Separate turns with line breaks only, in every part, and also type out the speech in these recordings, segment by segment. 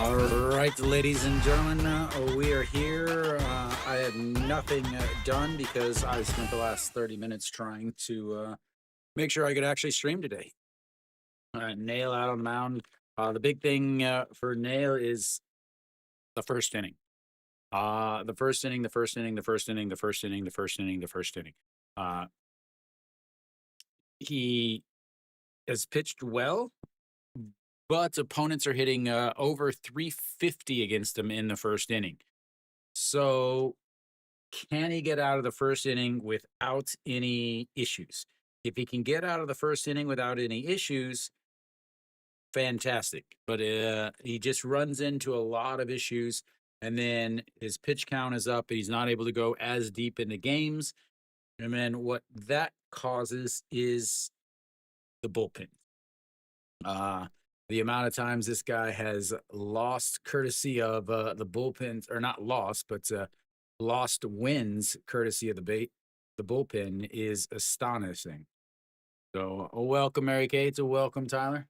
All right, ladies and gentlemen, we are here. I had nothing done because I spent the last 30 minutes trying to make sure I could actually stream today. Nail out on the mound. The big thing for Nail is the first inning. The first inning, the first inning, the first inning, the first inning, the first inning, the first inning. He has pitched well, but opponents are hitting over 350 against him in the first inning. So, can he get out of the first inning without any issues? If he can get out of the first inning without any issues, fantastic. But he just runs into a lot of issues, and then his pitch count is up, and he's not able to go as deep into games. And then what that causes is the bullpen. The amount of times this guy has lost courtesy of the bullpens, or not lost, but lost wins courtesy of the bullpen is astonishing. So, welcome, Mary Kate. So, welcome, Tyler.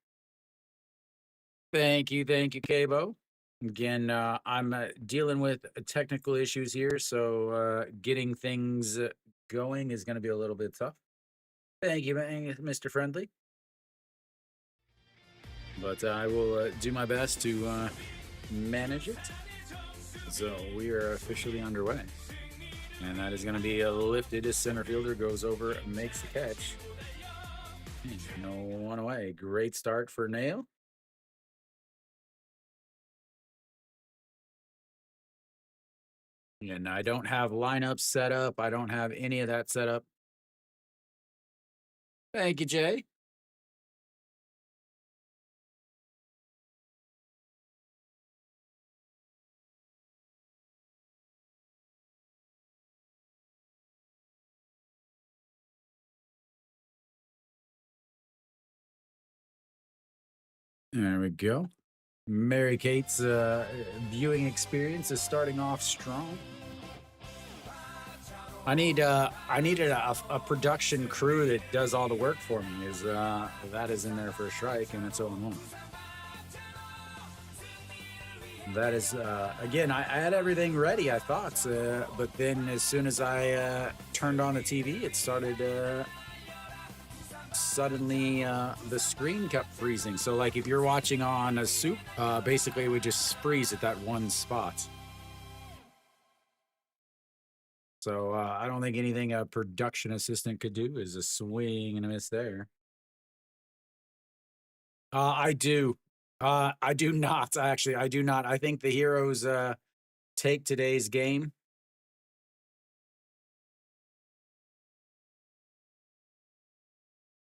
Thank you, KBO. Again, I'm dealing with technical issues here, so getting things going is going to be a little bit tough. Thank you, Mr. Friendly. But I will do my best to manage it. So we are officially underway. And that is going to be lifted as center fielder goes over, makes the catch. No one away. Great start for Nail. And I don't have lineups set up. I don't have any of that set up. Thank you, Jay. There we go. Mary Kate's viewing experience is starting off strong. I needed a production crew that does all the work for me. Is that is in there for a strike, and it's 0-1. That is again. I had everything ready. I thought, but then as soon as I turned on the TV, it started. Suddenly the screen kept freezing. So like if you're watching on a SOOP, basically it would just freeze at that one spot. So I don't think anything a production assistant could do is a swing and a miss there. I do. I do not, actually. I do not. I think the Heroes take today's game.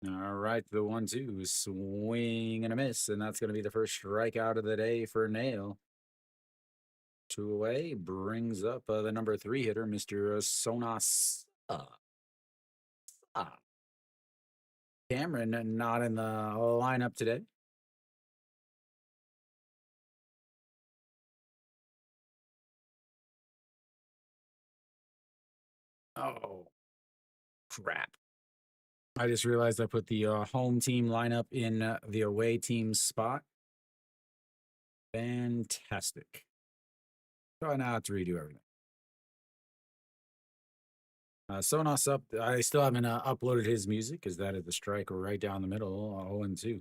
All right, the 1-2 swing and a miss, and that's going to be the first strikeout of the day for Nail. 2 away, brings up the number 3 hitter, Mr. Sonas. Cameron not in the lineup today. Oh, crap. I just realized I put the home team lineup in the away team spot. Fantastic. So I now have to redo everything. Sonos up. I still haven't uploaded his music because that is the strike right down the middle, 0-2.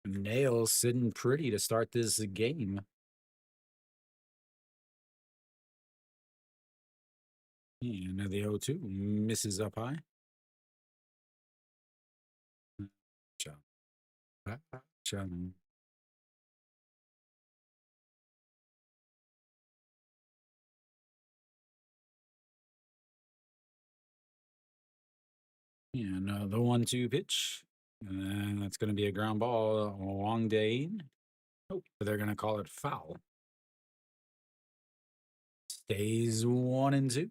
Nails sitting pretty to start this game. And the 0-2 misses up high. Chum. And the 1-2 pitch. And that's going to be a ground ball. Wong Dane. Oh, they're going to call it foul. Stays 1-2.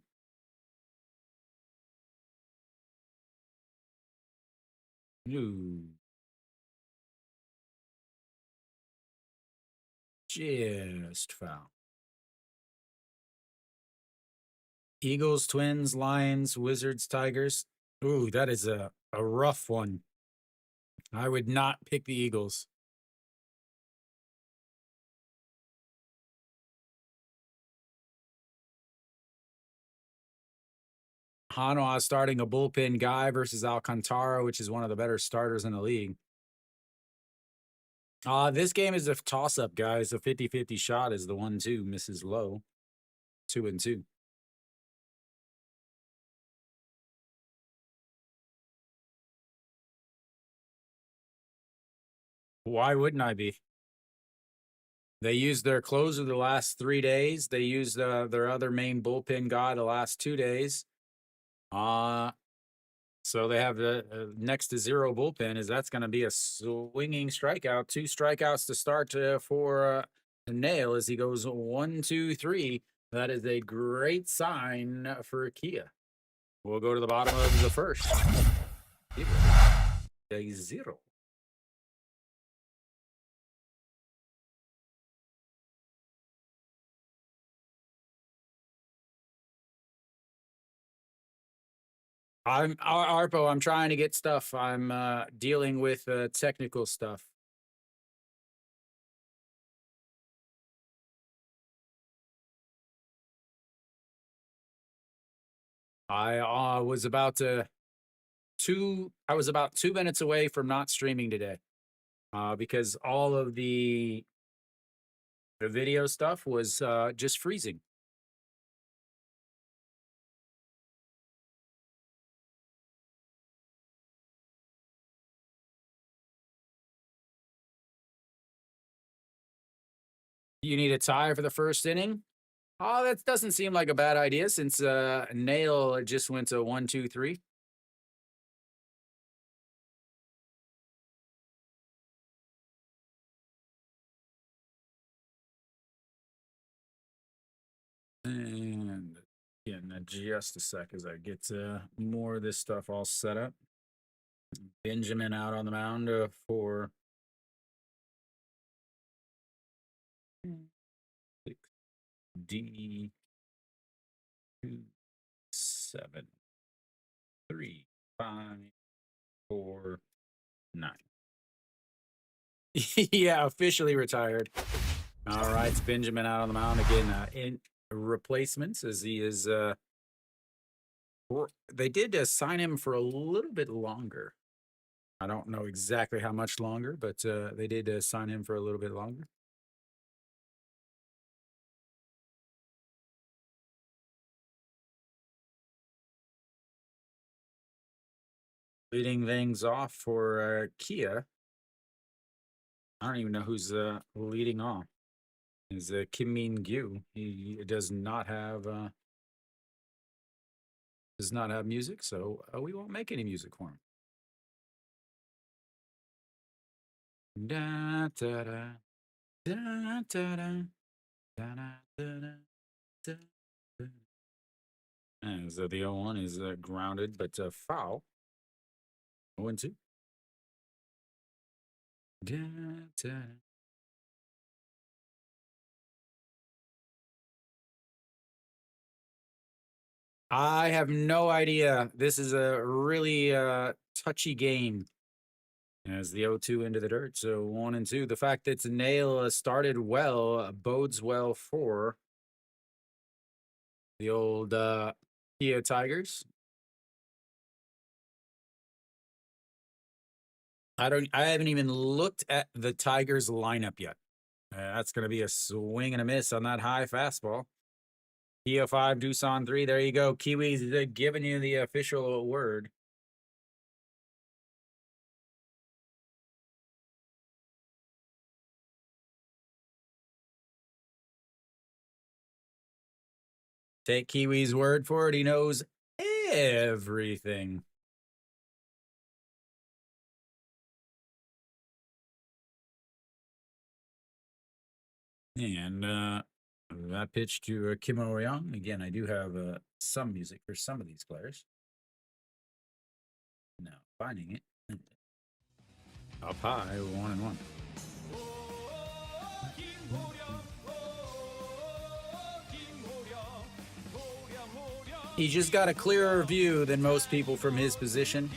Ooh. Just foul. Eagles, Twins, Lions, Wizards, Tigers. Ooh, that is a rough one. I would not pick the Eagles. Hanoa starting a bullpen guy versus Alcantara, which is one of the better starters in the league. This game is a toss-up, guys. A 50-50 shot is the 1-2, misses low. 2-2. Why wouldn't I be? They used their closer the last 3 days. They used their other main bullpen guy the last 2 days. So they have the next to zero bullpen. That's going to be a swinging strikeout. 2 strikeouts to start for Nail as he goes 1, 2, 3. That is a great sign for Kia. We'll go to the bottom of the first. 0. I'm Arpo. I'm trying to get stuff. I'm dealing with technical stuff. I was about 2 minutes away from not streaming today, because all of the video stuff was just freezing. You need a tie for the first inning? Oh, that doesn't seem like a bad idea since Nail just went to 1, 2, 3. And again, just a sec as I get more of this stuff all set up. Benjamin out on the mound for 6D 2 7 3 5 4 9. Yeah, officially retired. All right, it's Benjamin out on the mound again. In replacements as he is. They did sign him for a little bit longer. I don't know exactly how much longer, but they did sign him for a little bit longer. Leading things off for Kia. I don't even know who's leading off. Is Kim Min Gyu. He does not have music, so we won't make any music for him. Da, da, da, da, da, da, da, da, da, da. As the 0-1 is grounded, but foul. 0-2. Da, da. I have no idea. This is a really touchy game. As the 0-2 into the dirt, so 1-2. The fact that Nail started well bodes well for the old Kia Tigers. I haven't even looked at the Tigers lineup yet. That's going to be a swing and a miss on that high fastball. Kia 5, Doosan 3. There you go. Kiwis giving you the official word. Take Kiwi's word for it. He knows everything. And that pitch to Kim O-Young. Again, I do have some music for some of these players. Now, finding it. Up high, 1-1. He just got a clearer view than most people from his position.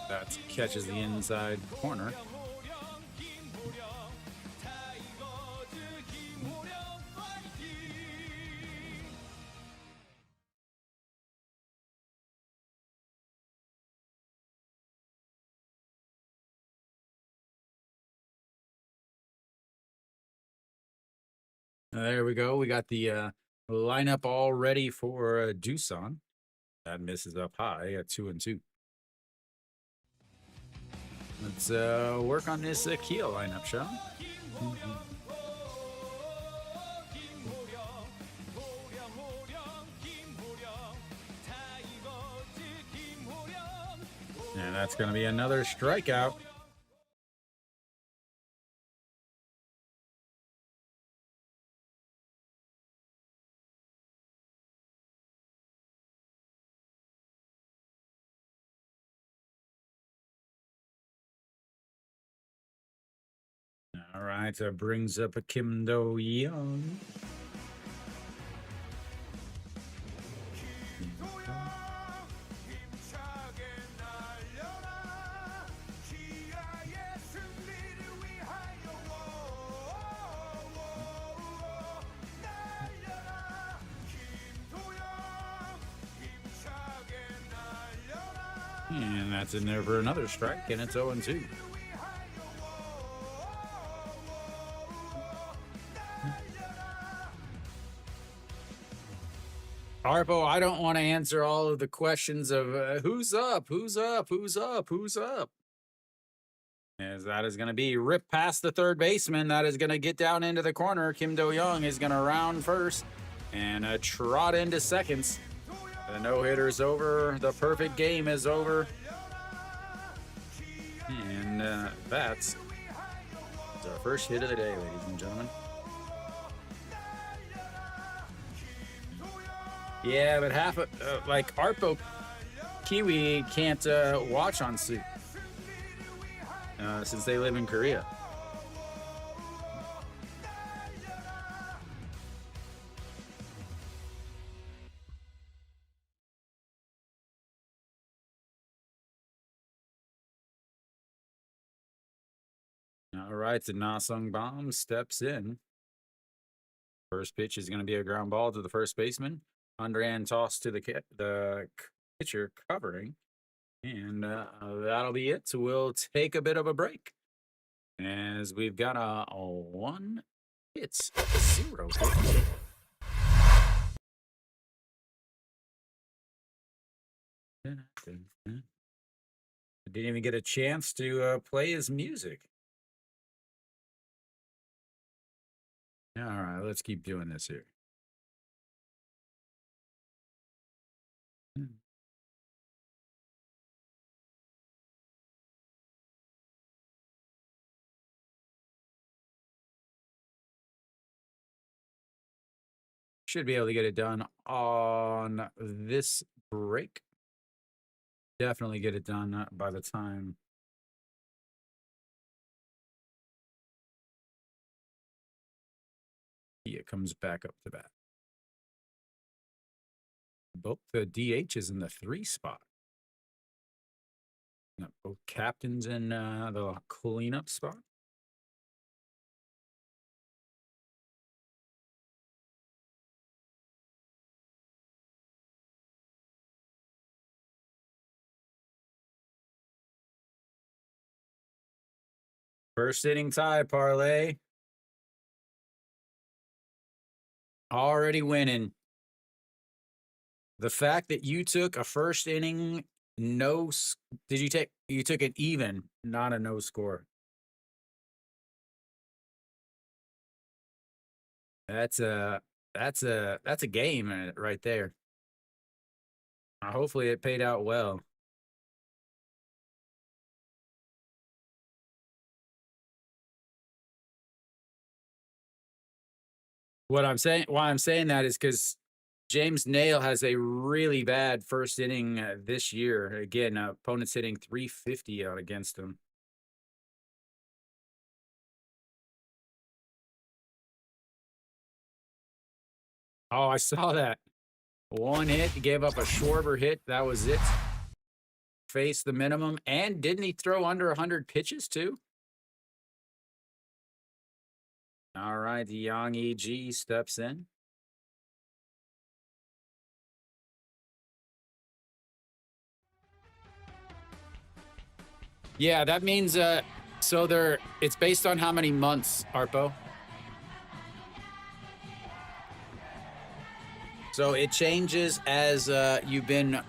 That catches the inside corner. There we go. We got the lineup all ready for Doosan. That misses up high at 2-2. Let's work on this Kia lineup, shall we? And that's going to be another strikeout. All right, that brings up a Kim Do-young. And that's in there for another strike, and it's 0-2. Harpo, I don't want to answer all of the questions of who's up, who's up, who's up, who's up. As that is going to be rip past the third baseman. That is going to get down into the corner. Kim Do-young is going to round first and trot into seconds. The no-hitter is over. The perfect game is over. And that's our first hit of the day, ladies and gentlemen. Yeah, but half of, like, Arpo Kiwi can't watch on SOOP since they live in Korea. All right, so Na-sung Bam steps in. First pitch is going to be a ground ball to the first baseman. Underhand toss to the pitcher covering. And that'll be it. So we'll take a bit of a break. As we've got a 1 hits, 0 hits. Didn't even get a chance to play his music. All right, let's keep doing this here. Should be able to get it done on this break. Definitely get it done by the time it comes back up to bat. Both the DH is in the 3 spot. Both captains in the cleanup spot. First inning tie parlay. Already winning. The fact that you took a first inning you took it even, not a no score. That's a game right there. Hopefully it paid out well. Why I'm saying that is because James Nail has a really bad first inning this year. Again, opponents hitting 350 out against him. Oh, I saw that. 1 hit, he gave up a Schwarber hit. That was it. Faced the minimum. And didn't he throw under 100 pitches too? All right, the Yang E.G. steps in. Yeah, that means it's based on how many months, Arpo. So it changes as you've been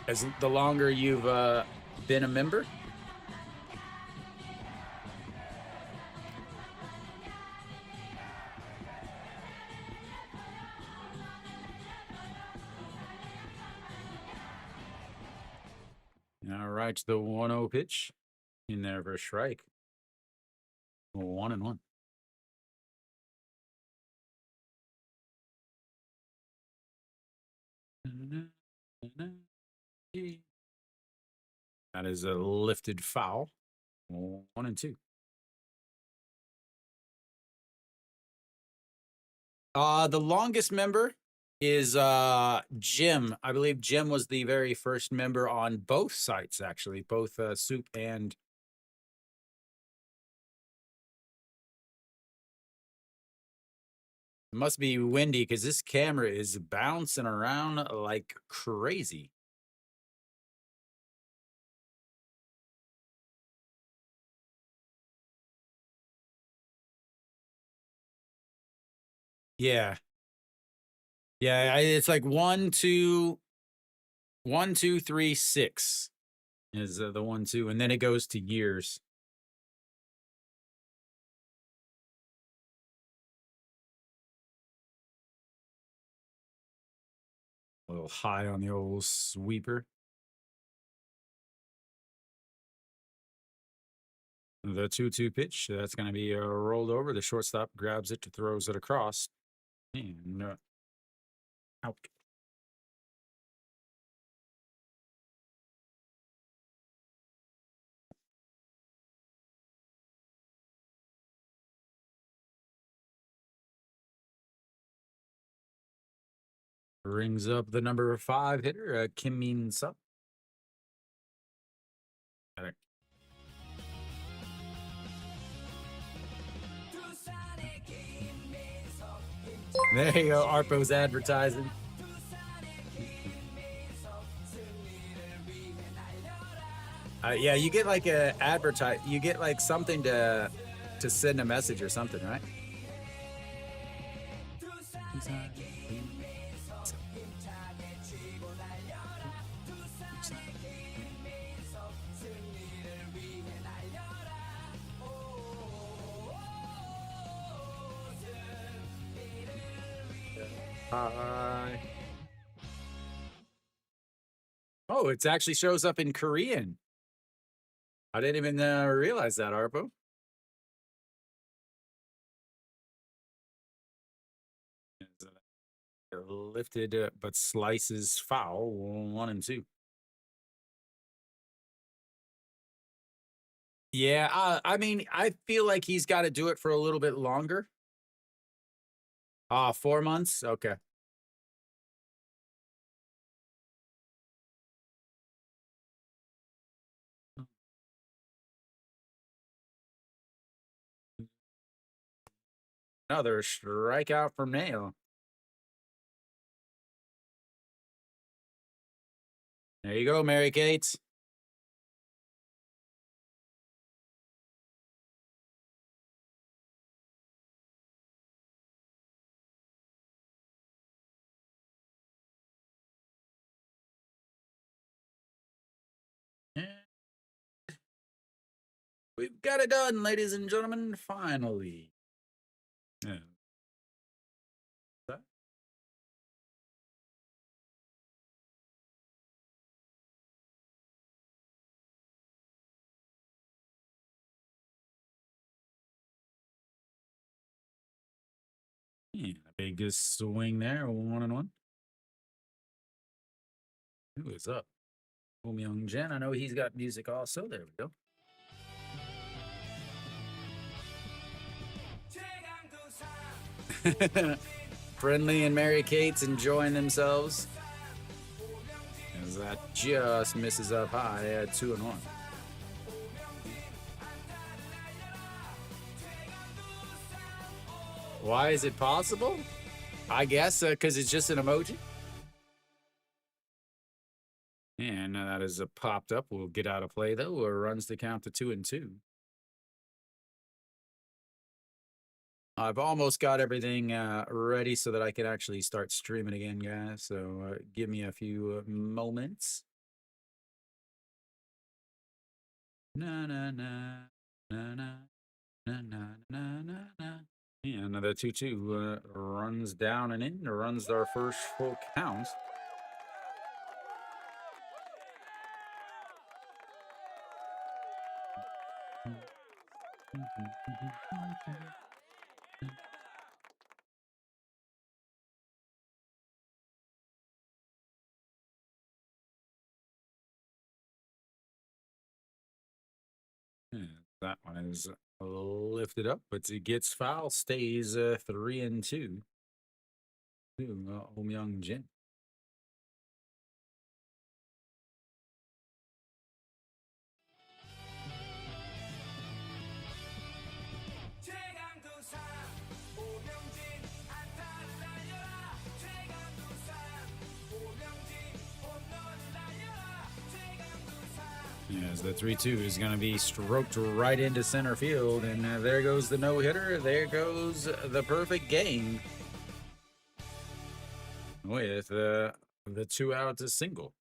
as the longer you've been a member. All right, the 1-0 pitch in there for a strike. 1-1. That is a lifted foul. 1-2. The longest member is Jim. I believe Jim was the very first member on both sites, actually, both SOOP and. It must be windy because this camera is bouncing around like crazy. Yeah. Yeah, it's like 1, 2, 1, 2, 3, 6 is the 1, 2, and then it goes to years. A little high on the old sweeper. The 2-2 pitch, that's going to be rolled over. The shortstop grabs it, throws it across, and out. Brings up the number 5 hitter, Kim Min Sup. There you go, Arpo's advertising. Yeah, you get like a you get like something to send a message or something, right? Hi. Oh, it actually shows up in Korean. I didn't even realize that, Arpo. Lifted, but slices foul. 1 and 2. Yeah, I mean, I feel like he's got to do it for a little bit longer. 4 months. Okay. Another strikeout from Nail. There you go, Mary Kate. We've got it done, ladies and gentlemen, finally. Yeah. Yeah, biggest swing there, 1-1. Who is up? Young Jen. I know he's got music also. There we go. Friendly and Mary Kate's enjoying themselves. As that just misses up high at 2-1. Why is it possible? I guess because it's just an emoji. And that is popped up. We'll get out of play though, or runs the count to 2-2. I've almost got everything ready so that I can actually start streaming again, guys. So give me a few moments. Na na na na na na na na na na. Yeah, another 2-2 runs down and in, runs our first full count. Yeah, that one is lifted up, but it gets foul, stays 3-2. Om Young Jin. Yes, the 3-2 is going to be stroked right into center field, and there goes the no-hitter. There goes the perfect game with the 2 outs a single.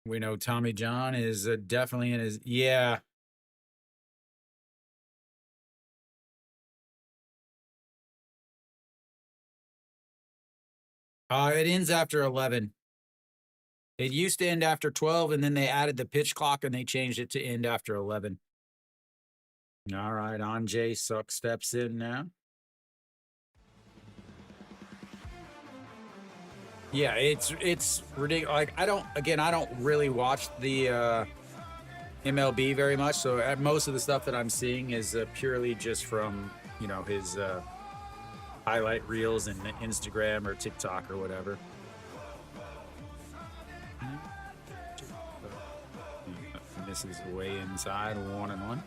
We know Tommy John is definitely in his, yeah. It ends after 11. It used to end after 12, and then they added the pitch clock, and they changed it to end after 11. All right, Anjay Suk steps in now. Yeah, it's ridiculous. Like, I don't really watch the MLB very much, so most of the stuff that I'm seeing is purely just from, you know, his highlight reels and Instagram or TikTok or whatever. This is way inside, 1-1.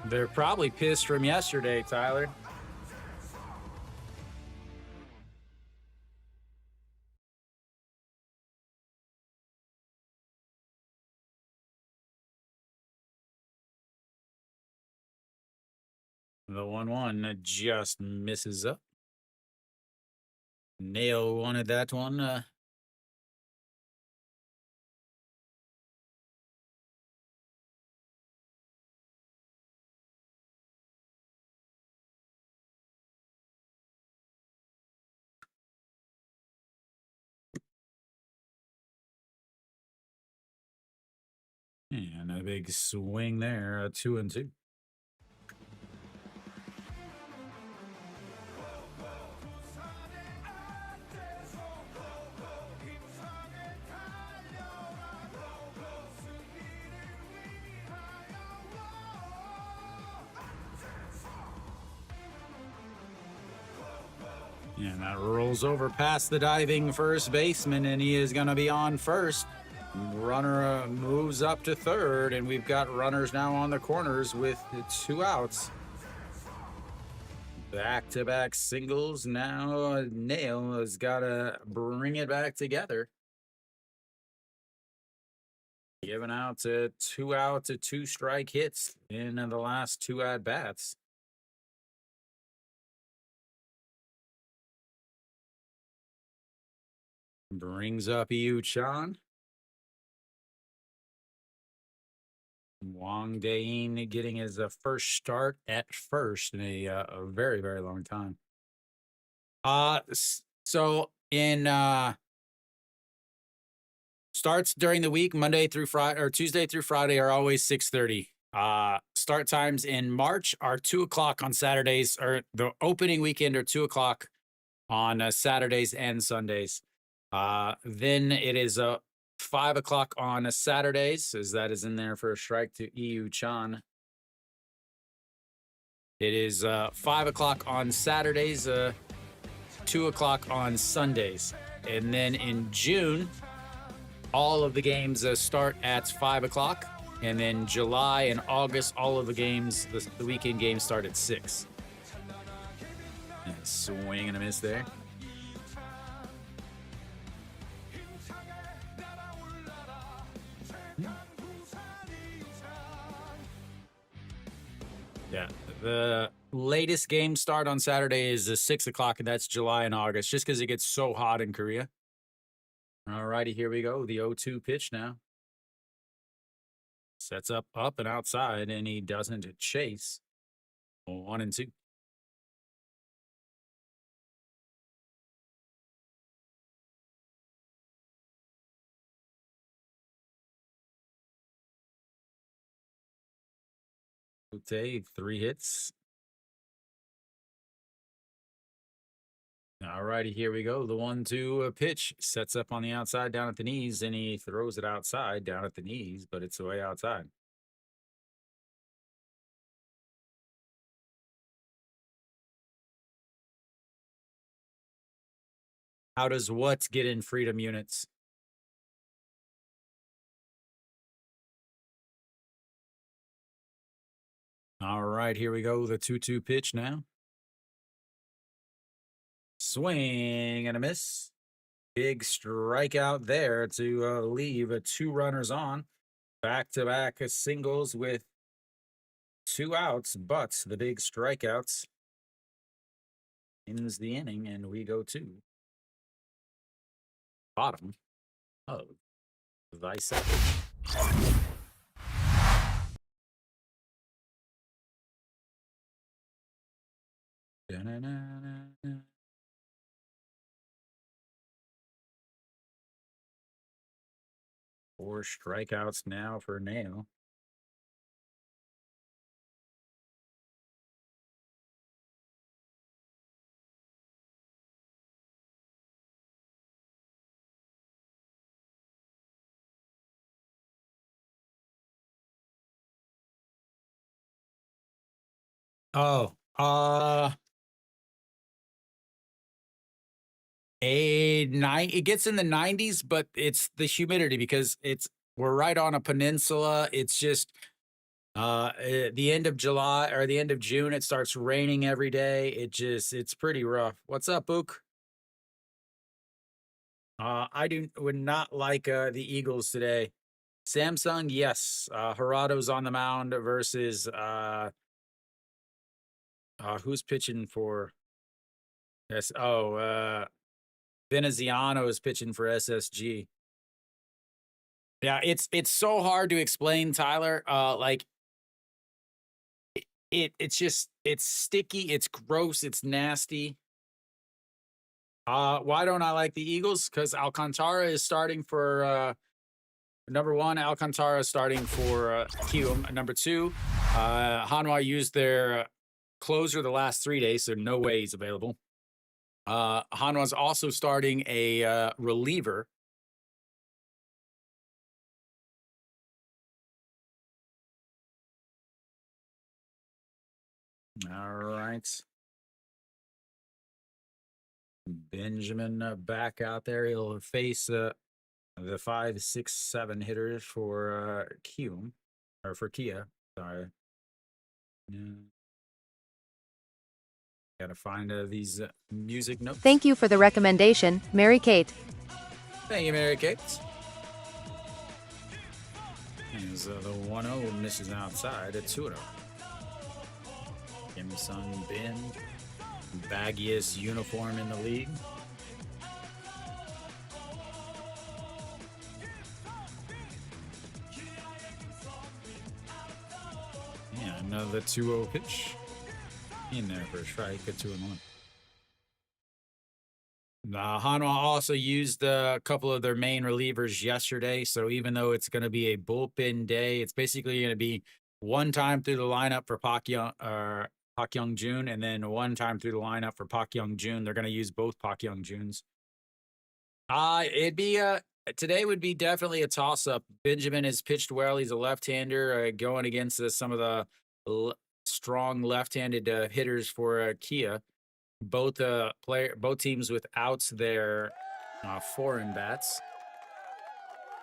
They're probably pissed from yesterday, Tyler. The 1-1 just misses up. Nail wanted that one. And a big swing there, 2-2. And that rolls over past the diving first baseman, and he is going to be on first. Runner moves up to third, and we've got runners now on the corners with 2 outs. Back-to-back singles. Now Nail has got to bring it back together. Giving out 2 out to 2 strike hits in the last 2 at-bats. Brings up Yu Chan. Wang Dain getting his first start at first in a very, very long time. So in starts during the week, Monday through Friday or Tuesday through Friday are always 6:30. Start times in March are 2:00 on Saturdays, or the opening weekend are 2:00 on Saturdays and Sundays. Then it is 5:00 on Saturdays, as that is in there for a strike to Yu Chan. It is 5:00 on Saturdays, 2:00 on Sundays. And then in June, all of the games start at 5:00. And then July and August, all of the games, the weekend games start at 6. And swing and a miss there. Yeah, the latest game start on Saturday is 6 o'clock, and that's July and August, just because it gets so hot in Korea. All righty, here we go. The 0-2 pitch now. Sets up and outside, and he doesn't chase. 1-2. Okay, 3 hits. All righty, here we go. The 1-2 pitch sets up on the outside down at the knees, and he throws it outside down at the knees, but it's way outside. How does what get in freedom units? All right, here we go. The 2-2 pitch now. Swing and a miss. Big strikeout there to leave 2 runners on. Back-to-back singles with 2 outs, but the big strikeouts ends the inning, and we go to bottom of the 7th. Da-na-na-na-na. 4 strikeouts now for Nail. Oh, it gets in the 90s, but it's the humidity because we're right on a peninsula. It's just the end of July or the end of June, it starts raining every day. It's pretty rough. What's up, Book? Would not like the Eagles today. Samsung, yes. Gerardo's on the mound versus who's pitching for? Yes. Oh, Veneziano is pitching for SSG. Yeah, it's so hard to explain, Tyler. Like it's sticky, it's gross, it's nasty. Why don't I like the Eagles? Because Alcantara is starting for number 1. Alcantara is starting for Kium. Number 2, Hanwha used their closer the last 3 days, so no way he's available. Hanwha's also starting a reliever. All right. Benjamin back out there. He'll face the 5, 6, 7 hitters for Kium, or for Kia. Sorry. Yeah. Gotta find these music notes.
Thank you for the recommendation, Mary Kate.
Thank you, Mary Kate. As the 1-0 misses outside at 2-0. Kim Sun Bin, baggiest uniform in the league. Yeah, another 2-0 pitch. In there for a strike at 2-1. Hanwha also used a couple of their main relievers yesterday, so even though it's going to be a bullpen day, it's basically going to be one time through the lineup for Pak Young-jun, and then one time through the lineup for Pak Young-jun. They're going to use both Pak Young-juns. It'd be today would be definitely a toss-up. Benjamin has pitched well. He's a left-hander going against some of the strong left-handed hitters for Kia. Both teams without their foreign bats.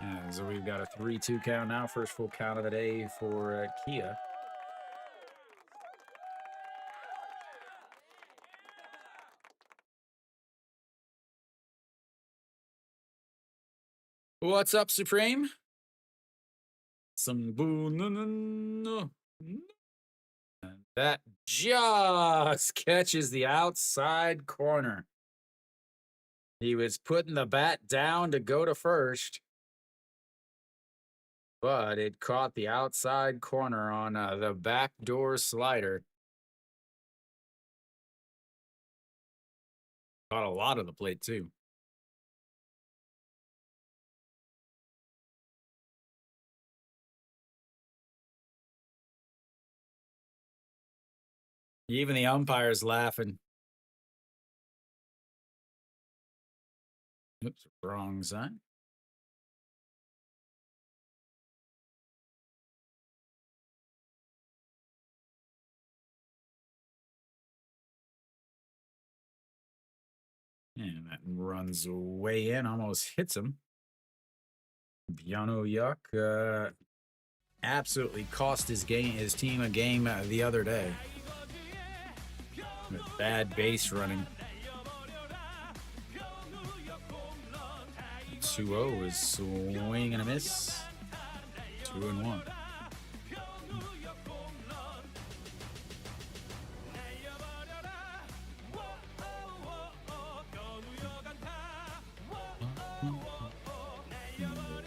Yeah, so we've got a 3-2 count now. First full count of the day for Kia. What's up, Supreme? Some boo. No, no, no. And that just catches the outside corner. He was putting the bat down to go to first, but it caught the outside corner on the backdoor slider. Caught a lot of the plate, too. Even the umpire's laughing. Oops, wrong side. And that runs way in, almost hits him. Biano Yuck absolutely cost his team a game the other day. With bad base running. 2-0 is swing and a miss. 2-1.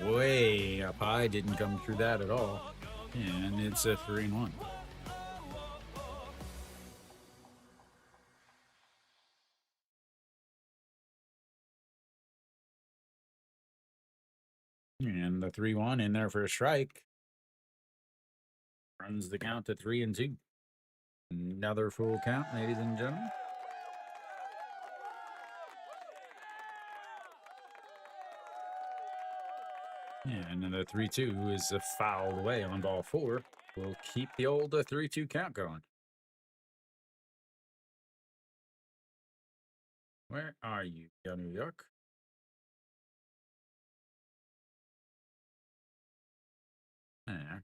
Way up high, didn't come through that at all. And it's a 3-1. And the 3-1 in there for a strike. Runs the count to 3-2. Another full count, ladies and gentlemen. And then the 3-2 is fouled away on ball 4. We'll keep the old 3-2 count going. Where are you, New York? There.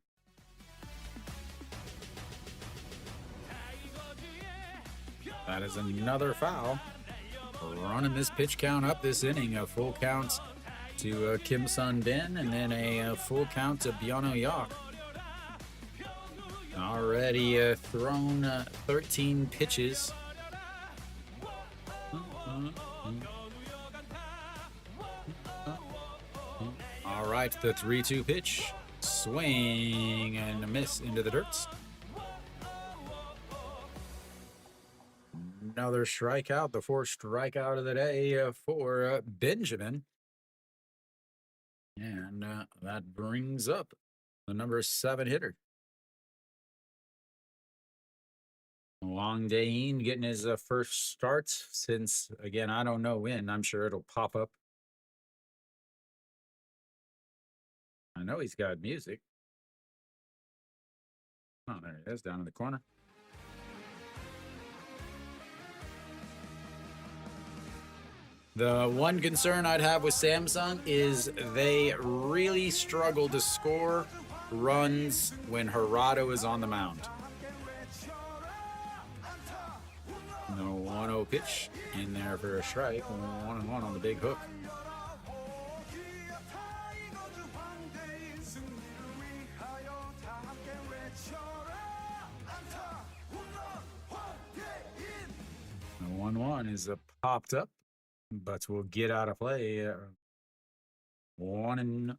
That is another foul. Running this pitch count up this inning. A full count to Kim Sun Bin, and then a full count to Biano Yak. Already thrown 13 pitches. All right, the 3-2 pitch. Swing and a miss into the dirt. Another strikeout, the fourth strikeout of the day for Benjamin. And that brings up the number 7 hitter. Wang Dayin getting his first start since, again, I don't know when. I'm sure it'll pop up. I know he's got music. Oh, there he is, down in the corner. The one concern I'd have with Samsung is they really struggle to score runs when Hirado is on the mound. No 1-0 pitch in there for a strike. 1-1 on the big hook. The 1-1 is popped up, but we'll get out of play. 1-2.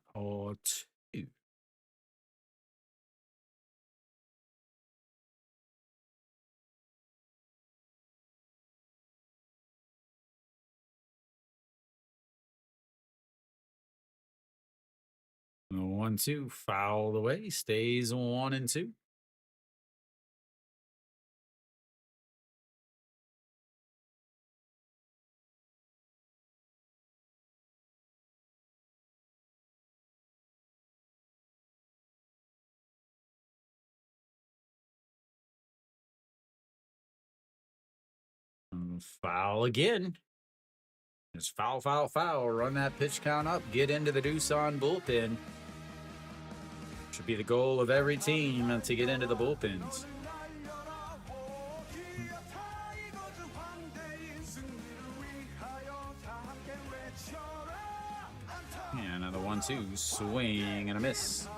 The 1-2 fouled away, stays 1-2. Foul again. Just foul, foul, foul. Run that pitch count up. Get into the Doosan bullpen. Should be the goal of every team to get into the bullpens. Yeah, another 1-2. Swing and a miss.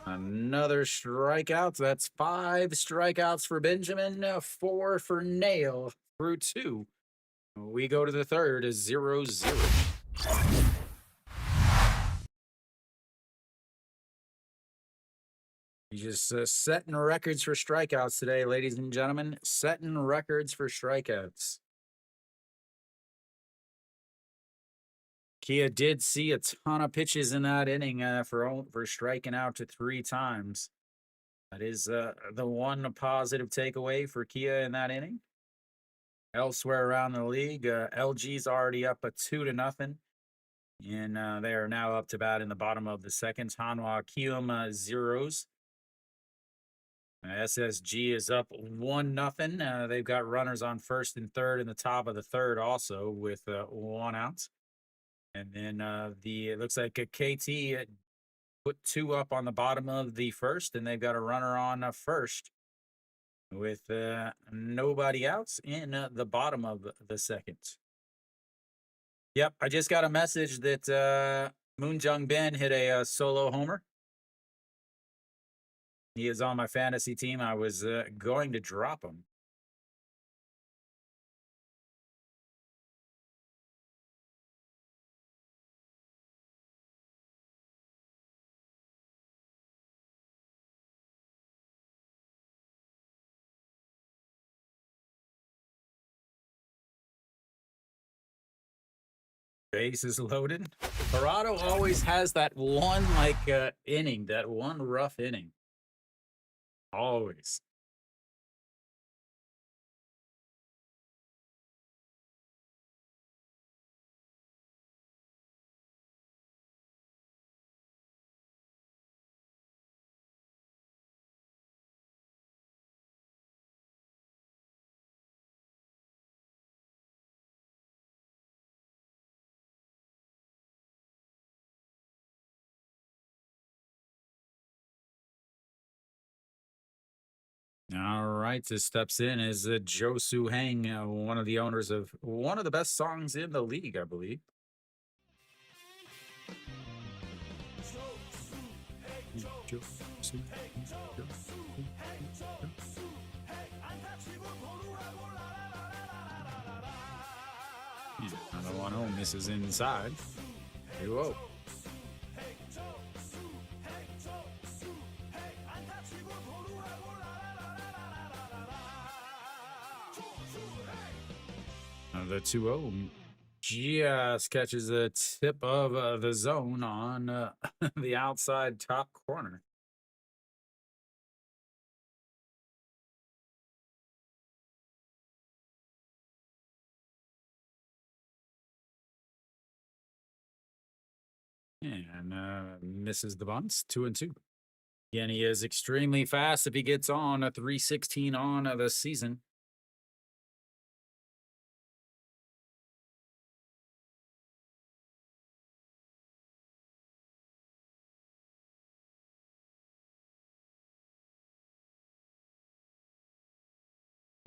Another strikeout. That's 5 strikeouts for Benjamin, 4 for Nail through 2. We go to the third, 0-0. He's just setting records for strikeouts today, ladies and gentlemen. Setting records for strikeouts. Kia did see a ton of pitches in that inning for striking out to 3 times. That is the one positive takeaway for Kia in that inning. Elsewhere around the league, LG's already up 2-0. And they are now up to bat in the bottom of the second. Hanwha Kium zeros. SSG is up 1-0. They've got runners on first and third in the top of the third also with 1 out. And then it looks like a KT put 2 up on the bottom of the first, and they've got a runner on first with nobody else in the bottom of the second. Yep, I just got a message that Moon Jung Ben hit a solo homer. He is on my fantasy team. I was going to drop him. Bases loaded. Parado always has that one inning, that one rough inning. Always. All right, this steps in is Josu Hang, one of the owners of one of the best songs in the league, I believe. Another 1-0 misses inside. 2-0. The 2-0 just catches the tip of the zone on the outside top corner. And misses the bunts. 2-2. Again, he is extremely fast if he gets on a 316 on the season.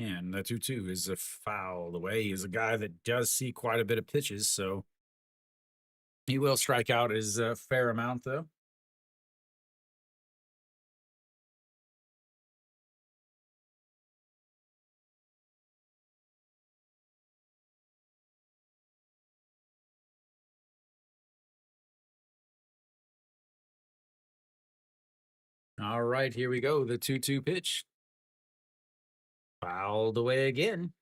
And the 2-2 is a foul away. He's a guy that does see quite a bit of pitches, so he will strike out his fair amount, though. All right, here we go. The 2-2 pitch. Fouled away again.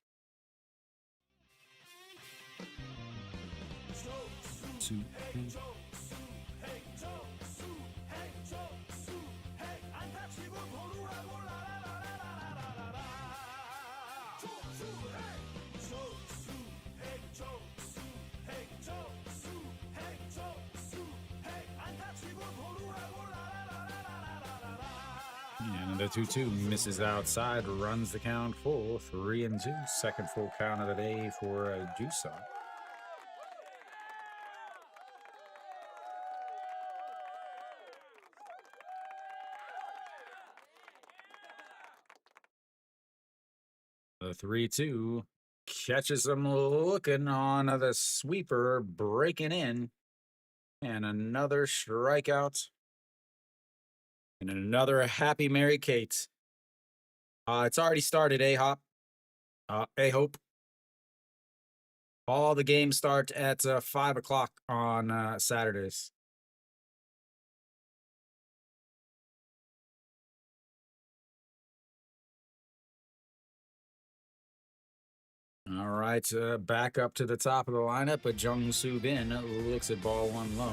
And And the 2-2 misses outside, runs the count full, 3-2. Second full count of the day for Doosan. The 3-2 catches him looking on the sweeper, breaking in. And another strikeout. And another happy Mary Kate. It's already started, Hop. Hope. All the games start at 5 o'clock on Saturdays. All right, back up to the top of the lineup, but Jung-Soo Bin looks at ball one low.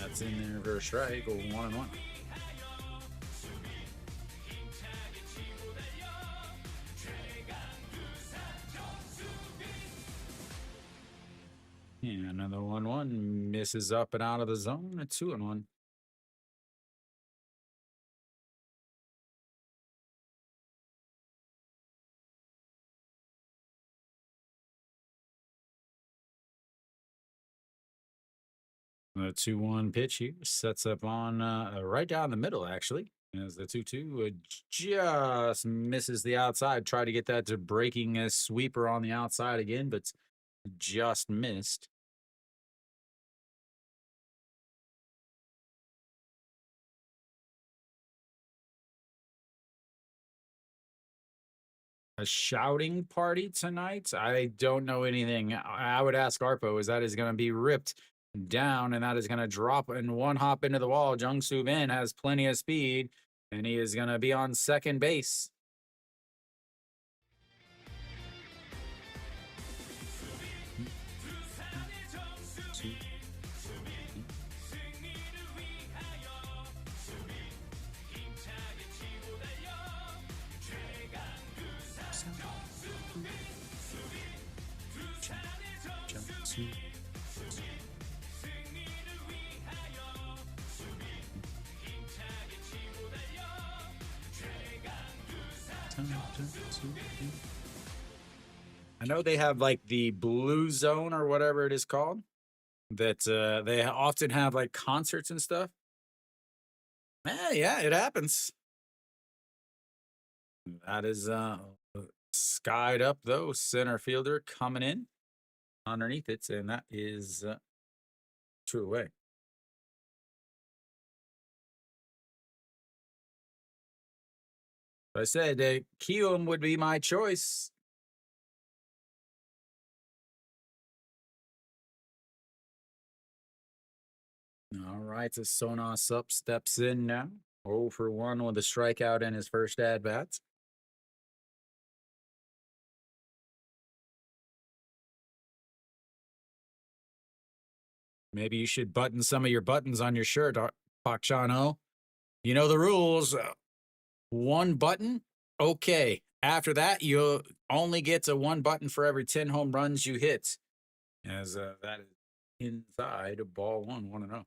That's in there for a strike, 1-1. Yeah, another 1-1 misses up and out of the zone. A 2-1. The 2-1 pitch here sets up on right down the middle, actually. As the 2-2 just misses the outside. Try to get that to breaking a sweeper on the outside again, but just missed. A shouting party tonight? I don't know anything. I would ask Arpo, is that is going to be ripped down and that is going to drop in one hop into the wall. Jung-Soo Bin has plenty of speed and he is going to be on second base. I know they have like the Blue Zone or whatever it is called, that they often have like concerts and stuff. Yeah, it happens. That is skied up though, center fielder coming in underneath it, and that is 2 away. I said Keelan would be my choice. All right, so Sonos up steps in now. 0 for 1 with a strikeout in his first at bat. Maybe you should button some of your buttons on your shirt, Pak Chan-ho. You know the rules. 1 button, okay. After that, you only get to 1 button for every 10 home runs you hit. As that is inside ball 1-1-0.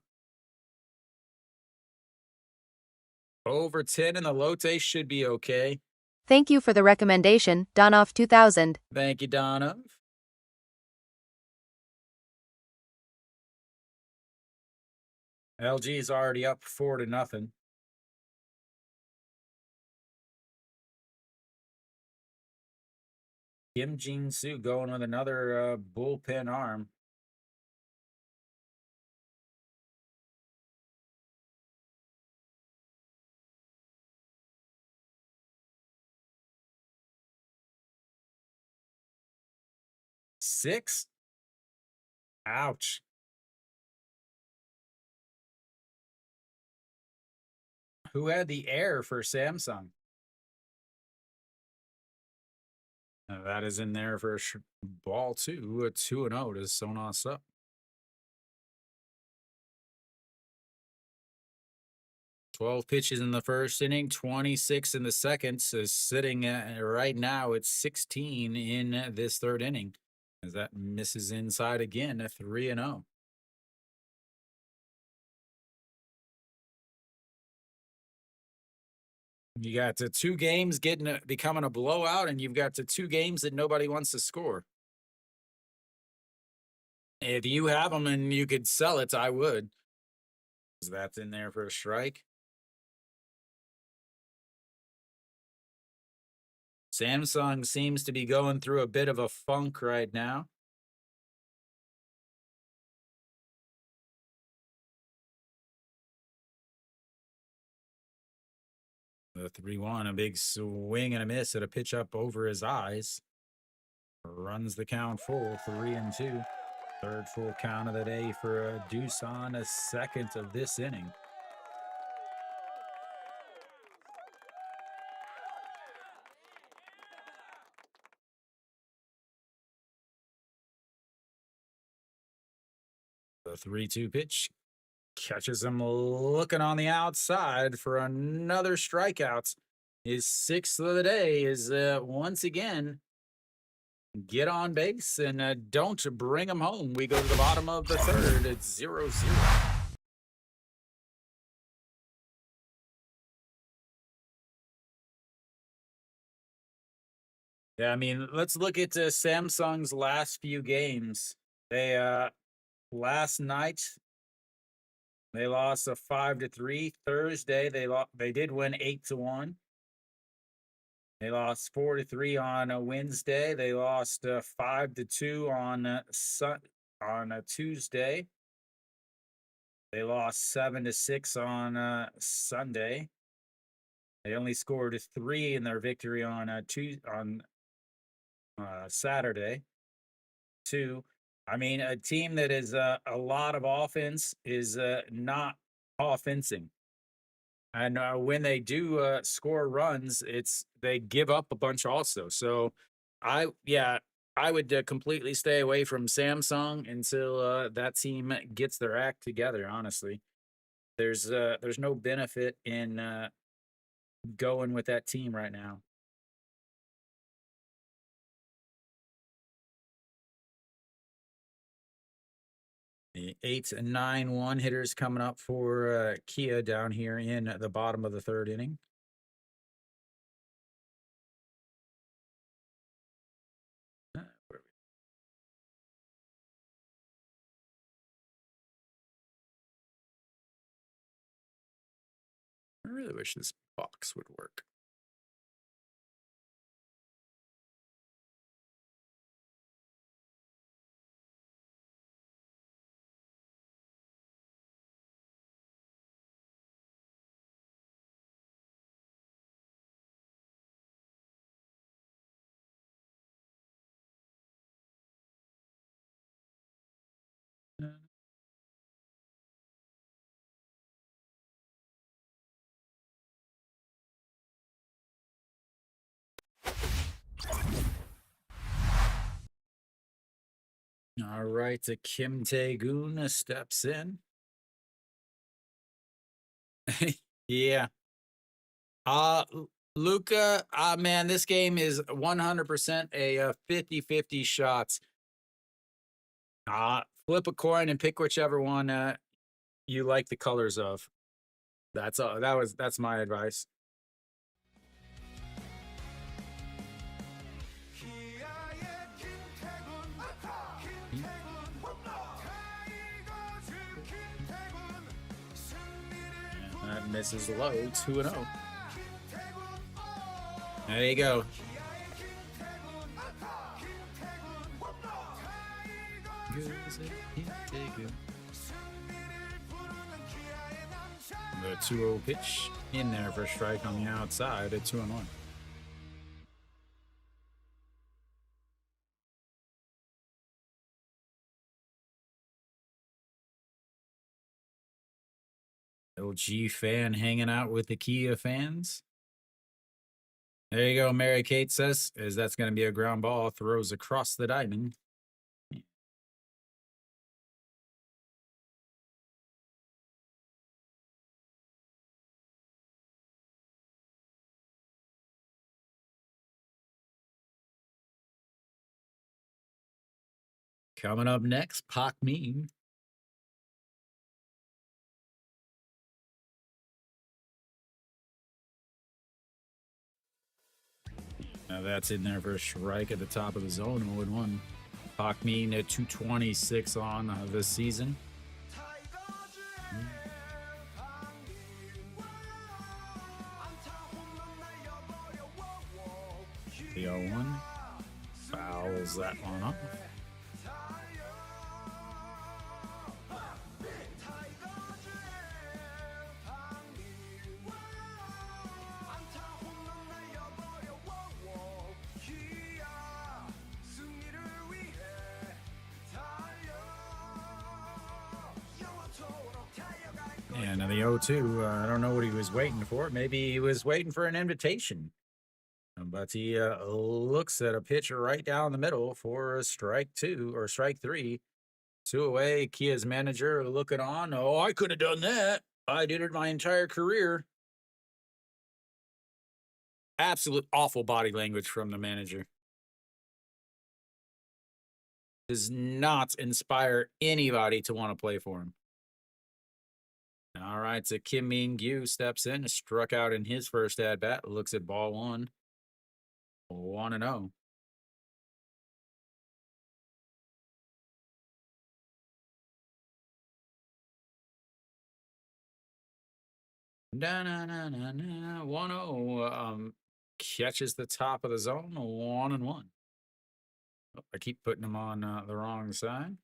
Over 10 in the Lotte should be okay.
Thank you for the recommendation, Donoff 2000.
Thank you, Donna. LG is already up 4-0. Kim Jin-soo going with another bullpen arm. Six. Ouch. Who had the air for Samsung? That is in there for ball 2. A 2-0 to Sonos up. 12 pitches in the first inning, 26 in the second. So sitting right now at 16 in this third inning. As that misses inside again, a 3-0. You got the two games becoming a blowout, and you've got the two games that nobody wants to score. If you have them and you could sell it, I would. That's in there for a strike. Samsung seems to be going through a bit of a funk right now. The 3-1, a big swing and a miss at a pitch up over his eyes. Runs the count full, 3-2. Third full count of the day for Doosan, a second of this inning. The 3-2 pitch catches him looking on the outside for another strikeout. His sixth of the day is once again get on base and don't bring him home. We go to the bottom of the third. It's 0-0. Yeah, I mean, let's look at Samsung's last few games. They last night they lost a 5-3. Thursday they did win 8-1. They lost 4-3 on a Wednesday. They lost 5-2 on a Tuesday. They lost 7-6 on Sunday. They only scored 3 in their victory on Saturday. 2. I mean, a team that is a lot of offense is not offensing. And when they do score runs, they give up a bunch also. So I would completely stay away from Samsung until that team gets their act together. Honestly, there's no benefit in going with that team right now. The 8-9-1 hitters coming up for Kia down here in the bottom of the third inning. I really wish this box would work. All right, Kim Tae-goon steps in. Yeah. Luca, man, this game is 100% a 50-50 shots. Flip a coin and pick whichever one you like the colors of. That's all. That's my advice. That misses low, 2-0. There you go. The 2-0 pitch in there for a strike on the outside at 2-1. LG fan hanging out with the Kia fans. There you go. Mary Kate says, that's going to be a ground ball. Throws across the diamond. Coming up next, Pak Meme. Now that's in there for a strike at the top of the zone, 0-1. Pak Meme at 226 on this season. The 0-1 fouls that one off. And the 0-2, I don't know what he was waiting for. Maybe he was waiting for an invitation. But he looks at a pitch right down the middle for a strike 2 or strike 3. 2 away. Kia's manager looking on. Oh, I could have done that. I did it my entire career. Absolute awful body language from the manager. Does not inspire anybody to want to play for him. All right, so Kim Min-gyu steps in, struck out in his first at-bat, looks at ball 1. 1-0. Na-na-na-na-na, 1-0. Catches the top of the zone, 1-1. Oh, I keep putting him on the wrong side.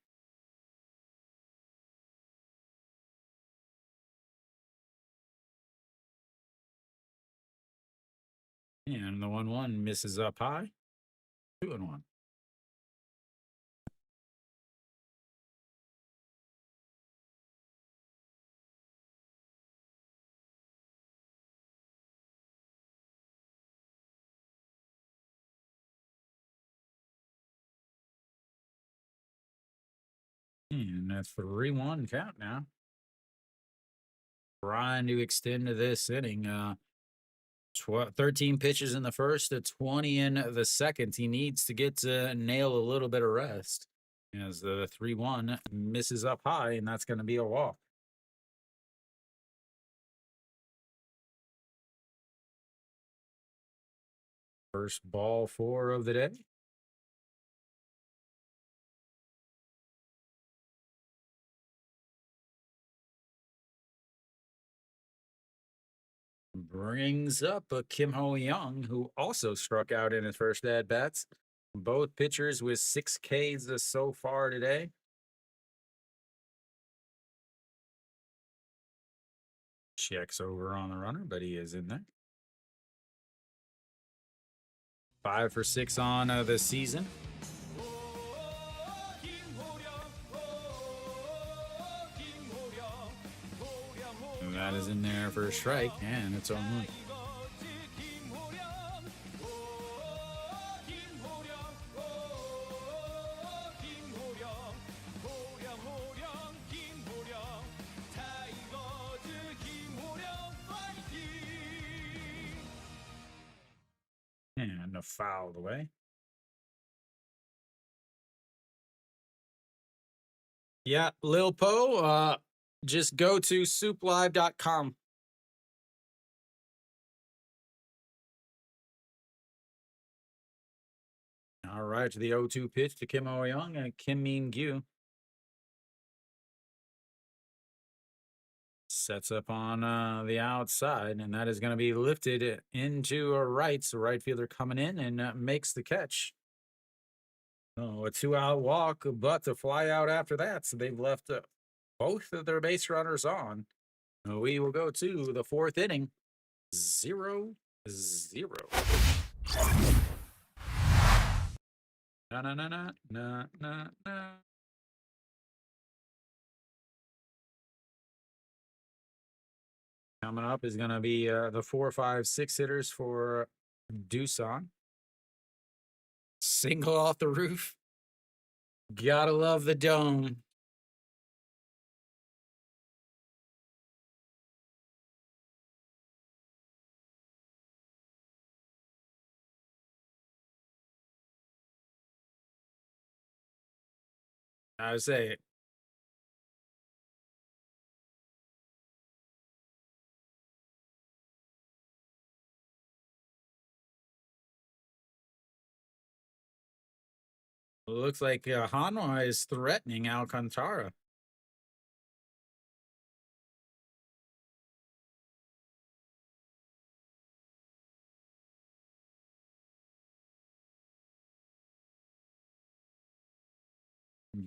And the 1-1 misses up high. 2-1. And a 3-1 count now. Trying to extend to this inning. 13 pitches in the first, 20 in the second. He needs to get to nail a little bit of rest as the 3-1 misses up high, and that's going to be a walk. First ball 4 of the day. Brings up Kim Ho-young, who also struck out in his first at-bats. Both pitchers with 6 Ks so far today. Checks over on the runner, but he is in there. 5 for 6 on the season. And that is in there for a strike, and it's on one. And a foul away. Yeah, Lil Po, just go to SOOPlive.com. All right, to the 0-2 pitch to Kim Ho-young and Kim Min-gyu. Sets up on the outside, and that is going to be lifted into a right. So right fielder coming in and makes the catch. Oh, a 2-out walk, but to fly out after that. So they've left both of their base runners on. We will go to the 4th inning. 0-0. Na na na na na na na. Coming up is going to be the 4, 5, 6 hitters for Doosan. Single off the roof. Gotta love the dome. I would say looks like Hanwha is threatening Alcantara.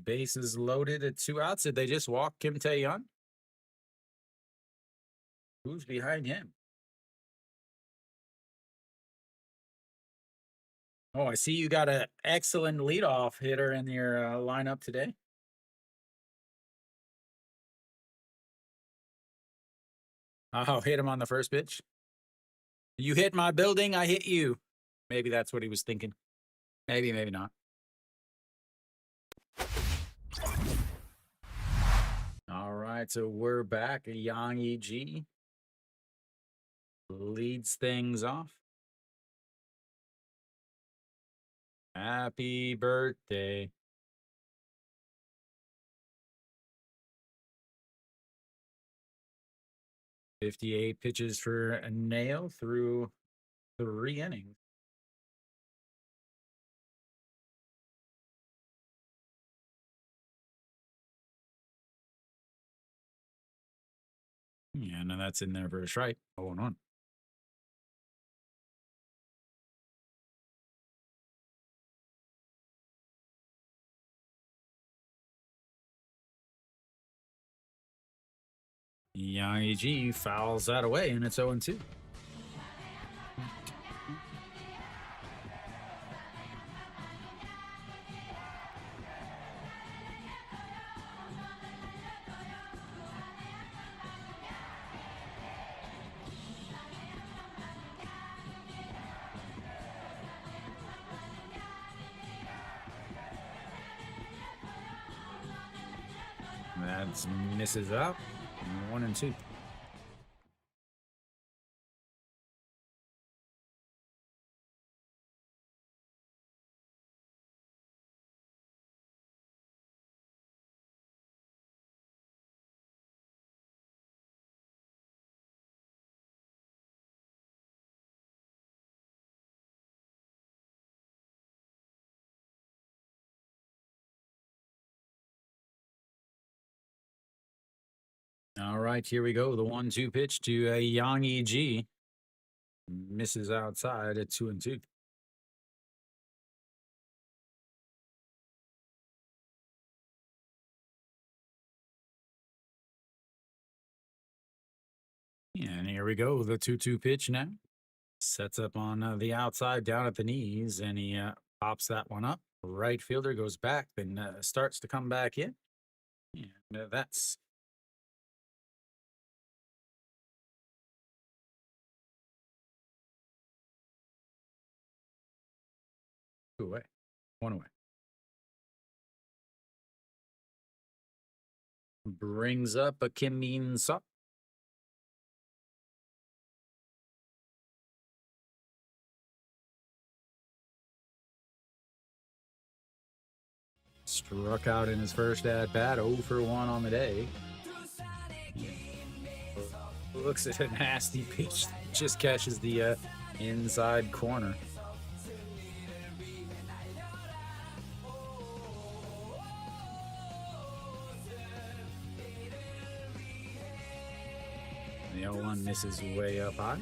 Bases loaded at 2 outs. Did they just walk Kim Tae-yeon? Who's behind him? Oh, I see you got an excellent leadoff hitter in your lineup today. Oh, hit him on the first pitch. You hit my building, I hit you. Maybe that's what he was thinking. Maybe, maybe not. All right, so we're back. Yang E.G. leads things off. Happy birthday. "58 pitches for a nail through 3 innings. Yeah, no, that's in there for a strike. 0-1. Yang E.G. fouls that away, and it's 0-2. That misses up. 1-2. All right, here we go. The 1-2 pitch to Yang E.G. misses outside at 2-2. And here we go. The 2-2 pitch now. Sets up on the outside down at the knees, and he pops that one up. Right fielder goes back, then starts to come back in. And that's 2 away. 1 away. Brings up a Kim Min-sup. Struck out in his first at bat, 0 for 1 on the day. Looks at a nasty pitch. Just catches the inside corner. The 0-1 misses way up high.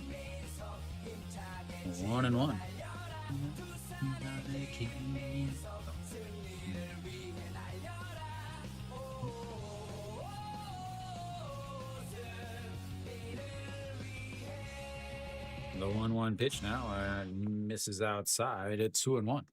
1-1. The 1-1 pitch now misses outside at 2-1.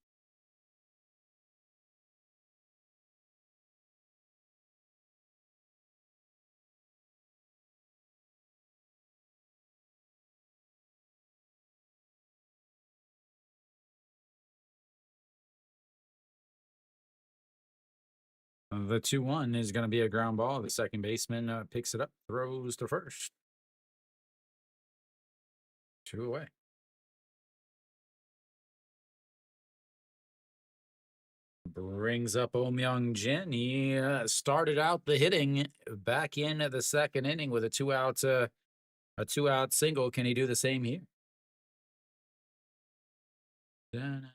The 2-1 is going to be a ground ball. The second baseman picks it up, throws to first. 2 away. Brings up Oh Myung Jin. He started out the hitting back in the second inning with a two-out single. Can he do the same here? Dun.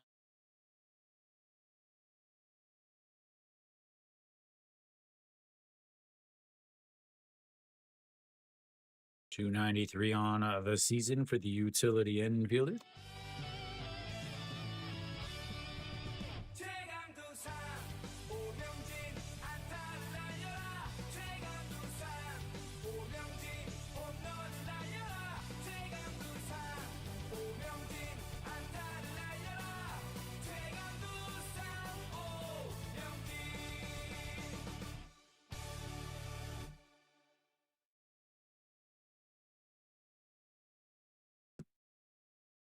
293 on the season for the utility infielder.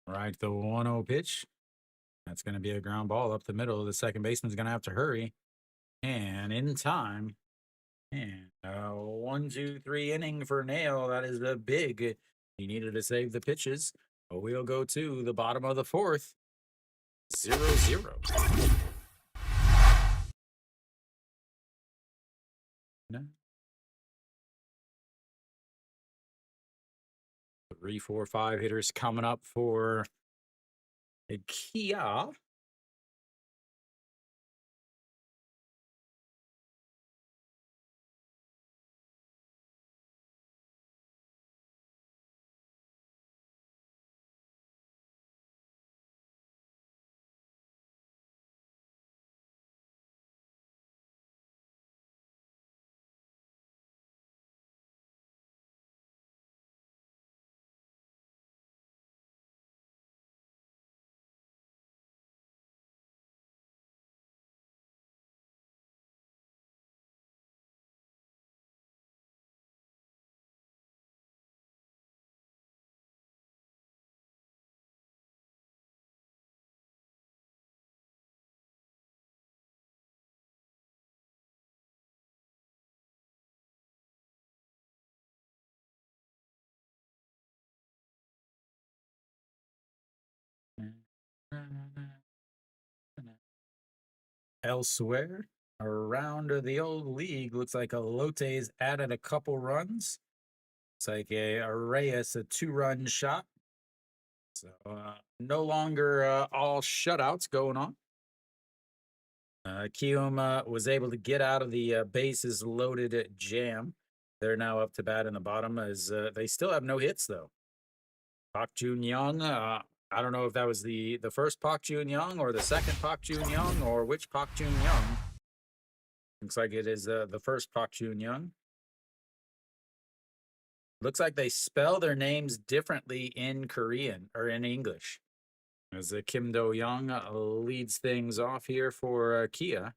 Right, the 1-0 pitch. That's going to be a ground ball up the middle. The second baseman's going to have to hurry. And in time. And 1-2-3 inning for Nail. That is a big. He needed to save the pitches. But we'll go to the bottom of the fourth. 0-0. No. 3, 4, 5 hitters coming up for Kia. Elsewhere around the old league, looks like Elote's added a couple runs. It's like a Reyes, a 2-run shot. So no longer all shutouts going on. Kium was able to get out of the bases loaded jam. They're now up to bat in the bottom as they still have no hits though. Park Jun Young, I don't know if that was the first Park Jun Young or the second Park Jun Young or which Park Jun Young. Looks like it is the first Park Jun Young. Looks like they spell their names differently in Korean or in English. As Kim Do Young leads things off here for Kia.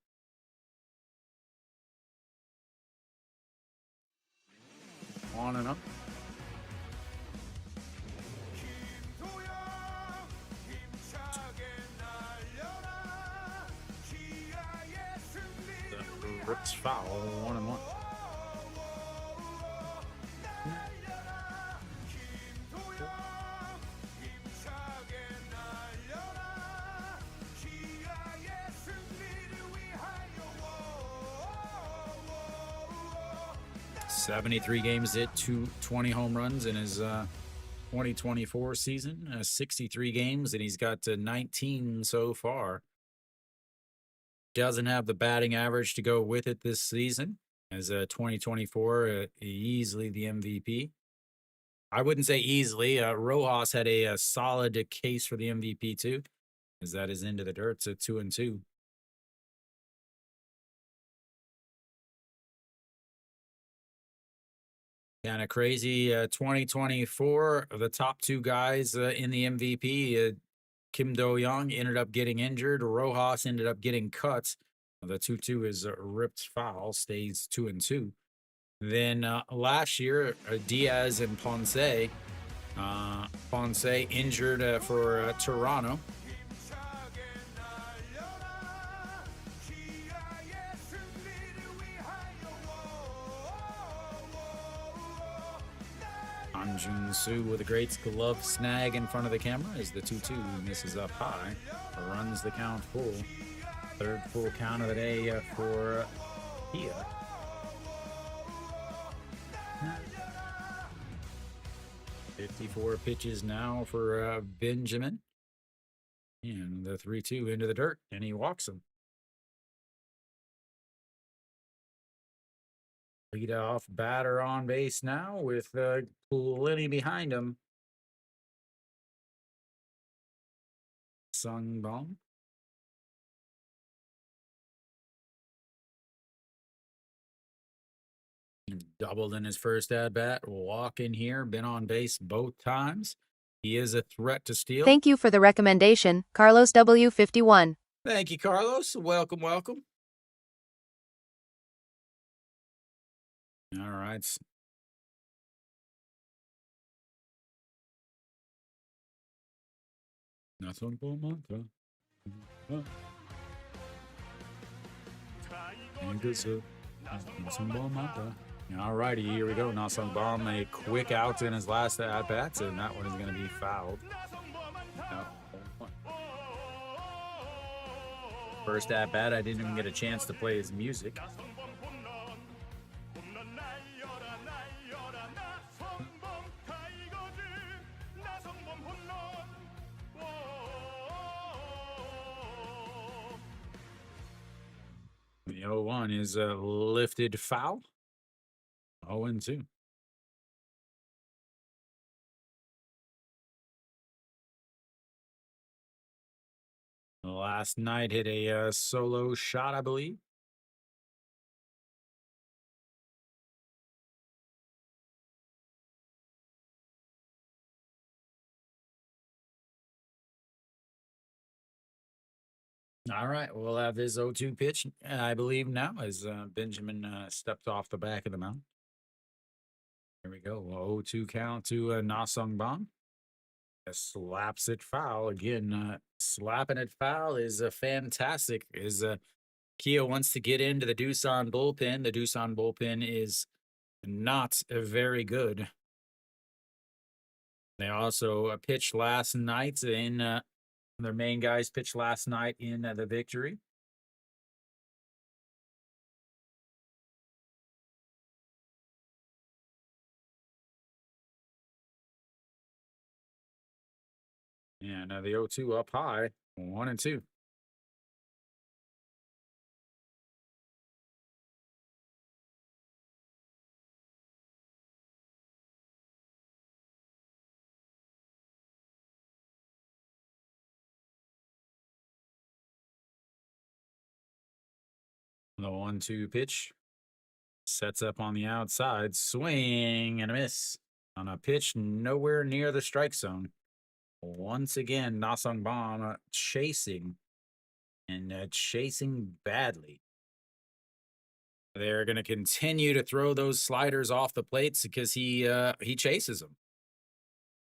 On and up. Rips foul, 1-1. "73 games hit, 220 home runs in his 2024 season. 63 games, and he's got 19 so far. Doesn't have the batting average to go with it this season. As 2024, easily the MVP. I wouldn't say easily. Rojas had a solid case for the MVP too, as that is into the dirt. So 2-2. Kind of crazy. 2024, the top two guys in the MVP, Kim Do Young ended up getting injured. Rojas ended up getting cut. The 2-2 is ripped foul, stays 2-2. Then last year, Diaz and Ponce. Ponce injured for Toronto. Jun Soo with a great glove snag in front of the camera as the 2-2 misses up high, runs the count full. Third full count of the day for Kia. Uh, 54 pitches now for Benjamin. And the 3-2 into the dirt, and he walks him. Lead off batter on base now with plenty behind him. Sung Bong. Doubled in his first at bat. Walk in here. Been on base both times. He is a threat to steal.
Thank you for the recommendation, Carlos W51.
Thank you, Carlos. Welcome, welcome. All right. Nothing but Monta. All righty, here we go. Nasung Bomb, a quick out in his last at bats, and that one is going to be fouled. First at bat, I didn't even get a chance to play his music. The 0-1 is a lifted foul. 0-2. Last night hit a solo shot, I believe. All right, we'll have his 0-2 pitch, I believe, now as Benjamin stepped off the back of the mound. Here we go. 0-2 count to Nasung Bong. Slaps it foul. Again, slapping it foul is fantastic. Kia wants to get into the Doosan bullpen. The Doosan bullpen is not very good. They also pitched last night in their main guys pitched last night in the victory. And the 0-2 up high, 1-2. The 1-2 pitch sets up on the outside, swing and a miss on a pitch nowhere near the strike zone. Once again, Nasung Bong chasing and chasing badly. They're going to continue to throw those sliders off the plates because he chases them.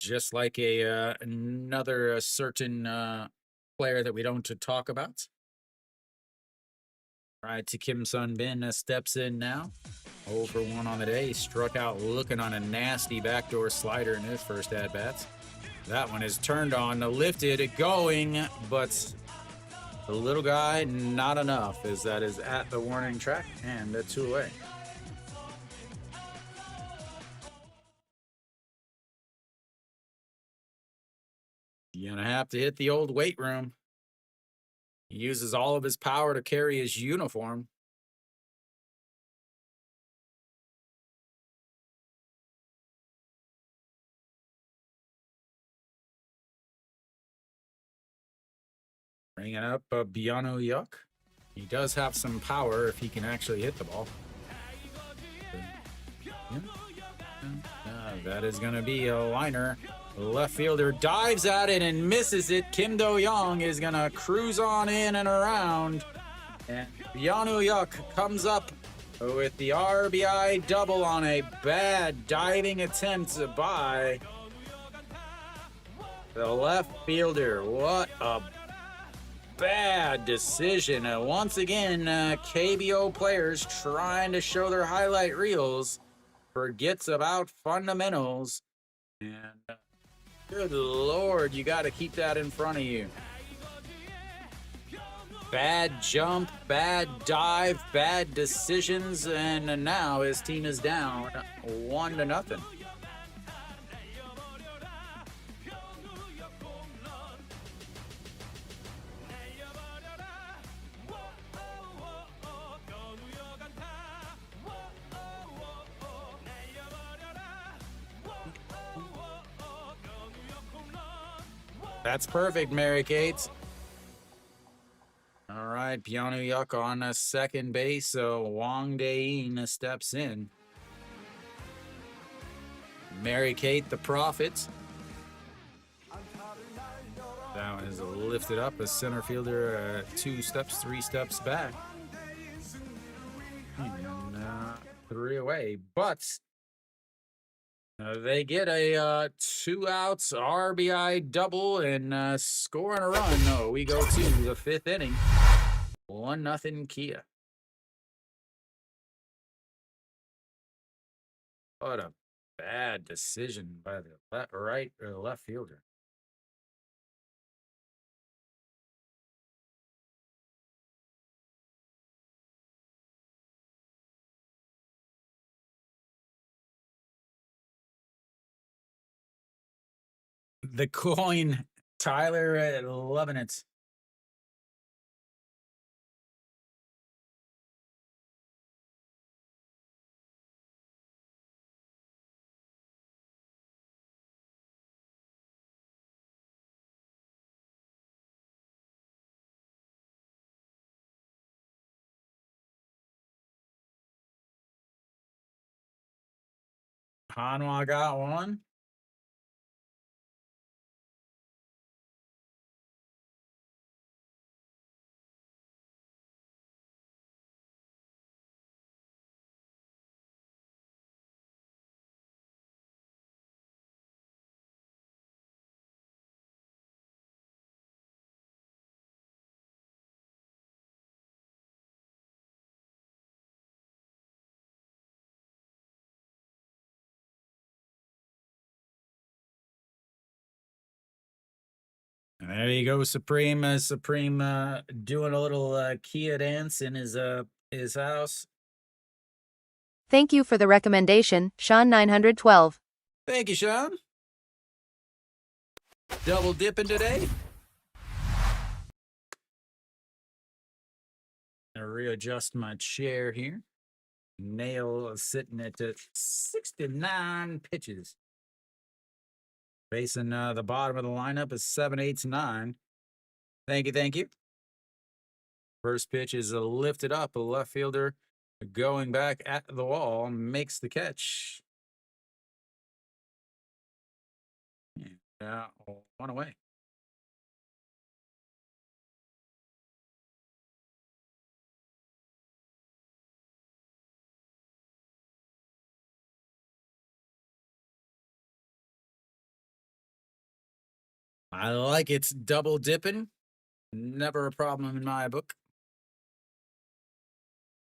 Just like another certain player that we don't talk about. All right, to Kim Sun Bin steps in now. 0 for 1 on the day. He struck out looking on a nasty backdoor slider in his first at-bats. That one is turned on, lifted, going, but the little guy, not enough, as that is at the warning track, and 2 away. You're going to have to hit the old weight room. He uses all of his power to carry his uniform. Bringing up Biano Yuck. He does have some power if he can actually hit the ball. That is going to be a liner. Left fielder dives at it and misses it. Kim Do-young is going to cruise on in and around. And Biano Yuck comes up with the RBI double on a bad diving attempt by the left fielder. What a bad decision. Once again, KBO players trying to show their highlight reels forgets about fundamentals. And good Lord, you got to keep that in front of you. Bad jump, bad dive, bad decisions, and now his team is down 1-0. That's perfect, Mary Kate. All right, Pyeongyuk on second base, so Wang Dae-in steps in. Mary Kate, the Prophet. That one is lifted up. A center fielder 2 steps, 3 steps back. And 3 away. But they get a 2 outs RBI double and scoring a run. No, we go to the 5th inning. 1-0 Kia. What a bad decision by the left fielder. The coin, Tyler, loving it. Hanwha got one. And there you go, Supreme. Supreme doing a little Kia dance in his house.
Thank you for the recommendation, Sean 912.
Thank you, Sean. Double dipping today. Gonna readjust my chair here. Nail sitting at 69 pitches. Facing the bottom of the lineup is 7, 8, 9. Thank you, thank you. First pitch is lifted up. A left fielder going back at the wall makes the catch. Yeah, 1 away. I like it's double dipping. Never a problem in my book.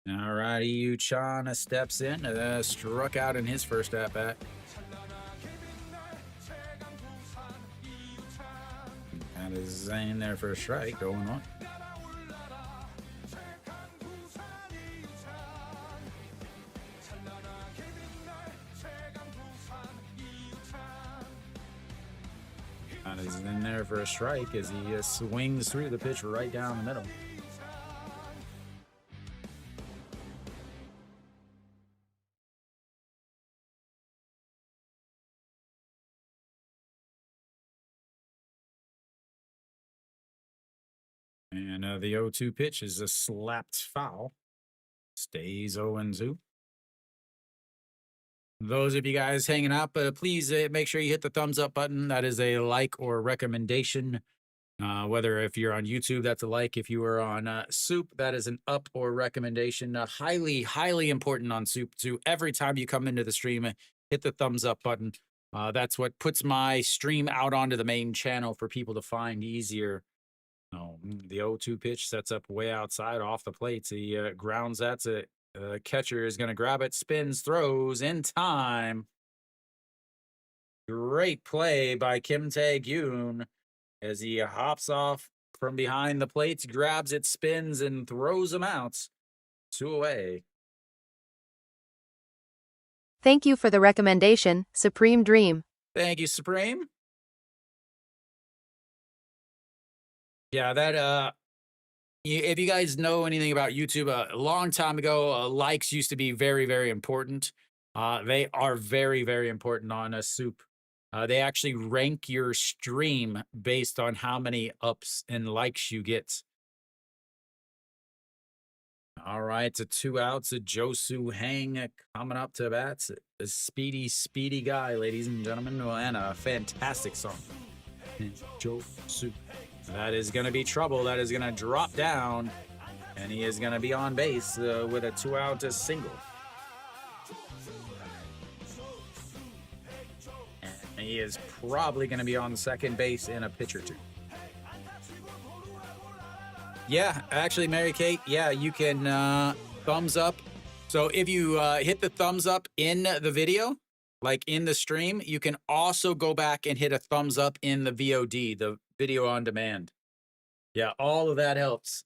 All righty, Yu Chan steps in. Struck out in his first at bat. And is in there for a strike, 0-1. And is in there for a strike as he swings through the pitch right down the middle. And the 0-2 pitch is a slapped foul. Stays 0-2. Those of you guys hanging out, please make sure you hit the thumbs up button. That is a like or recommendation. Whether if you're on YouTube, that's a like. If you are on SOOP, that is an up or recommendation. Highly, highly important on SOOP too. Every time you come into the stream, hit the thumbs up button. That's what puts my stream out onto the main channel for people to find easier. The 0-2 pitch sets up way outside off the plate. He grounds that to catcher is going to grab it, spins, throws in time. Great play by Kim Tae-gyun as he hops off from behind the plates, grabs it, spins, and throws them out. 2 away.
Thank you for the recommendation, Supreme Dream.
Thank you, Supreme. Yeah, that if you guys know anything about YouTube, a long time ago, likes used to be very, very important. They are very, very important on a SOOP. They actually rank your stream based on how many ups and likes you get. All right, to 2 outs, a Josu Hang coming up to bats. A speedy, speedy guy, ladies and gentlemen, and a fantastic song. Josu. That is going to be trouble. That is going to drop down, and he is going to be on base with a 2-out single. And he is probably going to be on second base in a pitch or two. Yeah, actually, Mary Kate, yeah, you can thumbs up. So if you hit the thumbs up in the video, like in the stream, you can also go back and hit a thumbs up in the VOD, the video on demand. Yeah, all of that helps.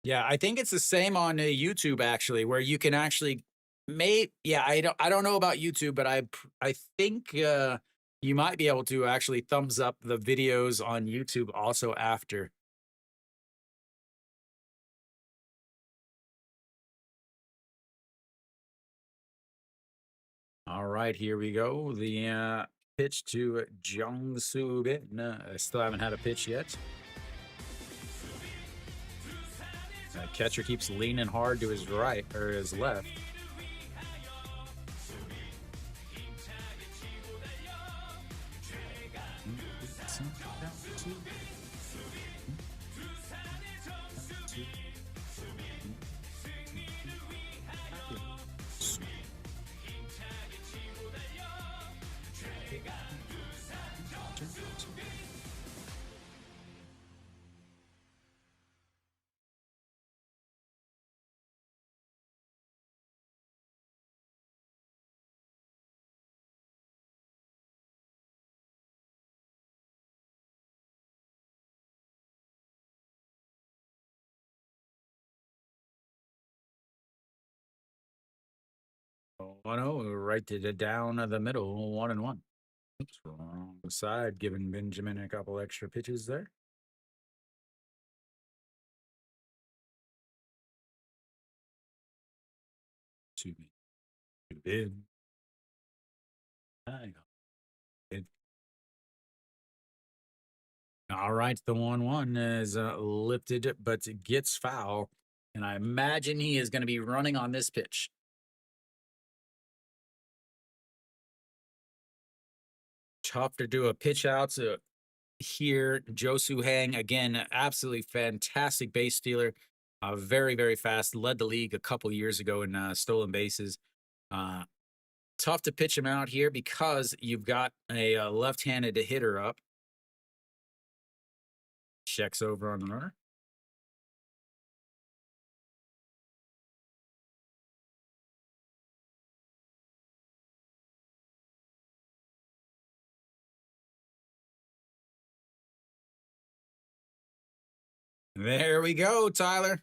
Yeah, I think it's the same on YouTube actually, where you can actually yeah, I don't know about YouTube, but I think you might be able to actually thumbs up the videos on YouTube also after. All right, here we go. The pitch to Jung-Soo Bin. I still haven't had a pitch yet. Catcher keeps leaning hard to his right or his left. One oh, right to the down of the middle, 1-1. Oops, wrong side, giving Benjamin a couple extra pitches there. To me, to Ben. All right, the 1-1 is lifted, but gets foul, and I imagine he is going to be running on this pitch. Tough to do a pitch out here. Josu Hang, again, absolutely fantastic base stealer. Very, very fast. Led the league a couple years ago in stolen bases. Tough to pitch him out here because you've got a left-handed hitter up. Checks over on the runner. There we go, Tyler.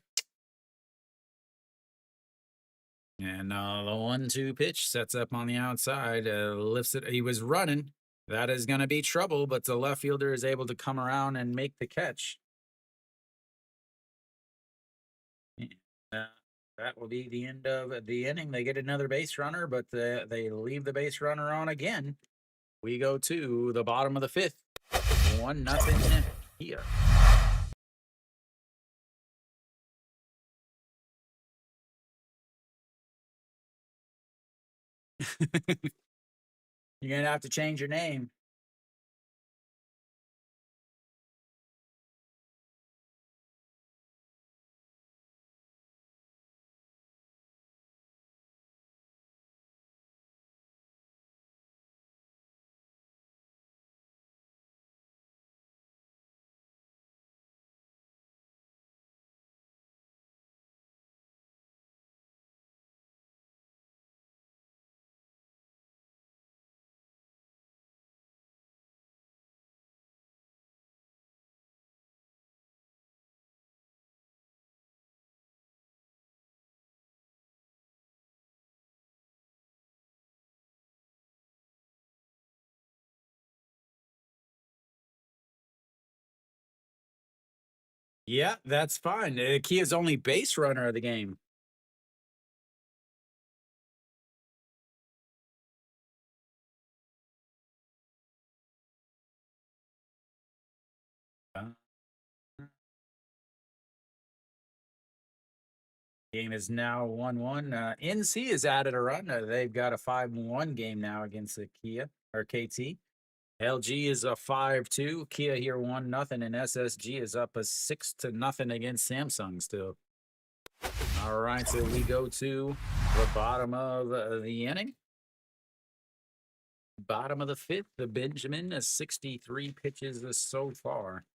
And the 1-2 pitch sets up on the outside, lifts it. He was running. That is going to be trouble, but the left fielder is able to come around and make the catch. That will be the end of the inning. They get another base runner, but they leave the base runner on again. We go to the bottom of the 5th. 1-0 here. You're going to have to change your name. Yeah, that's fine. Kia's only base runner of the game. Uh, Game is now 1-1. NC has added a run. They've got a 5-1 game now against the Kia or KT. LG is a 5-2. Kia here 1-0, and SSG is up a 6-0 against Samsung still. All right, so we go to the bottom of the inning. Bottom of the fifth, the Benjamin, 63 pitches so far.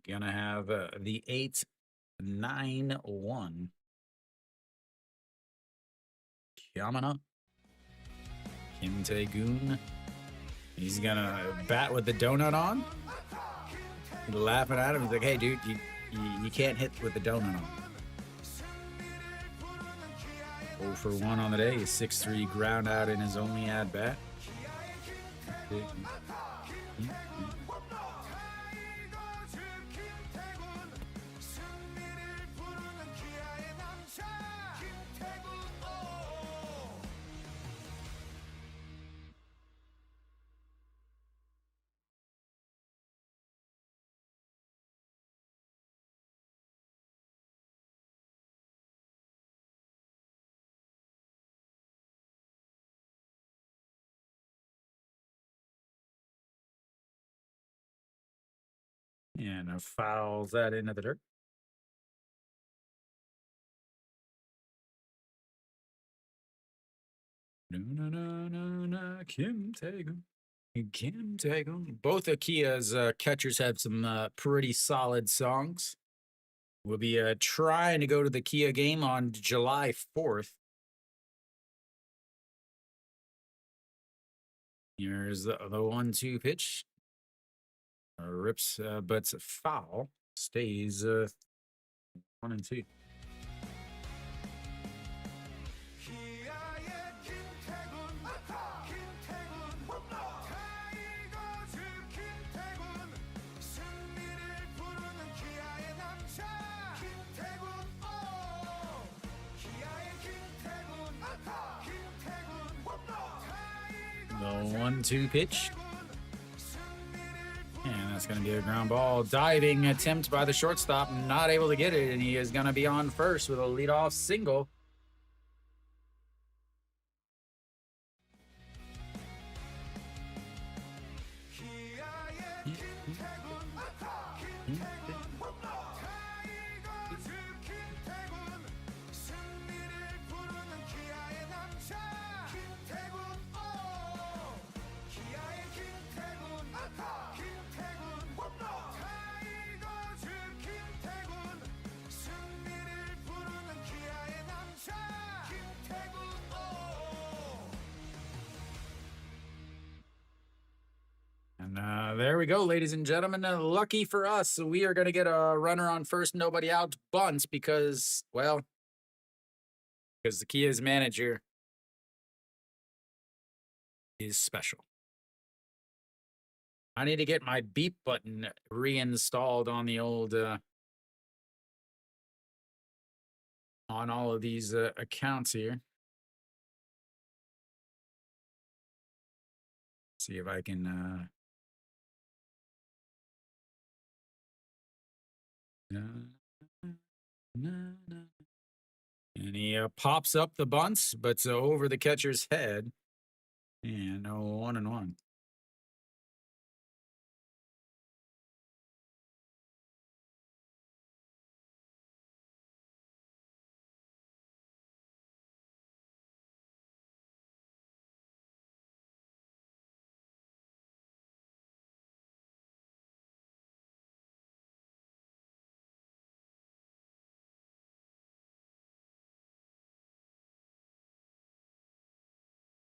Gonna have the 8-9-1. Coming up. Kim Tae-goon. He's gonna bat with the donut on. Laughing at him. He's like, hey, dude, you can't hit with the donut on. 0 for 1 on the day. 6-3 ground out in his only at bat. And fouls that into the dirt. No, Kim Tae-goon. Kim Tae-goon. Both of Kia's catchers have some pretty solid songs. We'll be trying to go to the Kia game on July 4th. Here's the 1-2 pitch. Rips, but it's a foul. Stays 1-2. The 1-2 pitch. And that's going to be a ground ball. Diving attempt by the shortstop. Not able to get it. And he is going to be on first with a leadoff single. And there we go, ladies and gentlemen. Lucky for us, we are going to get a runner on first, nobody out bunts because, well, because the Kia's manager is special. I need to get my beep button reinstalled on the old, on all of these accounts here. See if I can, and he pops up the bunts, but over the catcher's head. And 1-1.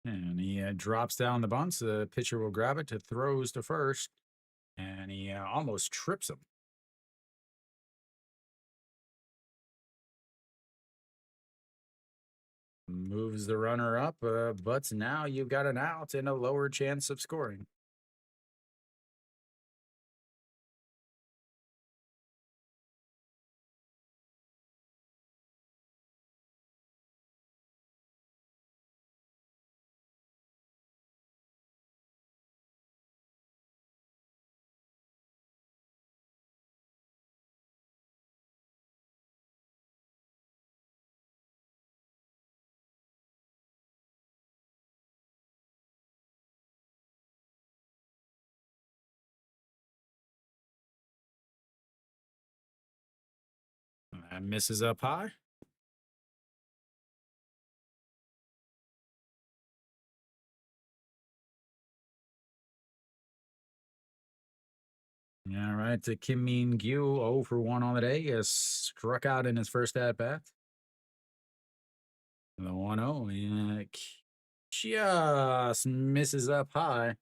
And he drops down the bunts. The pitcher will grab it, throws to first, and he almost trips him. Moves the runner up, but now you've got an out and a lower chance of scoring. Misses up high. All right, to Kim Min Gyu, 0 for 1 on the day. Has struck out in his first at bat. The 1-0, and just misses up high.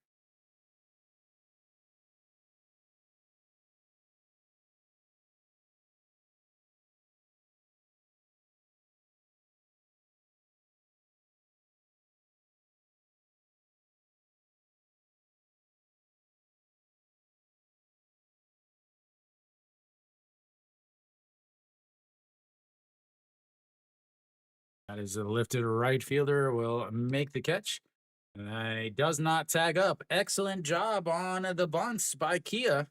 That is a lifted right fielder, will make the catch. He does not tag up. Excellent job on the bunts by Kia.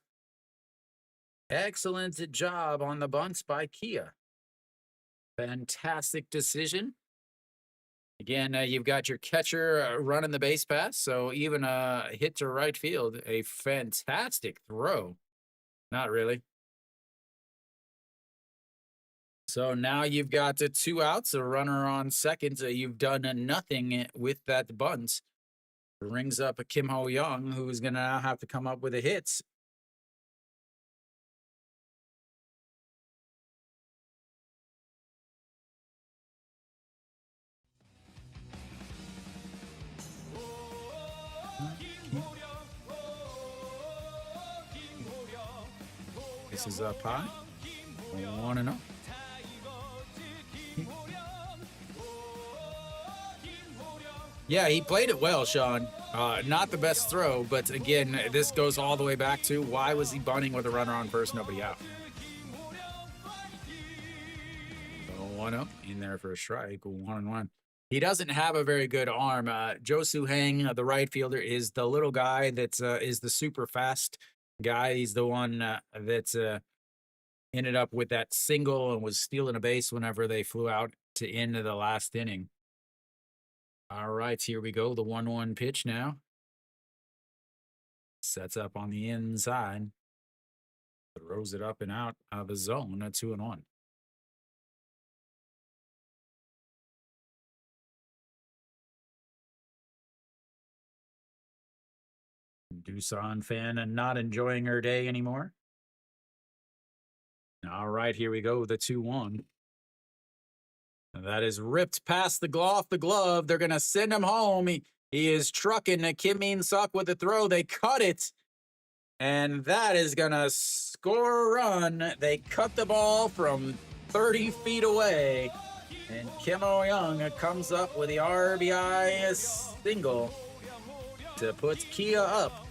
Excellent job on the bunts by Kia. Fantastic decision. Again, you've got your catcher running the base pass, so even a hit to right field, a fantastic throw. Not really. So now you've got 2 outs, a runner on second. You've done nothing with that bunt. Rings up a Kim Ho Young, who's going to now have to come up with a hit. This is up high. 1-0. Yeah, he played it well, Sean. Not the best throw, but again, this goes all the way back to why was he bunting with a runner on first, nobody out. So 1-0 in there for a strike, 1-1. He doesn't have a very good arm. Jo Soo Hang, the right fielder, is the little guy that is the super fast guy. He's the one that ended up with that single and was stealing a base whenever they flew out to end of the last inning. All right, here we go. The 1-1 pitch now. Sets up on the inside. Throws it up and out of the zone at 2-1. Doosan fan and not enjoying her day anymore. All right, here we go. The 2-1. That is ripped past the glove. They're going to send him home. He is trucking Kim Min Suk with the throw. They cut it. And that is going to score a run. They cut the ball from 30 feet away. And Kim Ho Young comes up with the RBI single to put Kia up.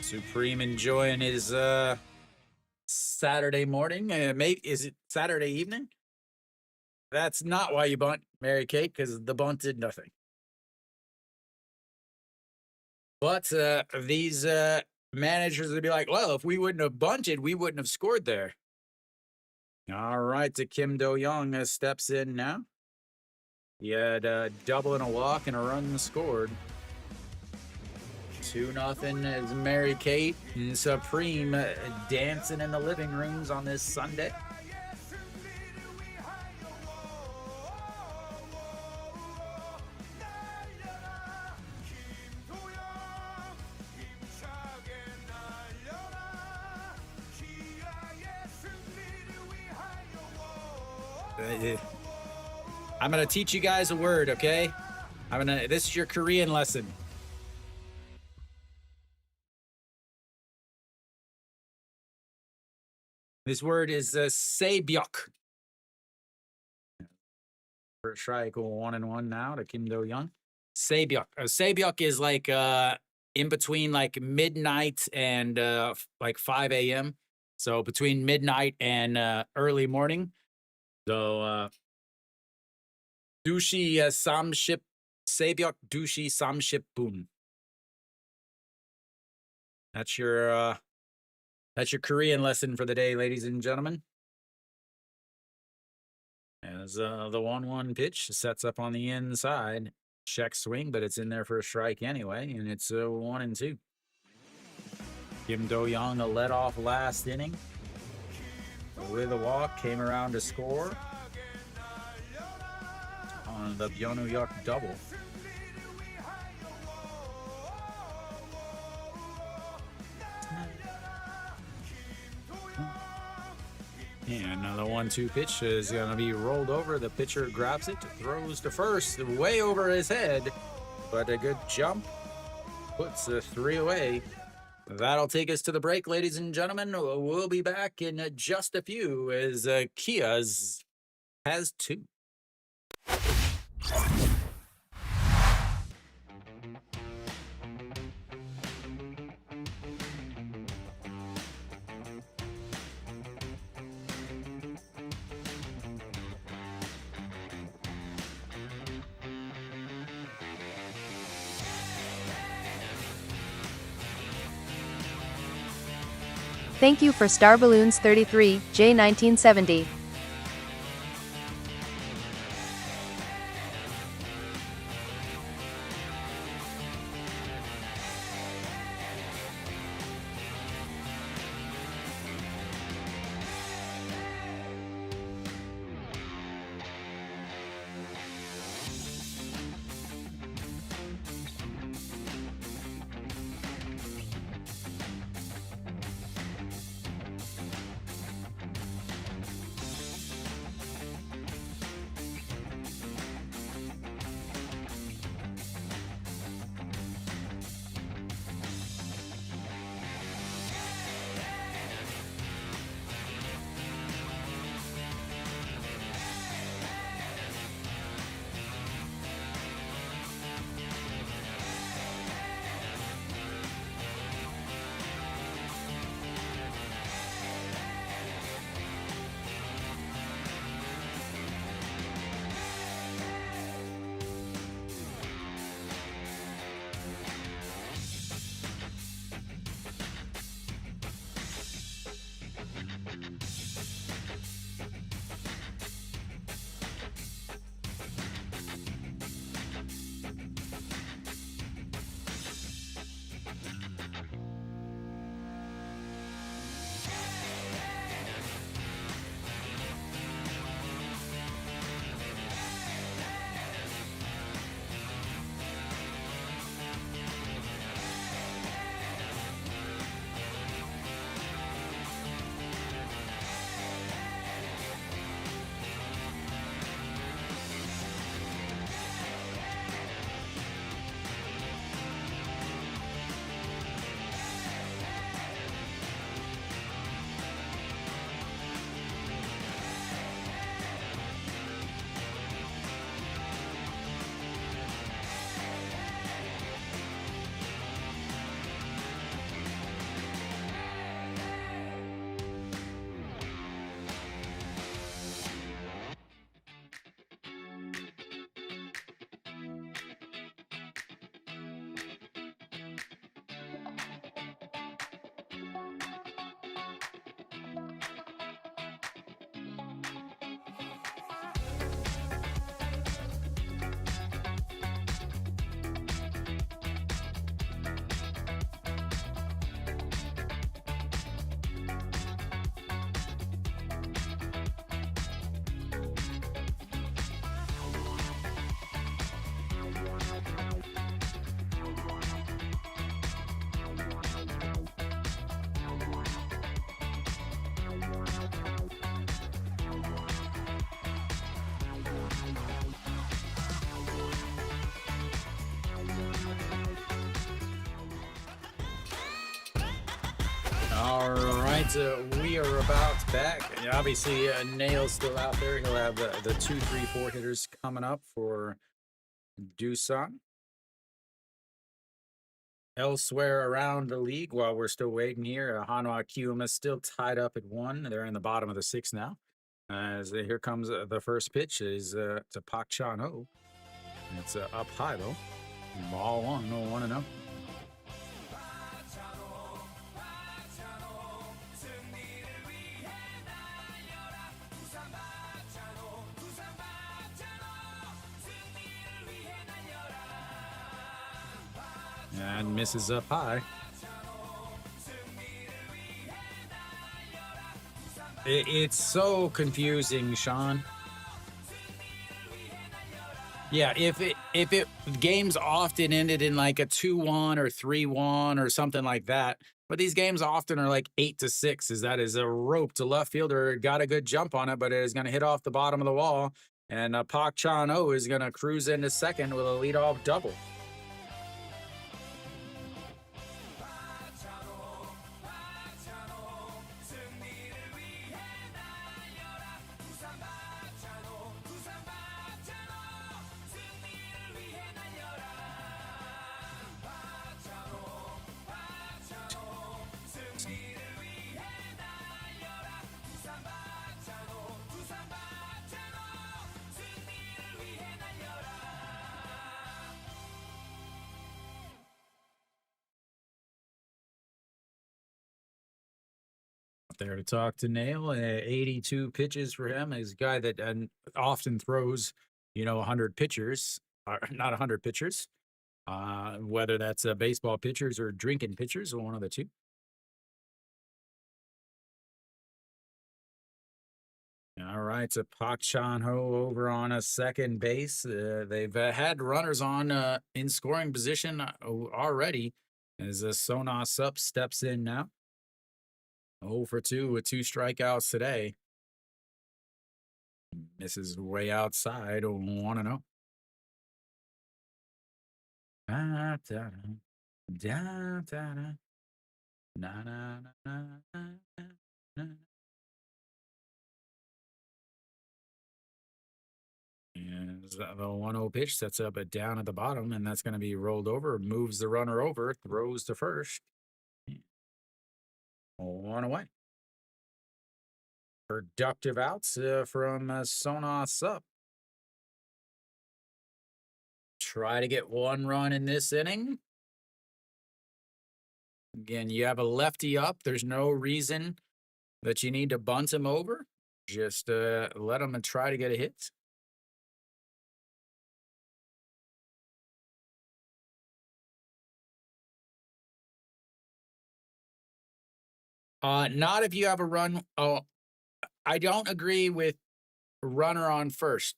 Supreme enjoying his Saturday morning. Is it Saturday evening? That's not why you bunt, Mary Kate, because the bunt did nothing. But these managers would be like, well, if we wouldn't have bunted, we wouldn't have scored there. All right, to Kim Do Young steps in now. He had a double and a walk and a run scored. 2-0 as Mary Kate and Supreme dancing in the living rooms on this Sunday. I'm going to teach you guys a word, okay? This is your Korean lesson. This word is saebyok. First strike, 1-1 now to Kim Do Young. Saebyok. Saebyok is like in between like midnight and like 5 a.m. So between midnight and early morning. So Dushi Samship Saebyok Dushi Samship Boon. That's your Korean lesson for the day, ladies and gentlemen. As the 1-1 pitch sets up on the inside. Check swing, but it's in there for a strike anyway, and it's 1-2. Kim Do-young, a leadoff last inning with a walk, came around to score on the Byonu-yuk double. And the 1-2 pitch is going to be rolled over. The pitcher grabs it, throws to first, way over his head, but a good jump puts the 3 away. That'll take us to the break, ladies and gentlemen. We'll be back in just a few as Kia's has 2.
Thank you for Star Balloons 33, J1970.
All right, we are about back. Obviously, Nail's still out there. He'll have the 2, 3, 4 hitters coming up for Doosan. Elsewhere around the league, while we're still waiting here, Hanwha Kiwoom is still tied up at 1. They're in the bottom of the 6th now. As here comes the first pitch is to Pak Chan-ho. It's up high though. Ball 1, no 1-0. And misses up high. It's so confusing, Sean. Yeah, if it games often ended in like a 2-1 or 3-1 or something like that, but these games often are like 8-6. Is that is a rope to left fielder, got a good jump on it, but it is going to hit off the bottom of the wall, and Pak Chan O is going to cruise into second with a leadoff double. There to talk to Nail. 82 pitches for him. He's a guy that often throws, 100 pitchers, or not 100 pitchers, whether that's baseball pitchers or drinking pitchers, or one of the two. All right, so Pak Chan Ho over on a second base. They've had runners on in scoring position already as Sona Sup steps in now. 0 for 2 with 2 strikeouts today. Misses way outside, 1-0. Da, da, da, da, da. Na, na, na, na, na, na. And the 1-0 pitch sets up it down at the bottom, and that's going to be rolled over, moves the runner over, throws to first. 1 away. Productive outs from Sona Sup. Try to get 1 run in this inning. Again, you have a lefty up. There's no reason that you need to bunt him over. Just let him try to get a hit. Not if you have a run. Oh, I don't agree with runner on first.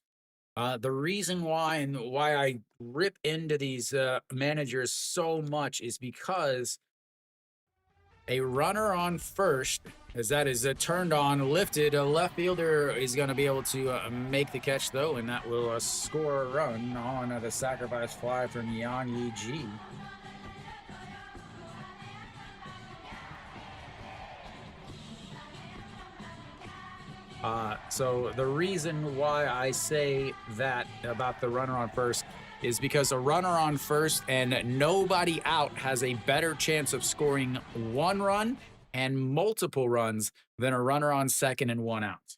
The reason why and why I rip into these managers so much is because a runner on first, as that is turned on, lifted, a left fielder is going to be able to make the catch, though, and that will score a run on the sacrifice fly from Yang Yi Ji. So the reason why I say that about the runner on first is because a runner on first and nobody out has a better chance of scoring 1 run and multiple runs than a runner on second and 1 out.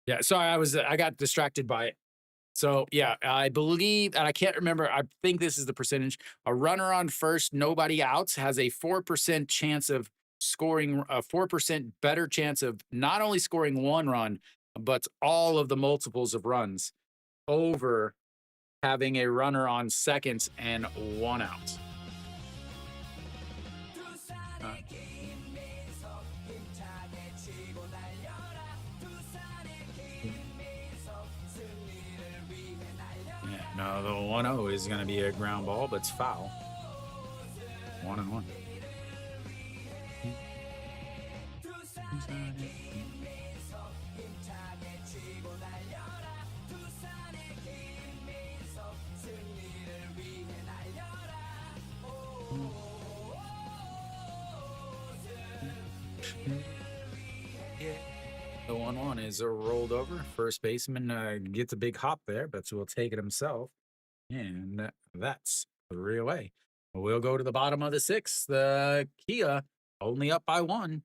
Yeah, sorry, I got distracted by it. So yeah, I believe, and I can't remember, I think this is the percentage. A runner on first, nobody outs, has a 4% chance of scoring, a 4% better chance of not only scoring 1 run, but all of the multiples of runs over having a runner on second and 1 out. No, the 1-0 is going to be a ground ball, but it's foul. 1-1. The 1-1 is rolled over. First baseman gets a big hop there, but will take it himself. And that's 3 away. We'll go to the bottom of the 6th. The Kia only up by 1.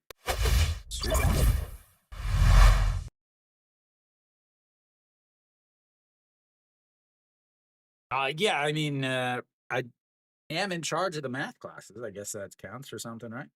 Yeah, I mean, I am in charge of the math classes. I guess that counts for something, right?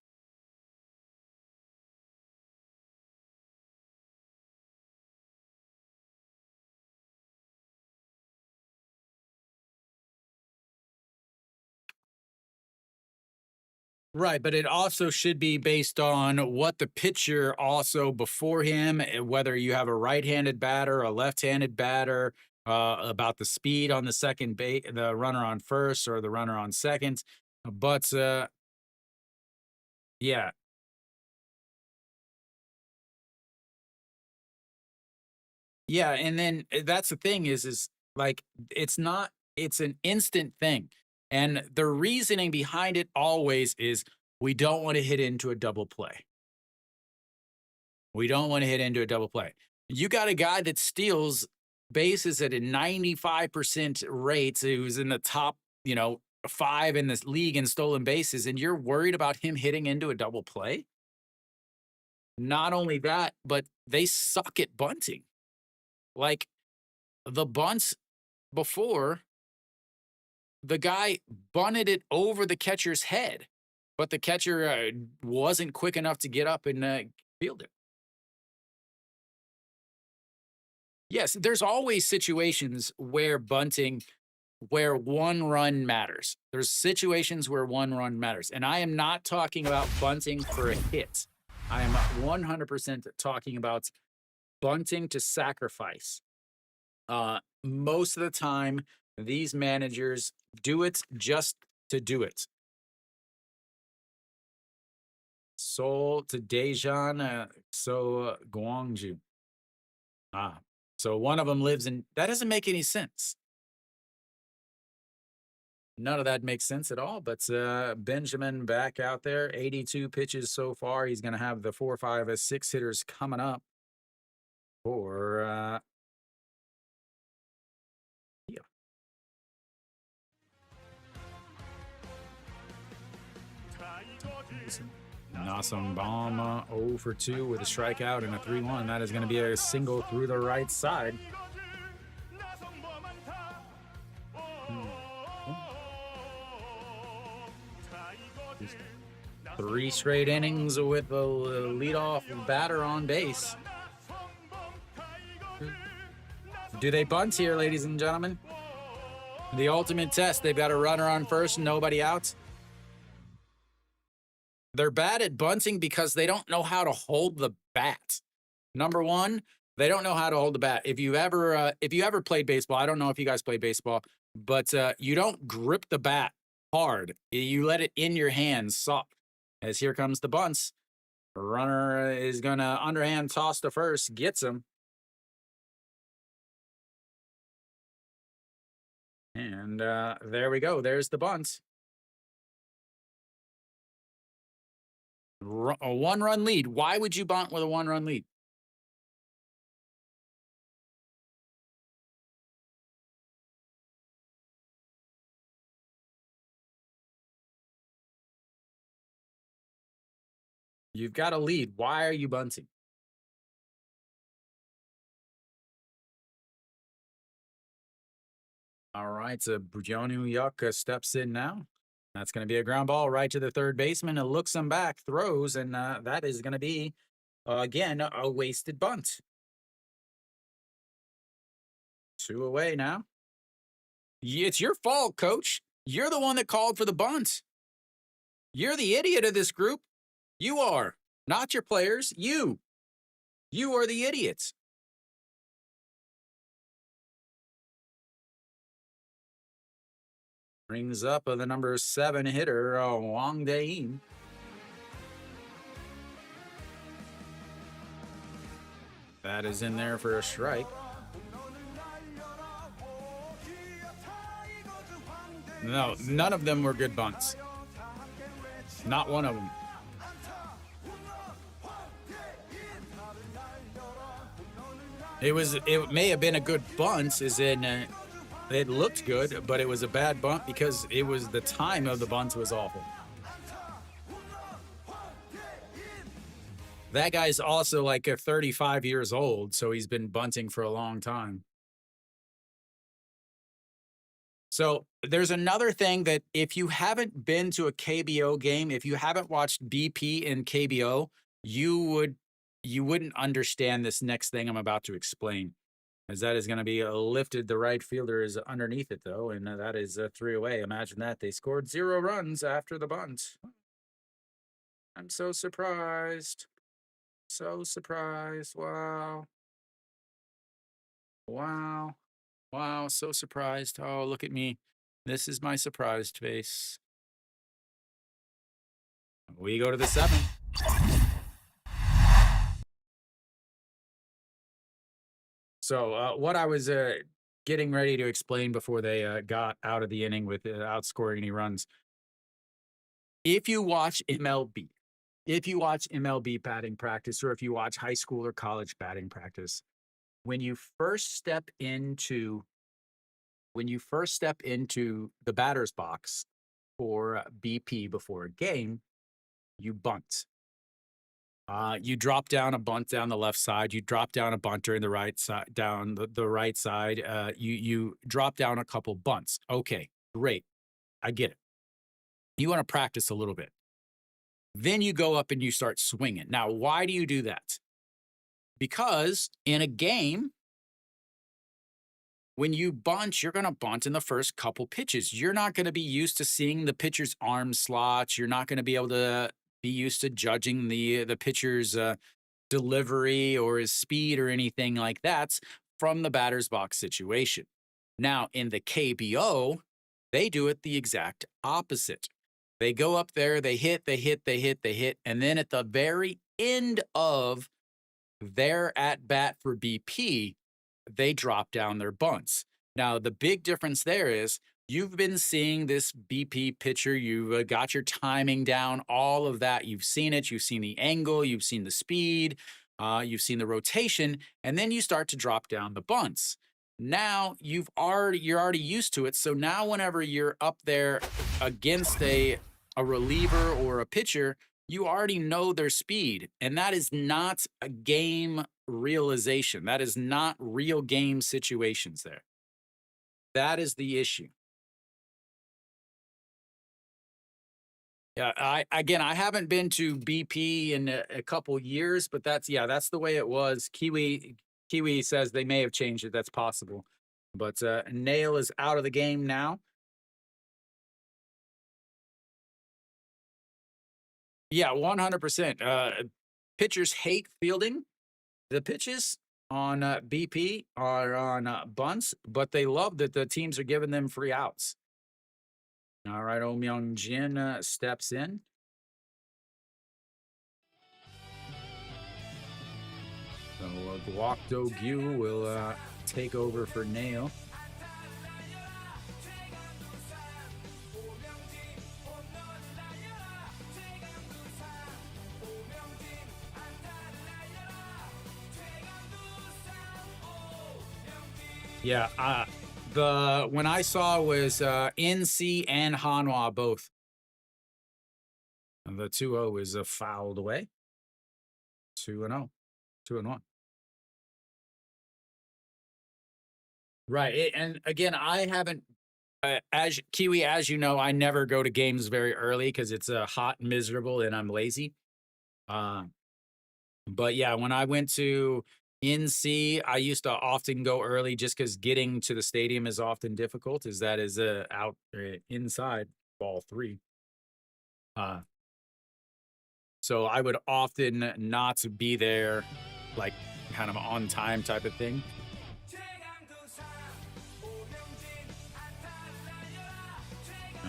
Right, but it also should be based on what the pitcher also before him, whether you have a right-handed batter, a left-handed batter, about the speed on the second base, the runner on first or the runner on second. But yeah, yeah, and then that's the thing is like it's not it's an instant thing. And the reasoning behind it always is we don't want to hit into a double play. We don't want to hit into a double play. You got a guy that steals bases at a 95% rate who's in the top, five in this league in stolen bases, and you're worried about him hitting into a double play? Not only that, but they suck at bunting. Like the bunts before, the guy bunted it over the catcher's head, but the catcher wasn't quick enough to get up and field it. Yes, there's always situations where bunting, where one run matters. There's situations where one run matters. And I am not talking about bunting for a hit. I am 100% talking about bunting to sacrifice. Most of the time, these managers do it just to do it. Seoul to Daejeon, Gwangju. Ah, so one of them lives in. That doesn't make any sense. None of that makes sense at all. But Benjamin back out there, 82 pitches so far. He's going to have the 4, 5, 6 hitters coming up for yeah. Nasum Bomb 0 for 2 with a strikeout and a 3-1. That is going to be a single through the right side. 3 straight innings with a leadoff batter on base. Do they bunt here, ladies and gentlemen? The ultimate test. They've got a runner on first, nobody out. They're bad at bunting because they don't know how to hold the bat. Number one, they don't know how to hold the bat. If you ever played baseball, I don't know if you guys play baseball, but you don't grip the bat hard. You let it in your hands soft. As here comes the bunts. Runner is going to underhand toss to first, gets him. And there we go. There's the bunt. A 1-run lead. Why would you bunt with a 1-run lead? You've got a lead. Why are you bunting? All right, so Bujonu Yuck steps in now. That's going to be a ground ball right to the third baseman. It looks him back, throws, and that is going to be, again, a wasted bunt. 2 away now. It's your fault, coach. You're the one that called for the bunt. You're the idiot of this group. You are. Not your players. You. You are the idiots. Brings up the number 7 hitter, Wang Dae-in. That is in there for a strike. No, none of them were good bunts. Not one of them. It may have been a good bunt, as in it looked good, but it was a bad bunt because it was the time of the bunt was awful. That guy's also like 35 years old, so he's been bunting for a long time. So there's another thing that if you haven't been to a KBO game, if you haven't watched BP in KBO, you wouldn't understand this next thing I'm about to explain, as that is going to be lifted. The right fielder is underneath it, though, and that is 3 away. Imagine that. They scored 0 runs after the bunt. I'm so surprised. So surprised. Wow. Wow. Wow. So surprised. Oh, look at me. This is my surprised face. We go to the 7. So, what I was getting ready to explain before they got out of the inning with outscoring any runs. If you watch MLB, if you watch MLB batting practice, or if you watch high school or college batting practice, when you first step into the batter's box for BP before a game, you bunt. You drop down a bunt down the left side. You drop down a bunter in the right side, down the right side. You drop down a couple bunts. Okay, great. I get it. You want to practice a little bit. Then you go up and you start swinging. Now, why do you do that? Because in a game, when you bunt, you're going to bunt in the first couple pitches. You're not going to be used to seeing the pitcher's arm slots. You're not going to be able to be used to judging the pitcher's delivery or his speed or anything like that from the batter's box situation. Now, in the KBO, they do it the exact opposite. They go up there, they hit, and then at the very end of their at bat for BP, they drop down their bunts. Now, the big difference there is you've been seeing this BP pitcher. You've got your timing down, all of that. You've seen it. You've seen the angle. You've seen the speed. You've seen the rotation. And then you start to drop down the bunts. Now you're already used to it. So now whenever you're up there against a reliever or a pitcher, you already know their speed. And that is not a game realization. That is not real game situations there. That is the issue. Yeah, I haven't been to BP in a couple years, but that's the way it was. Kiwi says they may have changed it. That's possible. But Nail is out of the game now. Yeah, 100%. Pitchers hate fielding. The pitches on BP are on bunts, but they love that the teams are giving them free outs. All right, Oh Myung Jin steps in. So Guok Do Gyu will take over for Nail. Yeah, the when I saw was NC and Hanwha both. And the 2-0 is fouled away. 2-0. 2-1. Right. And again, I haven't as Kiwi, as you know, I never go to games very early because it's hot and miserable and I'm lazy. But yeah, when I went to NC, I used to often go early just because getting to the stadium is often difficult. Is out inside ball 3. So I would often not be there, like kind of on time type of thing.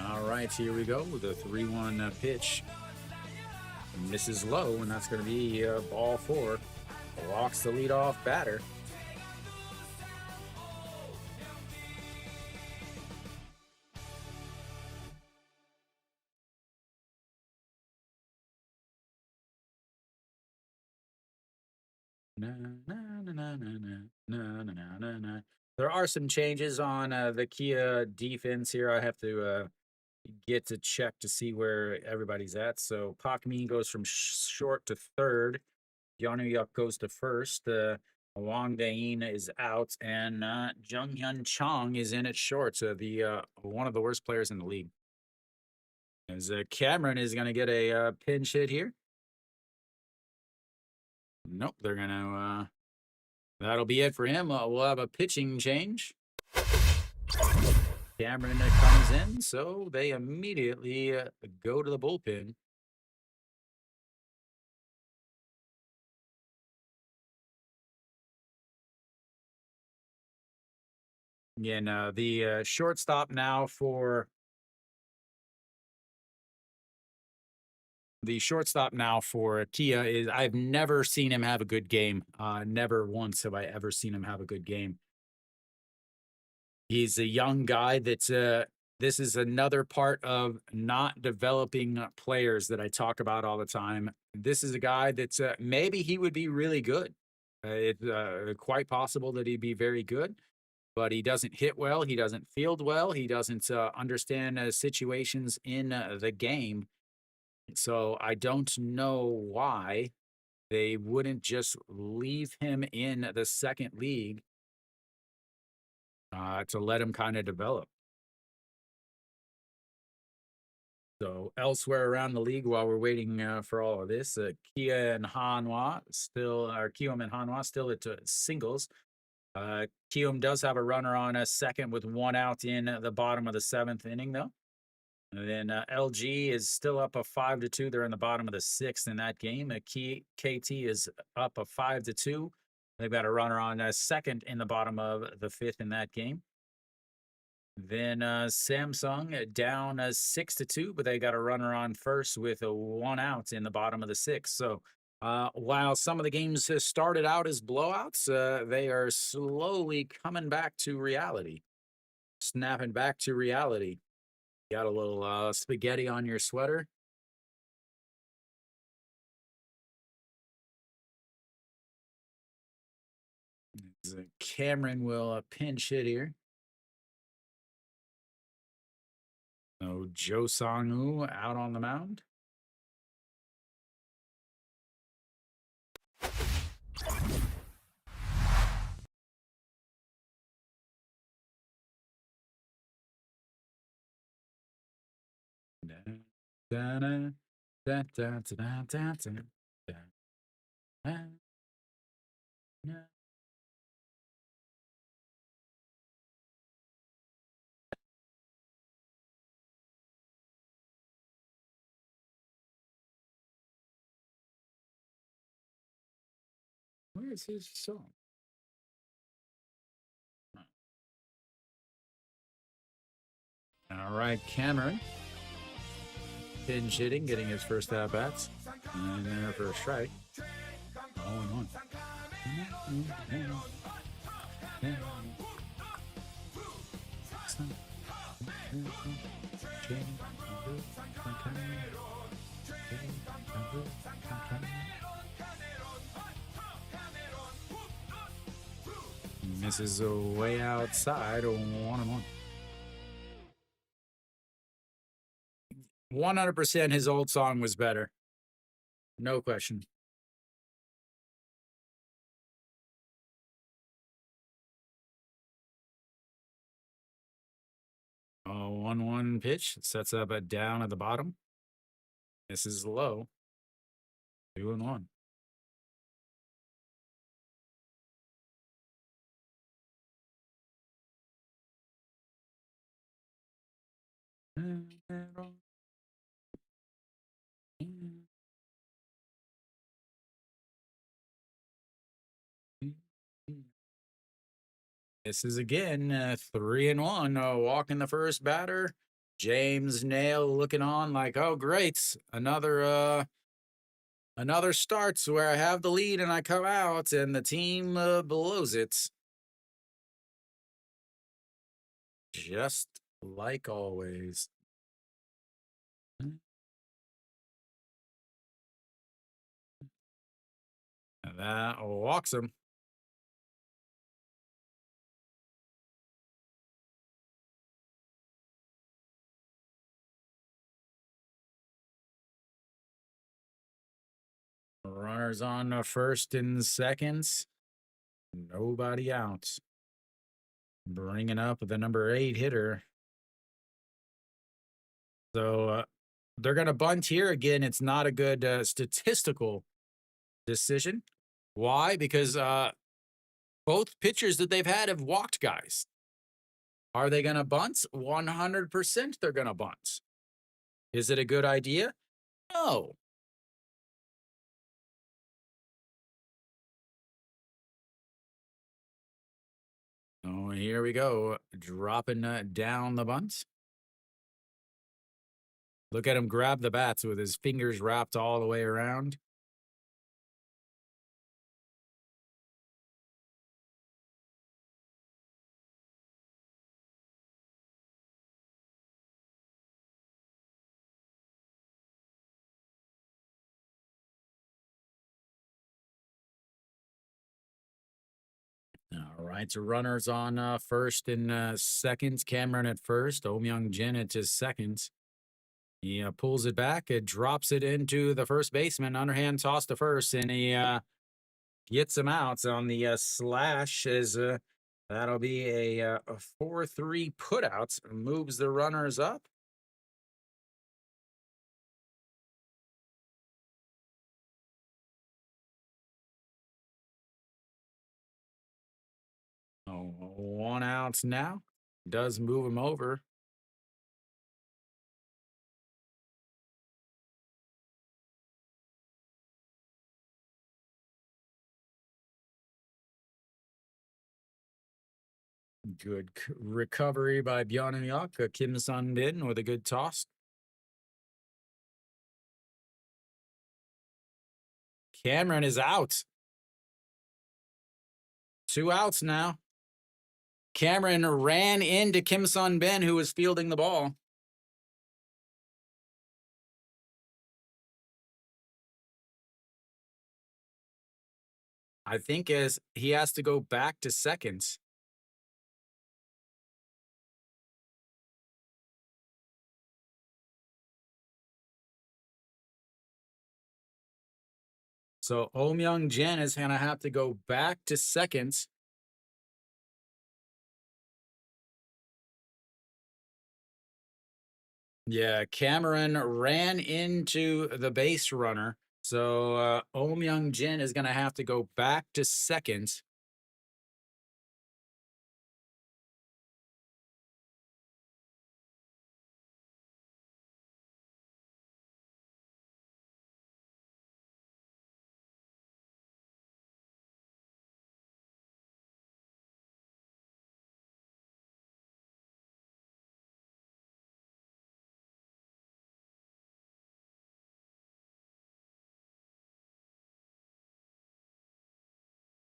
All right, here we go with the 3-1 pitch. Misses low, and that's going to be ball 4. Walks the leadoff batter. There are some changes on the Kia defense here. I have to get to check to see where everybody's at. So Pak Mi goes from short to third. Yanu Yup goes to first. Wang Dain is out, and Jung Hyun Chong is in at short. So the one of the worst players in the league. As Cameron is going to get a pinch hit here. Nope, they're going to. That'll be it for him. We'll have a pitching change. Cameron comes in, so they immediately go to the bullpen. Again, the shortstop now for Kia is I've never seen him have a good game. Never once have I ever seen him have a good game. He's a young guy that's this is another part of not developing players that I talk about all the time. This is a guy that's maybe he would be really good. It's quite possible that he'd be very good, but he doesn't hit well. He doesn't field well. He doesn't understand situations in the game. So I don't know why they wouldn't just leave him in the second league to let him kind of develop. So elsewhere around the league, while we're waiting for all of this, Kia and Hanwha still, or Kium and Hanwha still at singles. Kium does have a runner on a second with one out in the bottom of the seventh inning, though. And then LG is still up a 5-2. They're in the bottom of the sixth in that game. KT is up a 5-2. They've got a runner on a second in the bottom of the fifth in that game. Then Samsung down 6-2, but they got a runner on first with a one out in the bottom of the sixth. So while some of the games started out as blowouts, they are slowly coming back to reality, snapping back to reality. Got a little spaghetti on your sweater. Cameron will pinch hit here. No Joe Song-woo out on the mound. Where is his song? All right, Cameron. Pinch hitting, getting his first at bats. And there for a strike. 0-1. Misses way outside. 1-1. 100% his old song was better. No question. Oh, 1-1 pitch. Sets up a down at the bottom. This is low. 2-1. This is again 3-1. Walking the first batter. James Nail looking on like, oh great, another starts where I have the lead and I come out and the team blows it. Just like always. And that walks him. Runners on first and seconds. Nobody out. Bringing up the number 8 hitter. So they're going to bunt here. Again, it's not a good statistical decision. Why? Because both pitchers that they've had have walked guys. Are they going to bunt? 100% they're going to bunt. Is it a good idea? No. Oh, here we go. Dropping down the bunt. Look at him grab the bats with his fingers wrapped all the way around. All right, so runners on first and second. Cameron at first, Oh Myung Jin at his second. He pulls it back, it drops it into the first baseman, underhand toss to first, and he gets him out on the slash. That'll be a 4-3 putout, moves the runners up. Oh, 1 out now. Does move him over. Good recovery by Byeonhyuk. Kim Sun-bin with a good toss. Cameron is out. 2 outs now. Cameron ran into Kim Sun-bin, who was fielding the ball. I think as he has to go back to second. So Oh Myung Jin is going to have to go back to second. Yeah, Cameron ran into the base runner. So Oh Myung Jin is going to have to go back to second.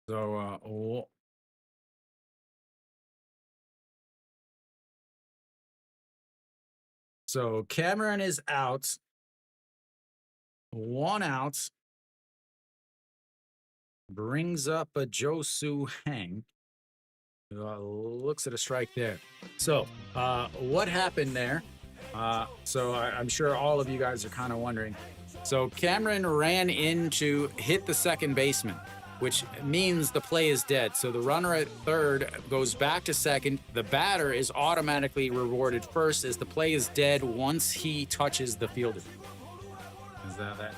So so Cameron is out. 1 out. Brings up a Josu Hang. Looks at a strike there. So what happened there? I'm sure all of you guys are kind of wondering. So Cameron ran in to hit the second baseman, which means the play is dead. So the runner at third goes back to second. The batter is automatically rewarded first as the play is dead once he touches the fielder. Is that?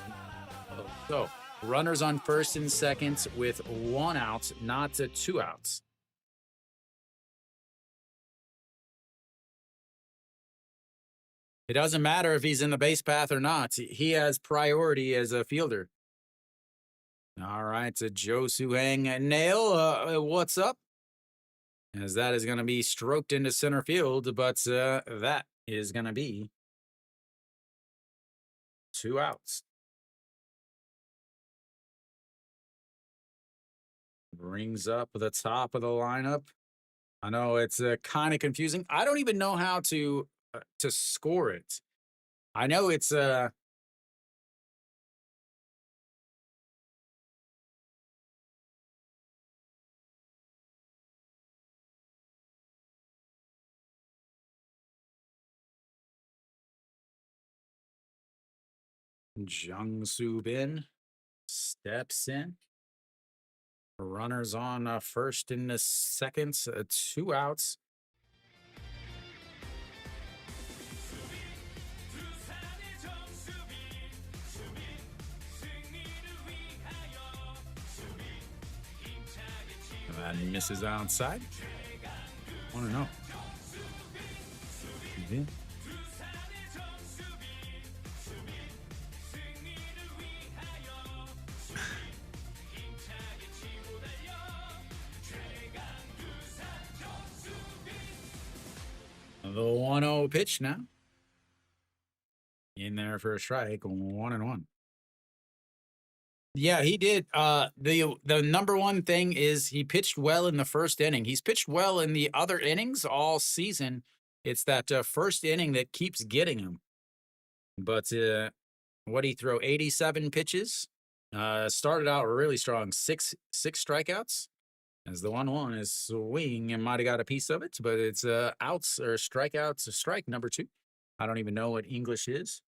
So runners on first and second with 1 out, not 2 outs. It doesn't matter if he's in the base path or not. He has priority as a fielder. All right, so Joe Suhang Nail, what's up? As that is going to be stroked into center field, but that is going to be 2 outs. Brings up the top of the lineup. I know it's kind of confusing. I don't even know how to score it. I know it's Jung Soo Bin steps in. Runners on first and the second, 2 outs. That misses outside. I want to know. Yeah. The 1-0 pitch now. In there for a strike, 1-1. Yeah, he did. The number one thing is he pitched well in the first inning. He's pitched well in the other innings all season. It's that first inning that keeps getting him. But what did he throw? 87 pitches. Started out really strong. Six strikeouts. As the 1-1 is swing and might have got a piece of it, but it's outs or strikeouts. Strike number 2. I don't even know what English is.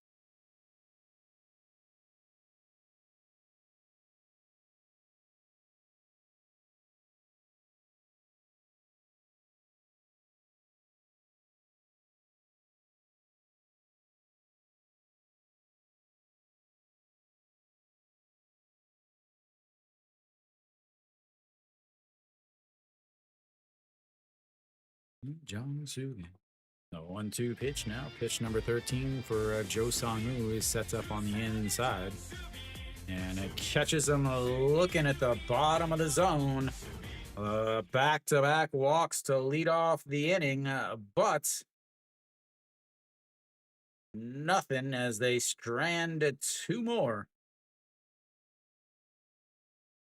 Jong-soo. The 1-2 pitch now. Pitch number 13 for Jo Song-woo is sets up on the inside. And it catches him looking at the bottom of the zone. Back-to-back walks to lead off the inning, but nothing as they strand 2 more.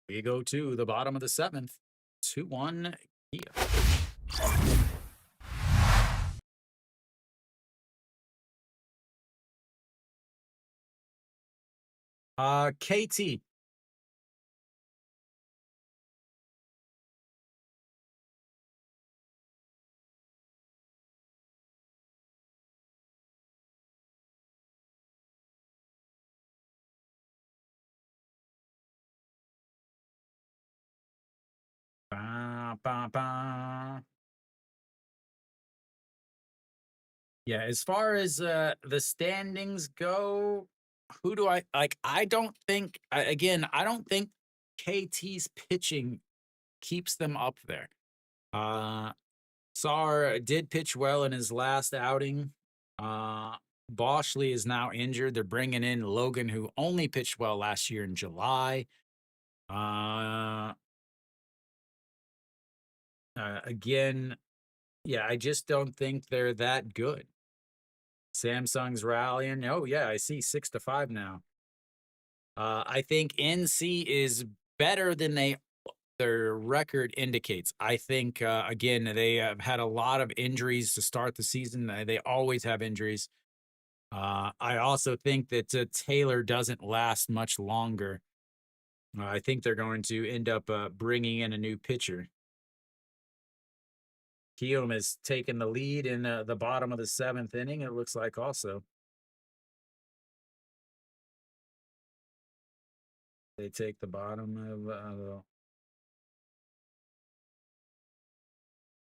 We go to the bottom of the 7th. 2-1 Kia. KT. Ba, ba, ba. Yeah, as far as the standings go, who do I like? I don't think I don't think KT's pitching keeps them up there. Sar did pitch well in his last outing. Boschley is now injured. They're bringing in Logan, who only pitched well last year in July. Again, yeah, I just don't think they're that good. Samsung's rallying. Oh yeah, I see 6-5 now. I think NC is better than their record indicates. I think again they have had a lot of injuries to start the season. They always have injuries. I also think that Taylor doesn't last much longer. I think they're going to end up bringing in a new pitcher. Kiyomi has taken the lead in the bottom of the 7th inning, it looks like also. They take the bottom of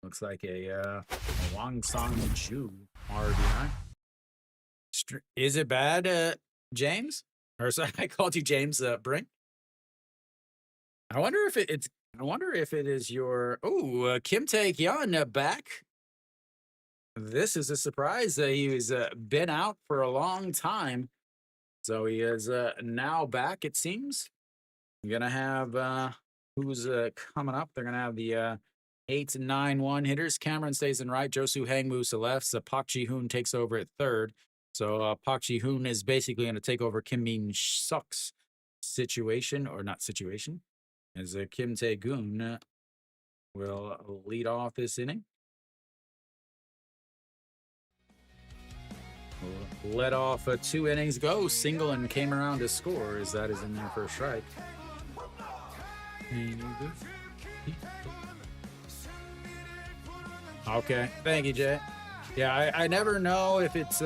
looks like a Wang Song-ju RBI. Is it bad, James? Or sorry, I called you James Brink. I wonder if I wonder if it is your Kim Tae-hyun back. This is a surprise. He's been out for a long time, so he is now back. It seems. You're gonna have who's coming up? They're gonna have the 8-9-1 hitters. Cameron stays in right. Josu Hang moves to left. So Park Ji-hoon takes over at third. So Park Ji-hoon is basically going to take over Kim Min-suk's situation, or not situation, as Kim Tae-gun will lead off this inning. Led off 2 innings ago, single and came around to score as that is in there for a strike. Okay, thank you, Jay. Yeah, I never know if it's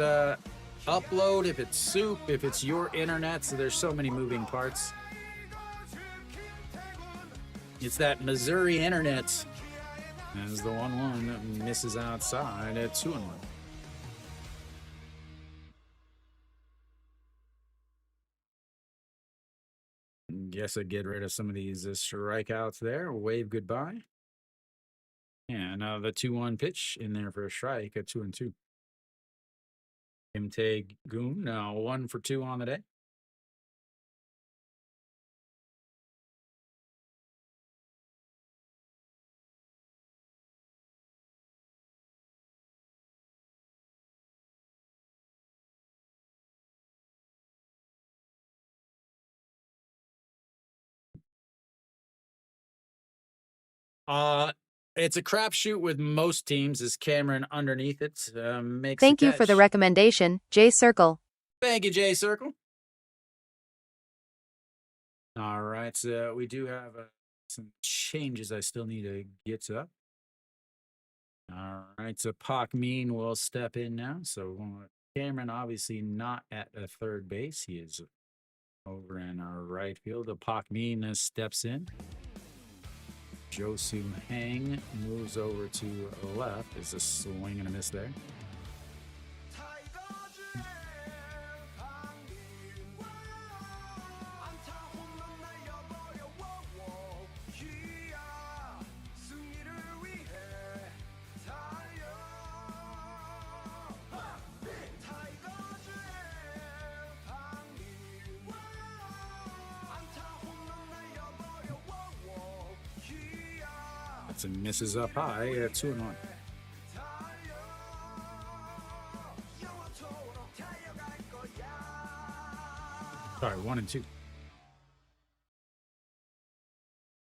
upload, if it's SOOP, if it's your internet, so there's so many moving parts. It's that Missouri internet as the 1-1 that misses outside at 2-1. Guess I'd get rid of some of these strikeouts there. Wave goodbye. And the 2-1 pitch in there for a strike at 2-2. Kim Tae-gun, 1 for 2 on the day. Uh, it's a crapshoot with most teams. Is Cameron underneath it makes the
Thank you for the
catch.
recommendation, J Circle.
Thank you, J Circle. All right, so we do have some changes I still need to get to. All right, so Pac Mean will step in now. So Cameron obviously not at a third base. He is over in our right field. The Pac Mean steps in. Josu Hang moves over to left. Is a swing and a miss there. That's a misses up high. 2-1. Sorry, 1-2.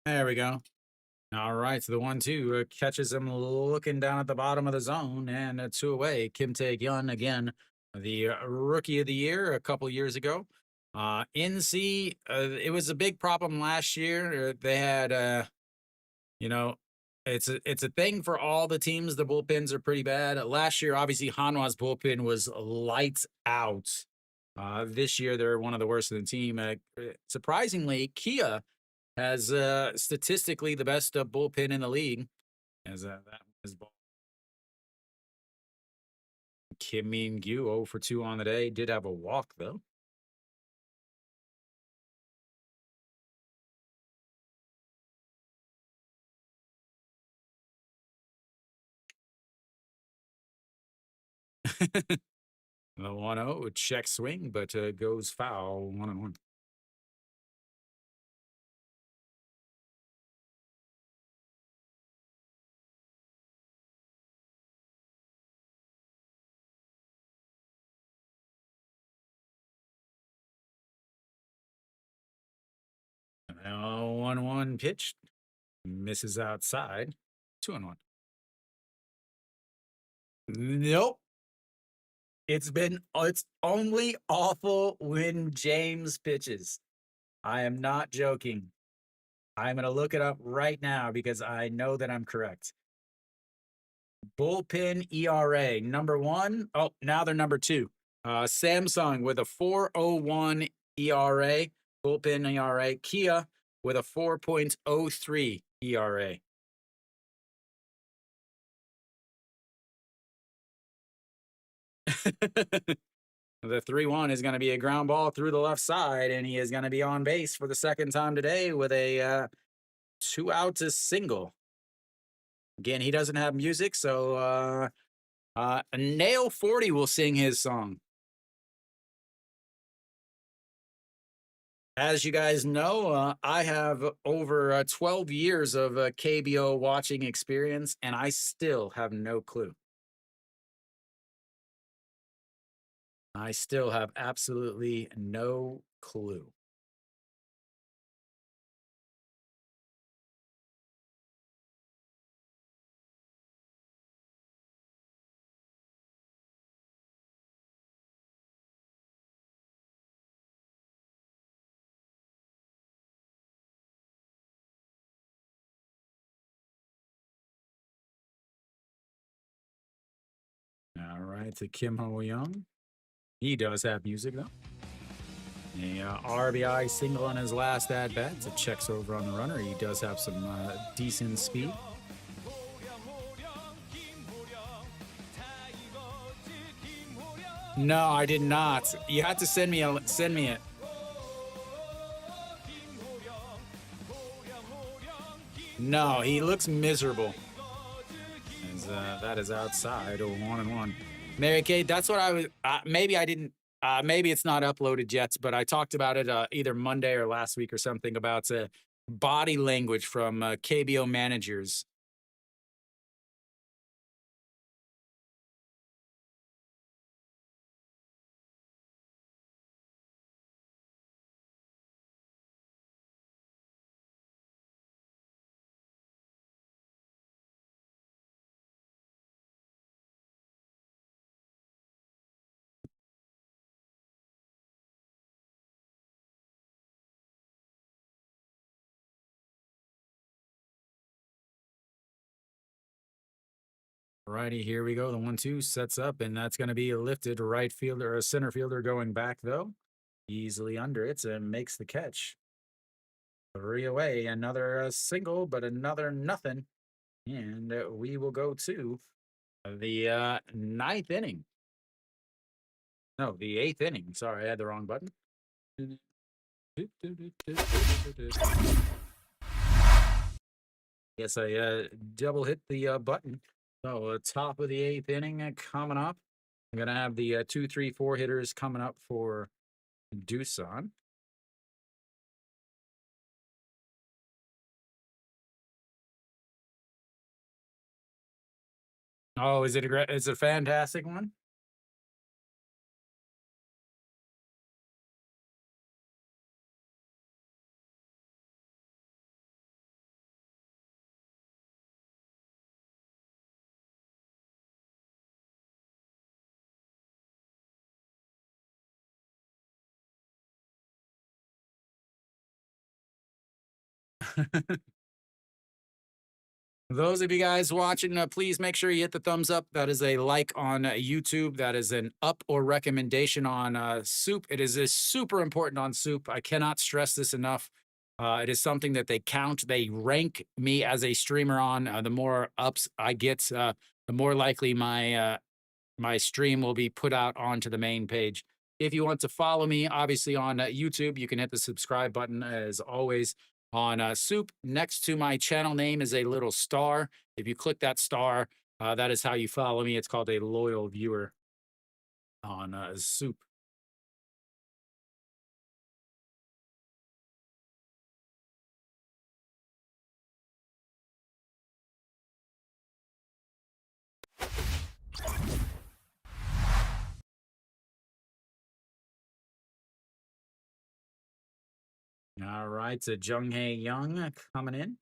There we go. All right, so the 1-2 catches him looking down at the bottom of the zone, and 2 away. Kim Tae-hyun again, the rookie of the year a couple years ago. NC, it was a big problem last year. They had, you know, it's a thing for all the teams. The bullpens are pretty bad. Last year, obviously, Hanwha's bullpen was lights out. This year, they're one of the worst in the team. Surprisingly, Kia has statistically the best bullpen in the league. As that was ball. Kim Min Gyu 0 for 2 on the day. Did have a walk though. The 1-0 check swing, but goes foul 1-1. Now 1-1 pitch misses outside. 2-1. Nope. It's only awful when James pitches. I am not joking. I'm going to look it up right now because I know that I'm correct. Bullpen ERA number 1. Oh, now they're number 2. Samsung with a 4.01 ERA, bullpen ERA. Kia with a 4.03 ERA. The 3-1 is going to be a ground ball through the left side, and he is going to be on base for the second time today with a 2-out single. Again, he doesn't have music, so Nail 40 will sing his song. As you guys know, I have over 12 years of KBO watching experience, and I still have no clue. I still have absolutely no clue. All right, to Kim Ho Young. He does have music, though. A RBI single on his last at bat. It checks over on the runner. He does have some decent speed. No, I did not. You had to send me it. No, he looks miserable. As, that is outside. 1-1. Mary Kate, that's what I was. Maybe I didn't. Maybe it's not uploaded yet, but I talked about it either Monday or last week or something about body language from KBO managers. Righty, here we go. The 1-2 sets up, and that's going to be a lifted right fielder, a center fielder going back, though. Easily under it and makes the catch. 3 away. Another single, but another nothing. And we will go to the ninth inning. No, the 8th inning. Sorry, I had the wrong button. Yes, I double hit the button. So top of the 8th inning coming up. I'm going to have the 2, 3, 4 hitters coming up for Doosan. Oh, is it it's a fantastic one? Those of you guys watching, please make sure you hit the thumbs up. That is a like on YouTube. That is an up or recommendation on SOOP. It is super important on SOOP. I cannot stress this enough. It is something that they count. They rank me as a streamer on. The more ups I get, the more likely my stream will be put out onto the main page. If you want to follow me, obviously on YouTube, you can hit the subscribe button as always. On SOOP, next to my channel name is a little star. If you click that star, that is how you follow me. It's called a loyal viewer on SOOP. All right, so Jung-Hae Young coming in.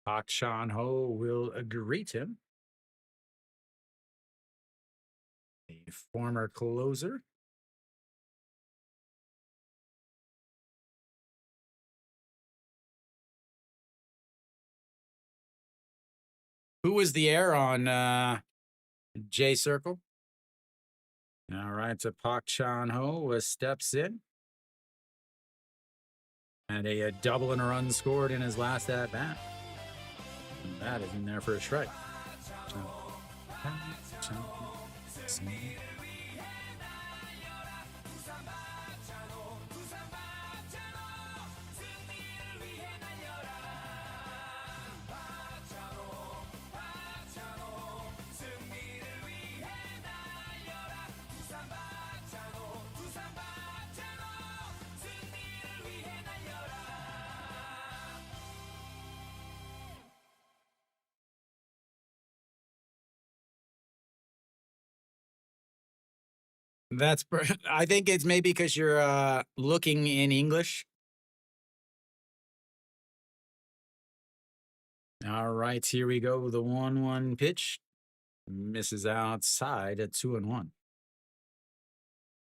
Park Chan-ho will greet him. A former closer. Who was the air on J Circle? All right, so Park Chan-ho steps in. And a double and a run scored in his last at bat. And that is in there for a strike. That's I think it's maybe because you're looking in English. All right, here we go. The 1-1 pitch misses outside at 2-1.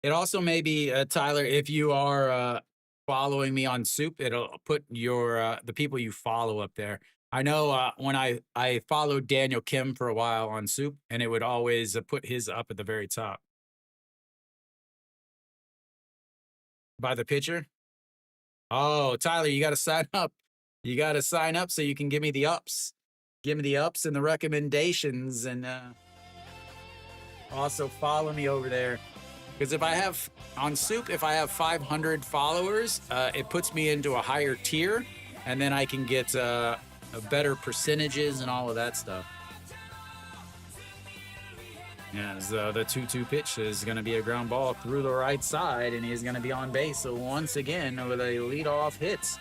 It also may be Tyler, if you are following me on SOOP, it'll put your the people you follow up there. I know when I followed Daniel Kim for a while on SOOP, and it would always put his up at the very top. By the pitcher? Oh, Tyler, you got to sign up. You got to sign up so you can give me the ups. Give me the ups and the recommendations, and also follow me over there. Because if I have, on SOOP, if I have 500 followers, it puts me into a higher tier, and then I can get better percentages and all of that stuff. As the 2-2 pitch is going to be a ground ball through the right side, and he's going to be on base once again with a leadoff hit.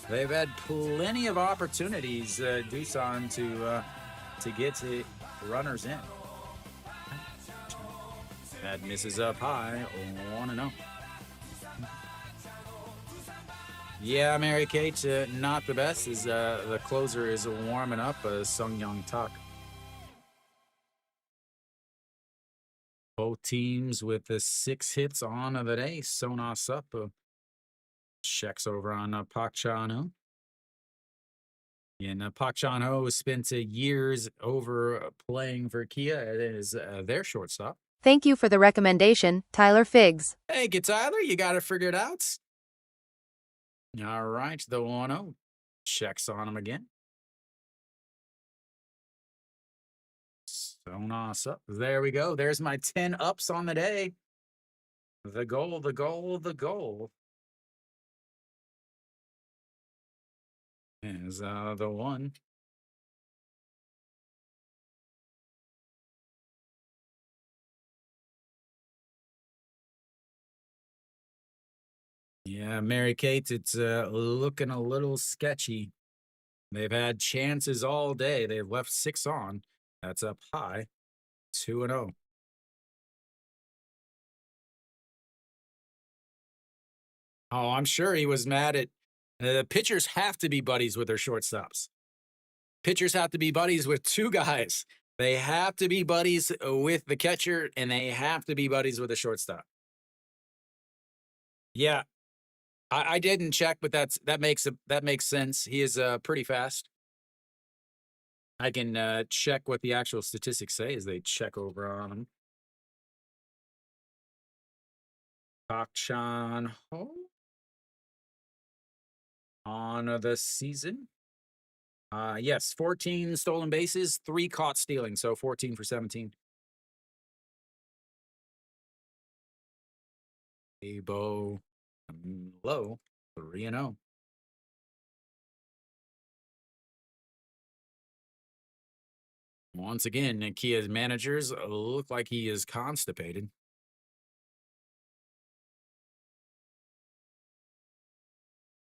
They've had plenty of opportunities, Doosan, to get to runners in. That misses up high, 1-0. Yeah, Mary Kate, not the best as the closer is warming up, Sung Young Tak. Both teams with the 6 hits on the day. Sona Sup checks over on Pak Chan-ho. And Pak Chan-ho spent years over playing for Kia as their shortstop.
Thank you for the recommendation, Tyler Figs.
Hey, Tyler, you got it figured out? All right, the 1-0 checks on him again. Sonos up. There we go. There's my 10 ups on the day. The goal, the goal, the goal. Is the 1. Yeah, Mary Kate, it's looking a little sketchy. They've had chances all day. They've left 6 on. That's up high. 2-0. Oh, I'm sure he was mad at pitchers have to be buddies with their shortstops. Pitchers have to be buddies with 2 guys. They have to be buddies with the catcher, and they have to be buddies with the shortstop. Yeah, I didn't check, but that makes sense. He is pretty fast. I can check what the actual statistics say as they check over on him. Pak Chan-ho on the season. Yes, 14 stolen bases, 3 caught stealing, so 14 for 17. KBO low, 3-0. Once again, Kia's managers look like he is constipated.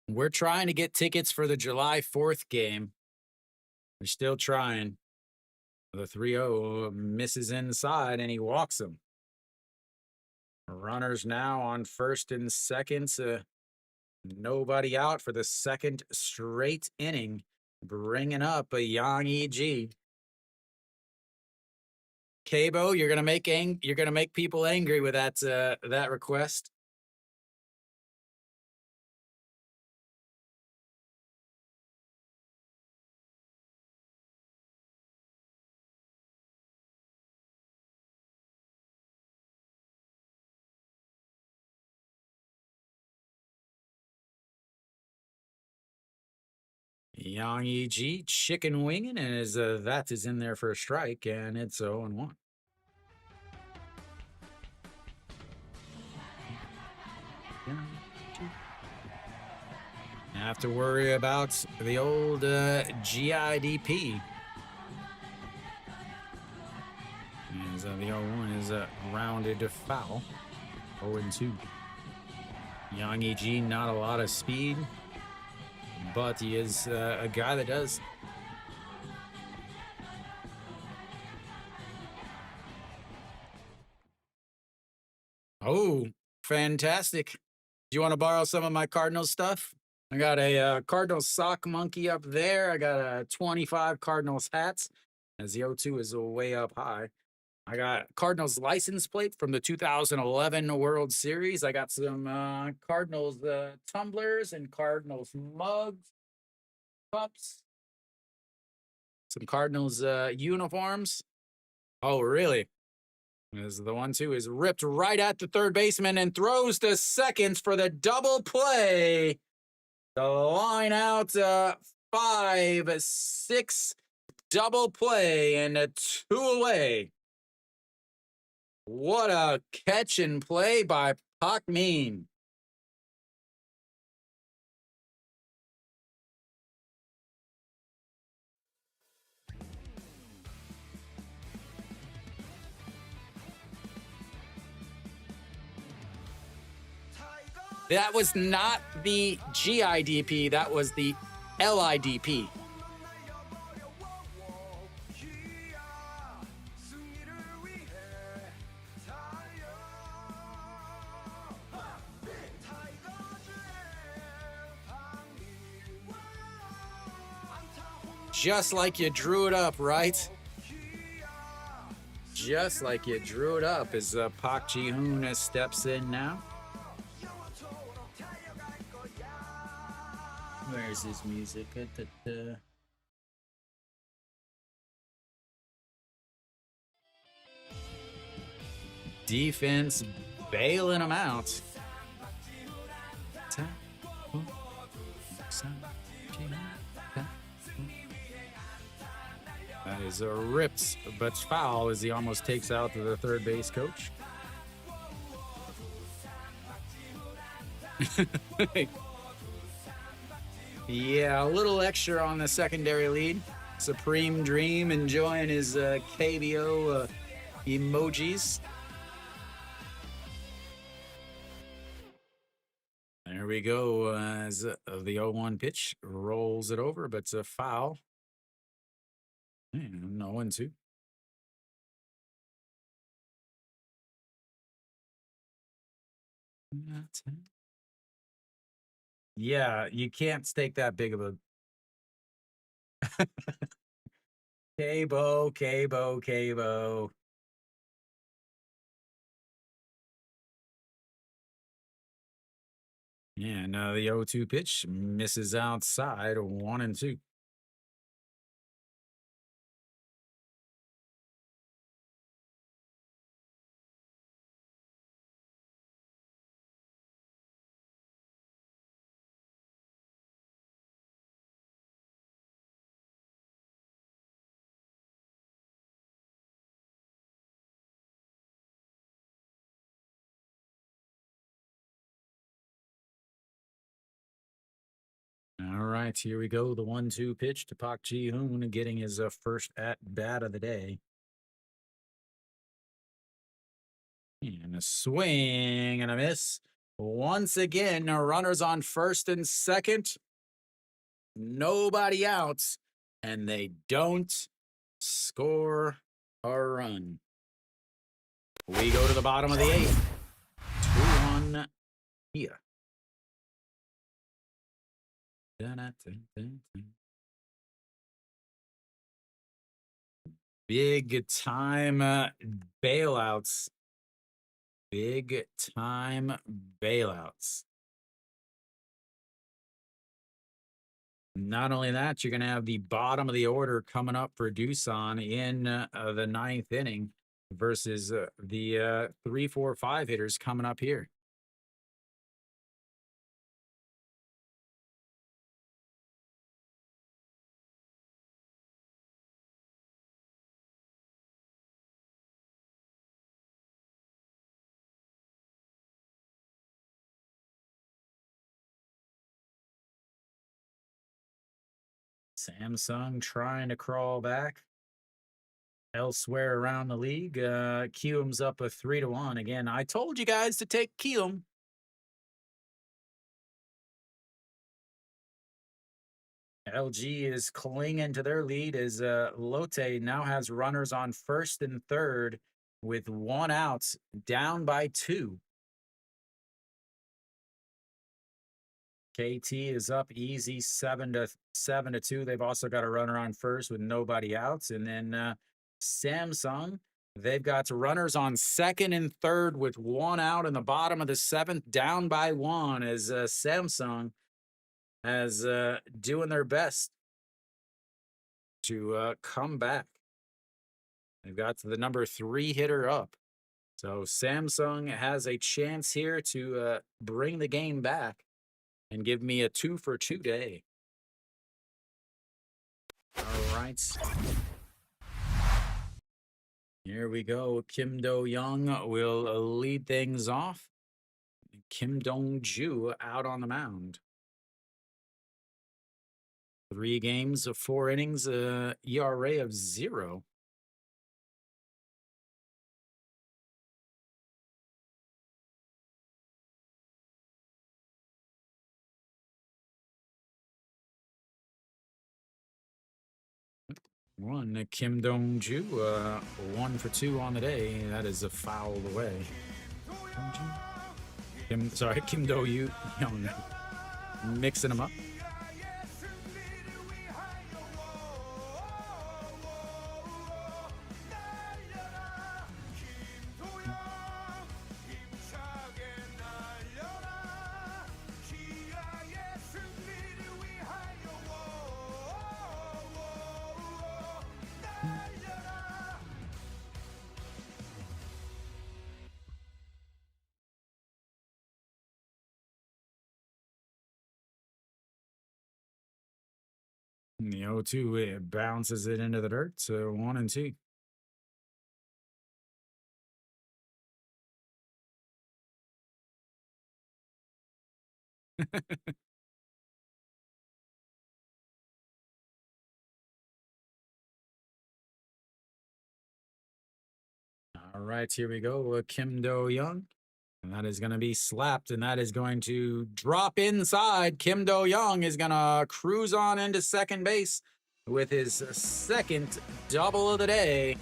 We're trying to get tickets for the July 4th game. We're still trying. The 3-0 misses inside, and he walks him. Runners now on first and second. Nobody out for the 2nd straight inning. Bringing up a Yang E.G. KBO, you're gonna make people angry with that request. Yang E.G. chicken winging, and that is in there for a strike, and it's 0-1. Have to worry about the old GIDP. As the 0-1 is rounded to foul. 0-2. Yang E.G. not a lot of speed, but he is a guy that does. Oh, fantastic. Do you want to borrow some of my Cardinals stuff? I got a Cardinals sock monkey up there. I got a 25 Cardinals hats as the 0-2 is way up high. I got Cardinals license plate from the 2011 World Series. I got some Cardinals tumblers and Cardinals mugs, cups, some Cardinals uniforms. Oh, really? As the 1-2 is ripped right at the third baseman and throws to second for the double play. The line out 5-6 double play and a 2 away. What a catch and play by Pak Min. That was not the GIDP. That was the LIDP. Just like you drew it up, right? Just like you drew it up as Park Ji-hoon steps in now. Where's his music? Defense bailing him out. That is a ripped but foul as he almost takes out the third base coach. Yeah, a little extra on the secondary lead. Supreme Dream enjoying his KBO emojis. There we go as the 0-1 pitch rolls it over, but it's a foul. And 0-2. Yeah, you can't stake that big of a Cabo. Yeah, and the 0-2 pitch misses outside, 1-2. All right, here we go. The 1-2 pitch to Park Ji-hoon, getting his first at bat of the day. And a swing and a miss. Once again, runners on first and second. Nobody out, and they don't score a run. We go to the bottom of the 8th. 2-1 here. Big time bailouts. Big time bailouts. Not only that, you're going to have the bottom of the order coming up for Doosan in the 9th inning versus the 3, 4, 5 hitters coming up here. Samsung trying to crawl back. Elsewhere around the league, Kium's up a 3-1. Again, I told you guys to take Kium. LG is clinging to their lead as Lotte now has runners on first and third with 1 out, down by 2. KT is up easy 7-2. They've also got a runner on first with nobody outs. And then Samsung, they've got runners on second and third with 1 out in the bottom of the 7th, down by 1 as Samsung has doing their best to come back. They've got the number 3 hitter up. So Samsung has a chance here to bring the game back and give me a 2-for-2 day. All right. Here we go. Kim Do-young will lead things off. Kim Dong-ju out on the mound. 3 games of 4 innings, ERA of 0. One, Kim Dong-ju, 1 for 2 on the day. That is a foul away. Kim Do-Young mixing them up. And the 0-2, it bounces it into the dirt. So 1 and 2. All right, here we go. Kim Do-Young. And that is going to be slapped, and that is going to drop inside. Kim Do-Young is going to cruise on into second base with his second double of the day.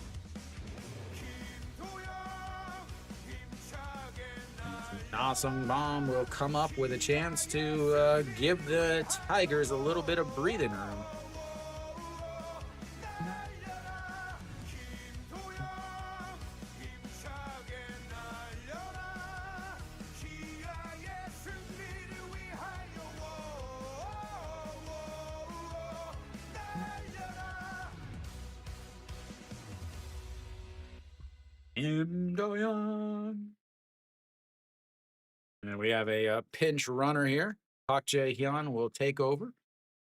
Na-Sung Bom will come up with a chance to give the Tigers a little bit of breathing room. Kim Do-Young. And we have a pinch runner here. Park Jae-hyun will take over.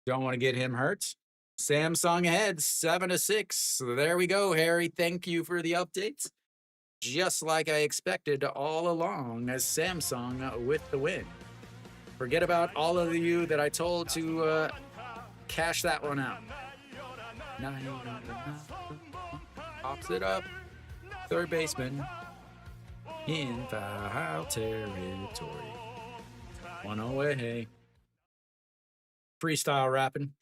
Don't want to get him hurt. Samsung ahead, 7-6. So there we go, Harry. Thank you for the updates. Just like I expected all along, as Samsung with the win. Forget about all of you that I told to cash that one out. Pops it up. Third baseman in foul territory. 1 away. Freestyle rapping.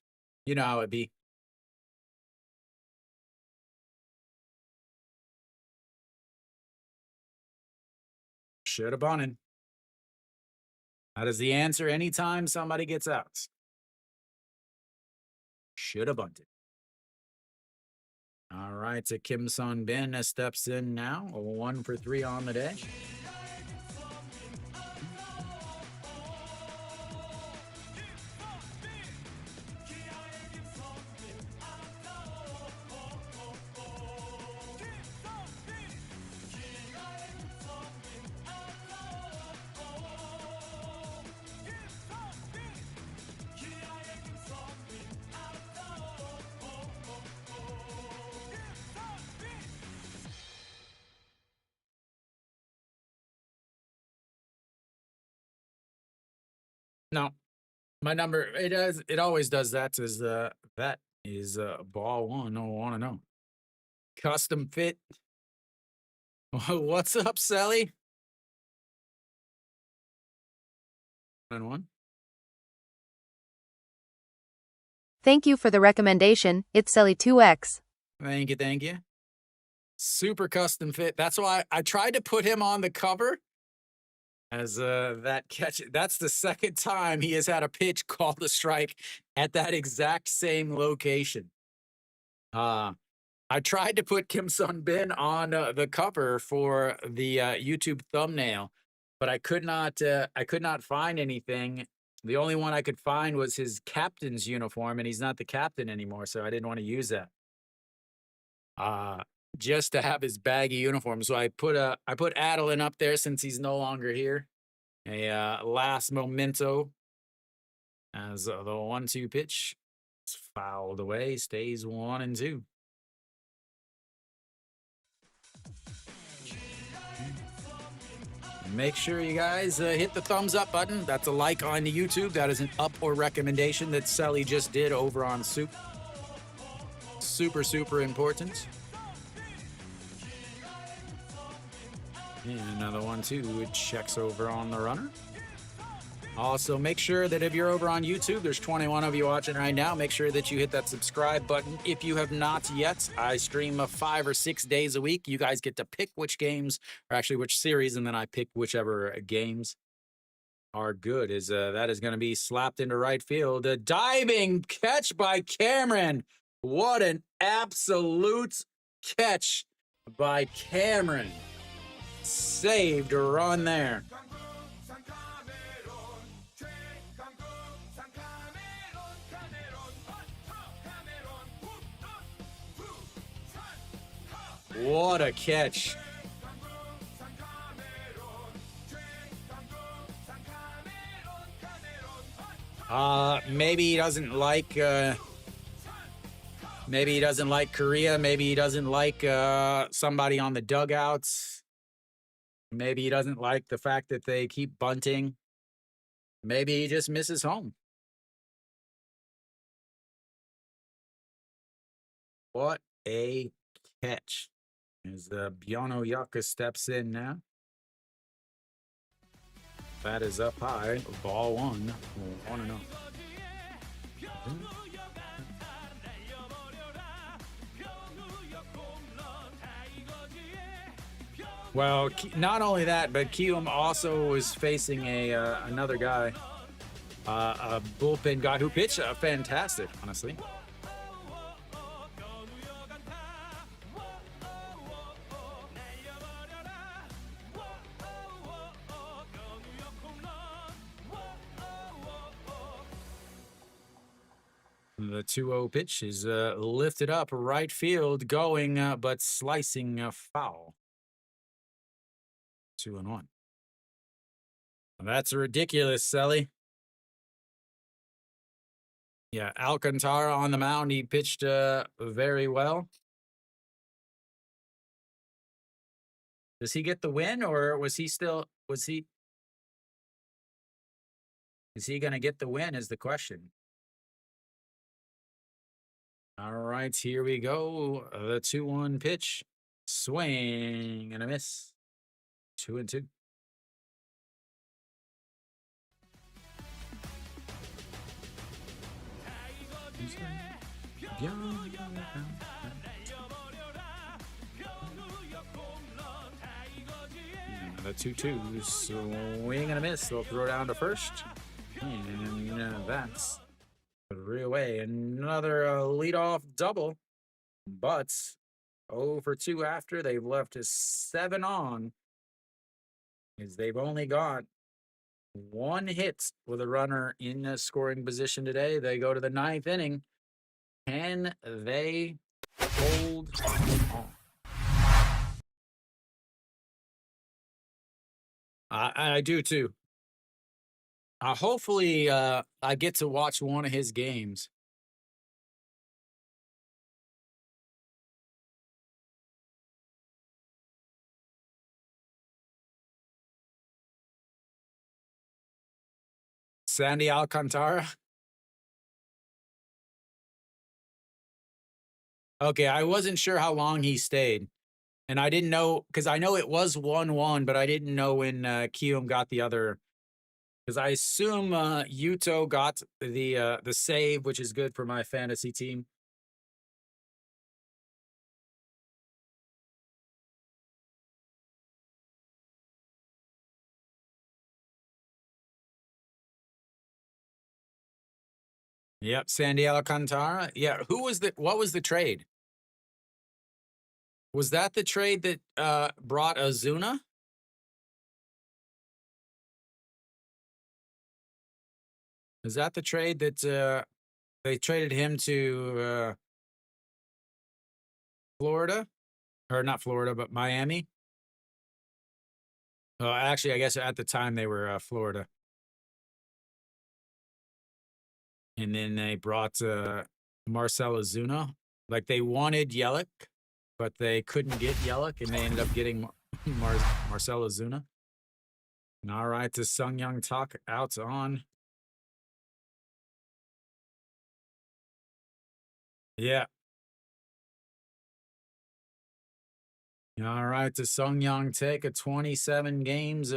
You know how it be. Should have bunted. That is the answer anytime somebody gets out. Should have bunted. All right, so Kim Sun Bin steps in now. 1 for 3 on the day. No, my number, it always does that, is that is ball 1. No, want to know. Custom fit. What's up, Sally? 1-1.
Thank you for the recommendation. It's Selly 2X.
Thank you. Super custom fit. That's why I tried to put him on the cover as that catch. That's the second time he has had a pitch called a strike at that exact same location. I tried to put Kim Sun Bin on the cover for the YouTube thumbnail, but I could not find anything. The only one I could find was his captain's uniform, and he's not the captain anymore, so I didn't want to use that. Just to have his baggy uniform. So I put Adeline up there since he's no longer here. A last memento as the 1-2 pitch is fouled away, stays 1 and 2. Make sure you guys hit the thumbs up button. That's a like on the YouTube. That is an up or recommendation that Sally just did over on SOOP. Super important. And another 1-2. It checks over on the runner. Also, make sure that if you're over on YouTube, there's 21 of you watching right now. Make sure that you hit that subscribe button if you have not yet. I stream 5 or 6 days a week. You guys get to pick which games, or actually which series, and then I pick whichever games are good. That is going to be slapped into right field. A diving catch by Cameron. What an absolute catch by Cameron. Saved a run there. What a catch. Maybe he doesn't like Korea. Maybe he doesn't like somebody on the dugouts. Maybe he doesn't like the fact that they keep bunting. Maybe he just misses home. What a catch. As Biono Yucca steps in now. That is up high. Ball 1. 1-0. Well, not only that, but Kium also was facing another guy, a bullpen guy who pitched fantastic, honestly. The 2-0 pitch is lifted up right field, going but slicing foul. 2-1. That's ridiculous, Selly. Yeah, Alcantara on the mound. He pitched very well. Does he get the win, or is he going to get the win is the question. All right, here we go. The 2-1 pitch. Swing and a miss. 2-2. The 2-2. Swing and a miss. They'll throw down to first. And that's 3 away. Another leadoff double. But 0 for 2 after. They've left us 7 on. As they've only got 1 hit with a runner in a scoring position today. They go to the 9th inning. Can they hold on? I do too. Hopefully, I get to watch one of his games. Sandy Alcantara. Okay, I wasn't sure how long he stayed. And I didn't know, because I know it was 1-1, but I didn't know when Kium got the other. Because I assume Yuto got the save, which is good for my fantasy team. Yep, Sandy Alcantara. Yeah, what was the trade? Was that the trade that brought Ozuna? Is that the trade that they traded him to Florida? Or not Florida, but Miami? Actually, I guess at the time they were Florida. And then they brought Marcell Ozuna. Like they wanted Yelich, but they couldn't get Yelich, and they ended up getting Marcell Ozuna. And all right, to Sung Young Tuck out on. Yeah. All right, to Sung Young take a 27 games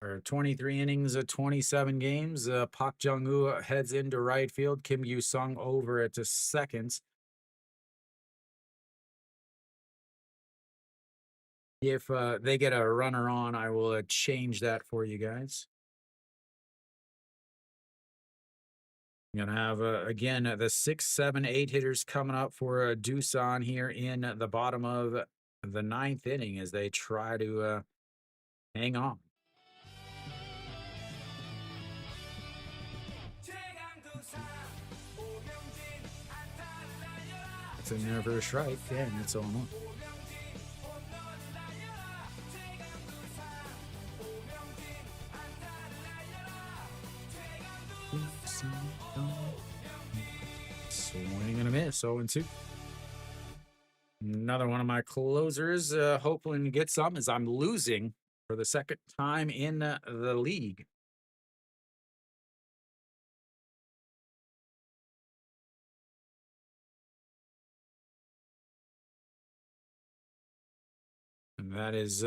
or 23 innings, 27 games. Pak Jung-woo heads into right field. Kim Yu-sung over at the second. If they get a runner on, I will change that for you guys. You're gonna have again the 6, 7, 8 hitters coming up for Doosan here in the bottom of the ninth inning as they try to hang on. It's a never strike, and it's on. Swing and a miss, 0-2. Another one of my closers, hoping to get some as I'm losing for the second time in the league. And that is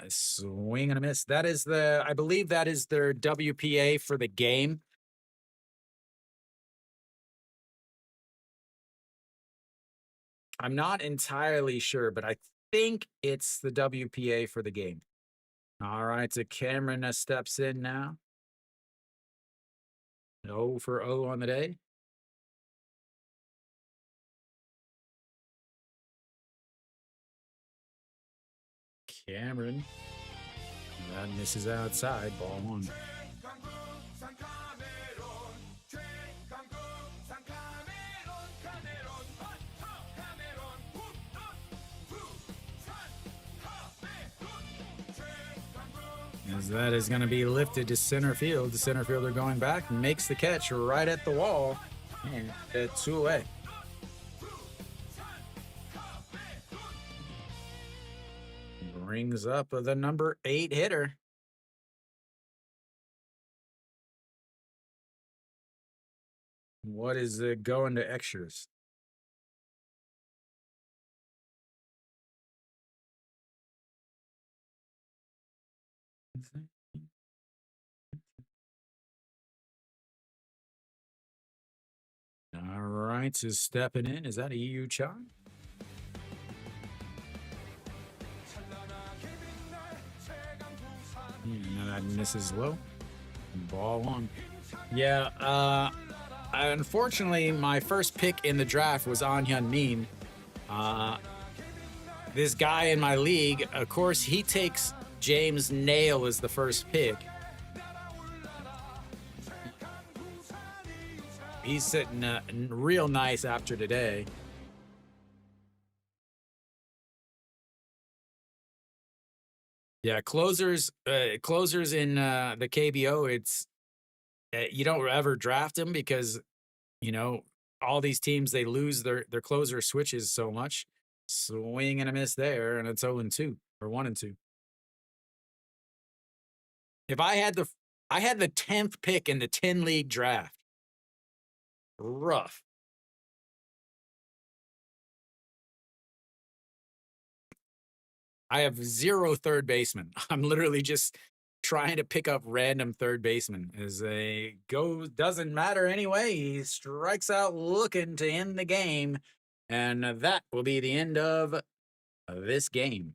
swing and a miss. That is I believe that is their WPA for the game. I'm not entirely sure, but I think it's the WPA for the game. All right, so Cameron steps in now. 0 for 0 on the day. Cameron. That misses outside, ball 1. As that is going to be lifted to center field. The center fielder going back makes the catch right at the wall. And it's 2 away. Brings up the number 8 hitter. What is going to extras? All right, so stepping in. Is that a Yu Chan? Now that misses low. Ball 1. Yeah, unfortunately, my first pick in the draft was An Hyun Min. This guy in my league, of course, he takes James Nail as the first pick. He's sitting real nice after today. Yeah, closers in the KBO, it's you don't ever draft them because all these teams, they lose their closer switches so much. Swing and a miss there, and it's 0-2 or 1-2. If I had the 10th pick in the 10 league draft. Rough. I have 0 third baseman. I'm literally just trying to pick up random third baseman as a doesn't matter anyway. He strikes out looking to end the game, and that will be the end of this game.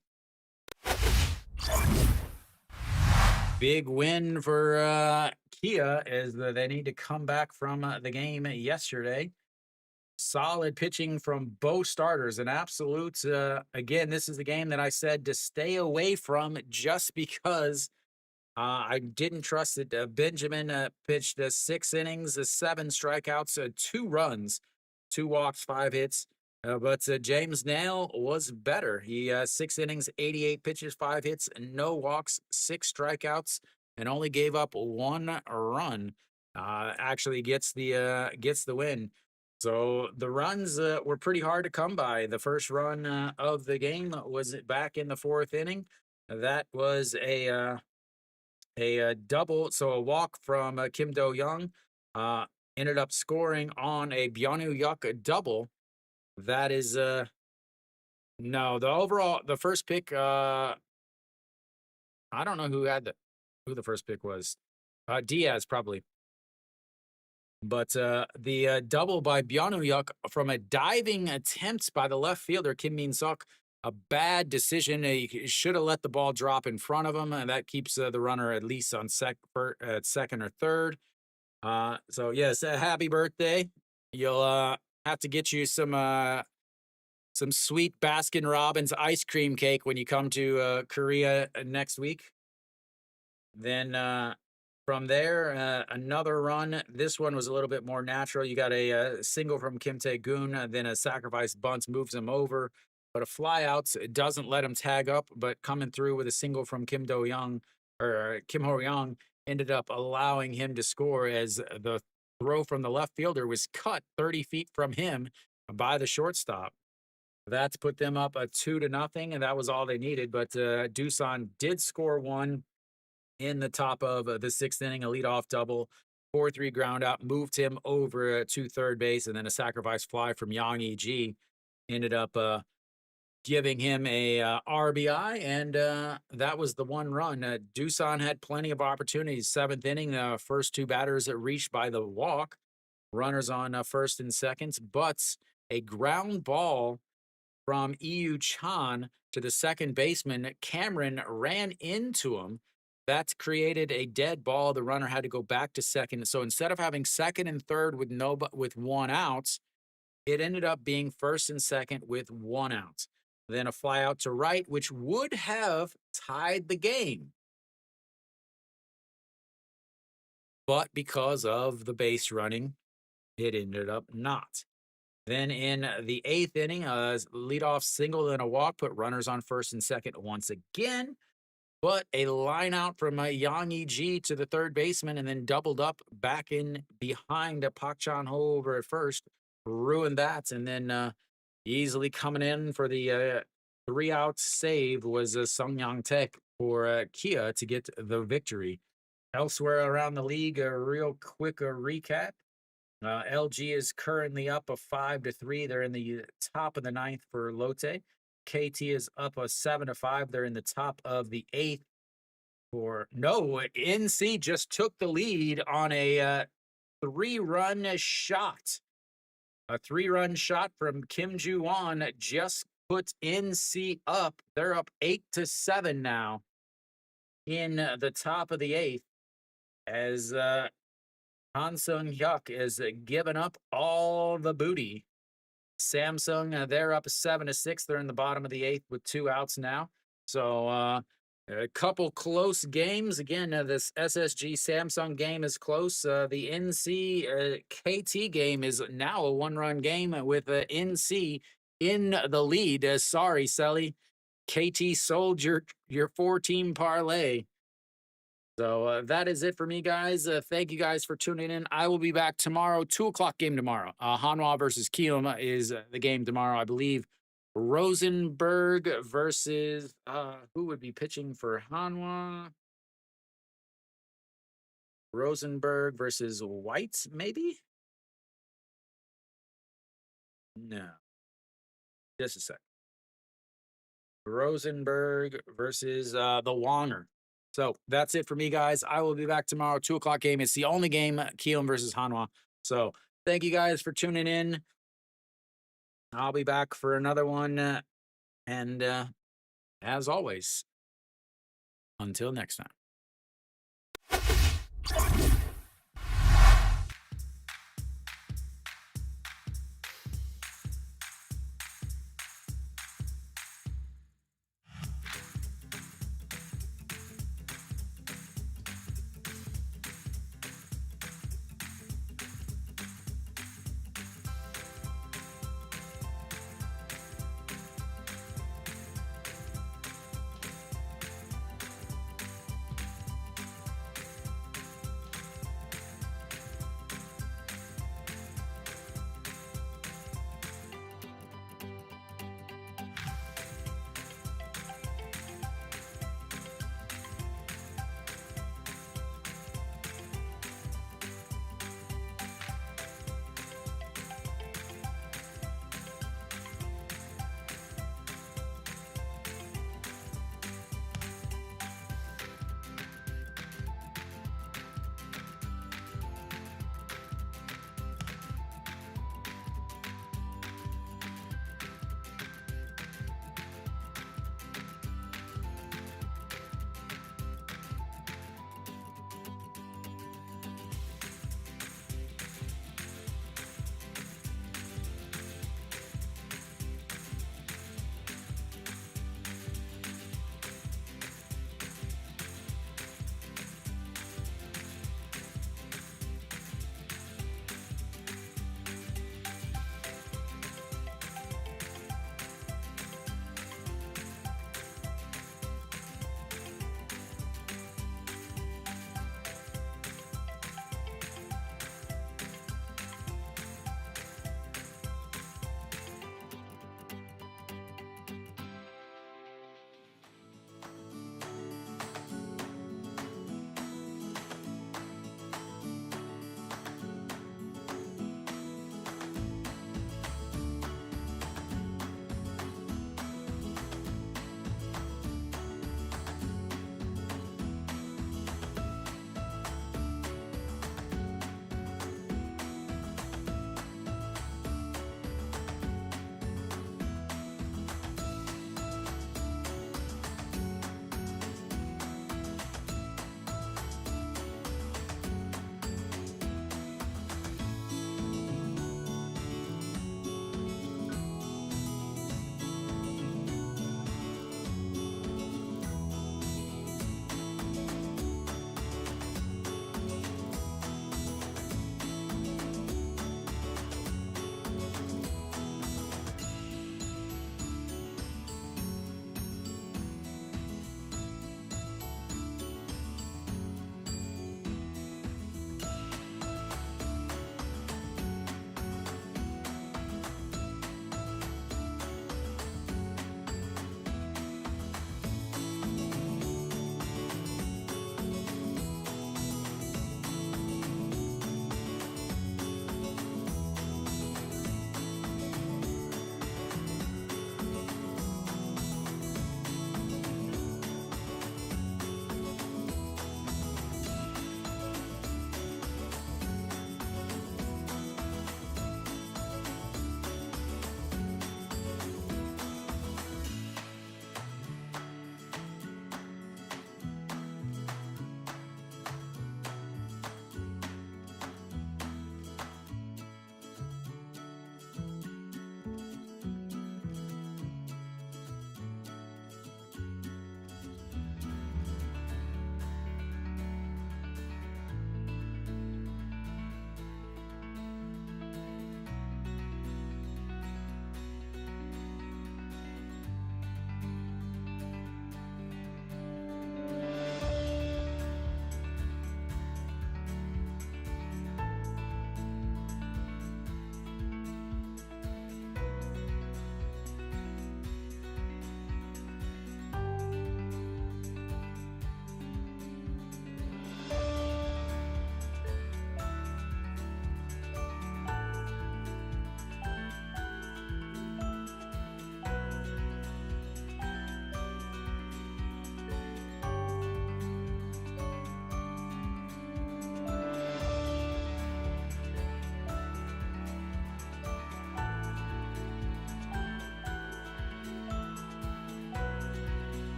Big win for Kia as they need to come back from the game yesterday. Solid pitching from both starters, an absolute. Again, this is the game that I said to stay away from just because I didn't trust it. Benjamin pitched 6 innings, 7 strikeouts, 2 runs, 2 walks, 5 hits. But James Nail was better. He 6 innings, 88 pitches, 5 hits, no walks, 6 strikeouts, and only gave up 1 run. Actually gets the win. So the runs were pretty hard to come by. The first run of the game was back in the 4th inning. That was a double, so a walk from Kim Do-young. Ended up scoring on a Byonu Yuk double. That is no, the first pick. I don't know who who the first pick was. Diaz, probably. But the double by Byanuyuk from a diving attempt by the left fielder, Kim Min-sok, a bad decision. He should have let the ball drop in front of him, and that keeps the runner at least on second or third. So, yes, happy birthday. You'll have to get you some sweet Baskin Robbins ice cream cake when you come to Korea next week. Then from there, another run. This one was a little bit more natural. You got a single from Kim Tae-gun, then a sacrifice bunt moves him over. But a flyout doesn't let him tag up, but coming through with a single from Kim Ho-young ended up allowing him to score as the throw from the left fielder was cut 30 feet from him by the shortstop. That's put them up 2-0, and that was all they needed. But Doosan did score one in the top of the 6th inning, a leadoff double, 4-3 ground out, moved him over to third base, and then a sacrifice fly from Yang E.G. ended up giving him a RBI, and that was the one run. Doosan had plenty of opportunities. 7th inning, first two batters reached by the walk, runners on first and second, but a ground ball from EU Chan to the second baseman. Cameron ran into him. That created a dead ball. The runner had to go back to second. So instead of having second and third with one out, it ended up being first and second with one out. Then a fly out to right, which would have tied the game. But because of the base running, it ended up not. Then in the 8th inning, a leadoff single and a walk put runners on first and second once again. But a line out from Yang E.G. to the third baseman and then doubled up back in behind Pak Chan-ho over at first. Ruined that. And then easily coming in for the 3-out save was Sung Yang-taek for Kia to get the victory. Elsewhere around the league, a real quick recap. LG is currently up 5-3. They're in the top of the 9th for Lotte. KT is up 7-5. They're in the top of the 8th. NC just took the lead on a 3-run shot. A 3-run shot from Kim Ju-won just put NC up. They're up 8-7 now in the top of the 8th as Han Sung-hyuk is giving up all the booty. Samsung, they're up 7-6. They're in the bottom of the 8th with 2 outs now. So a couple close games. Again, this SSG Samsung game is close. The NC KT game is now a 1-run game with NC in the lead. Sorry, Selly. KT sold your 4-team parlay. So that is it for me, guys. Thank you guys for tuning in. I will be back tomorrow, 2 o'clock game tomorrow. Hanwha versus Kium is the game tomorrow, I believe. Rosenberg versus, who would be pitching for Hanwha? Rosenberg versus White, maybe? No. Just a sec. Rosenberg versus the Wonger. So that's it for me, guys. I will be back tomorrow, 2 o'clock game. It's the only game, Kium versus Hanwha. So thank you guys for tuning in. I'll be back for another one. And as always, until next time.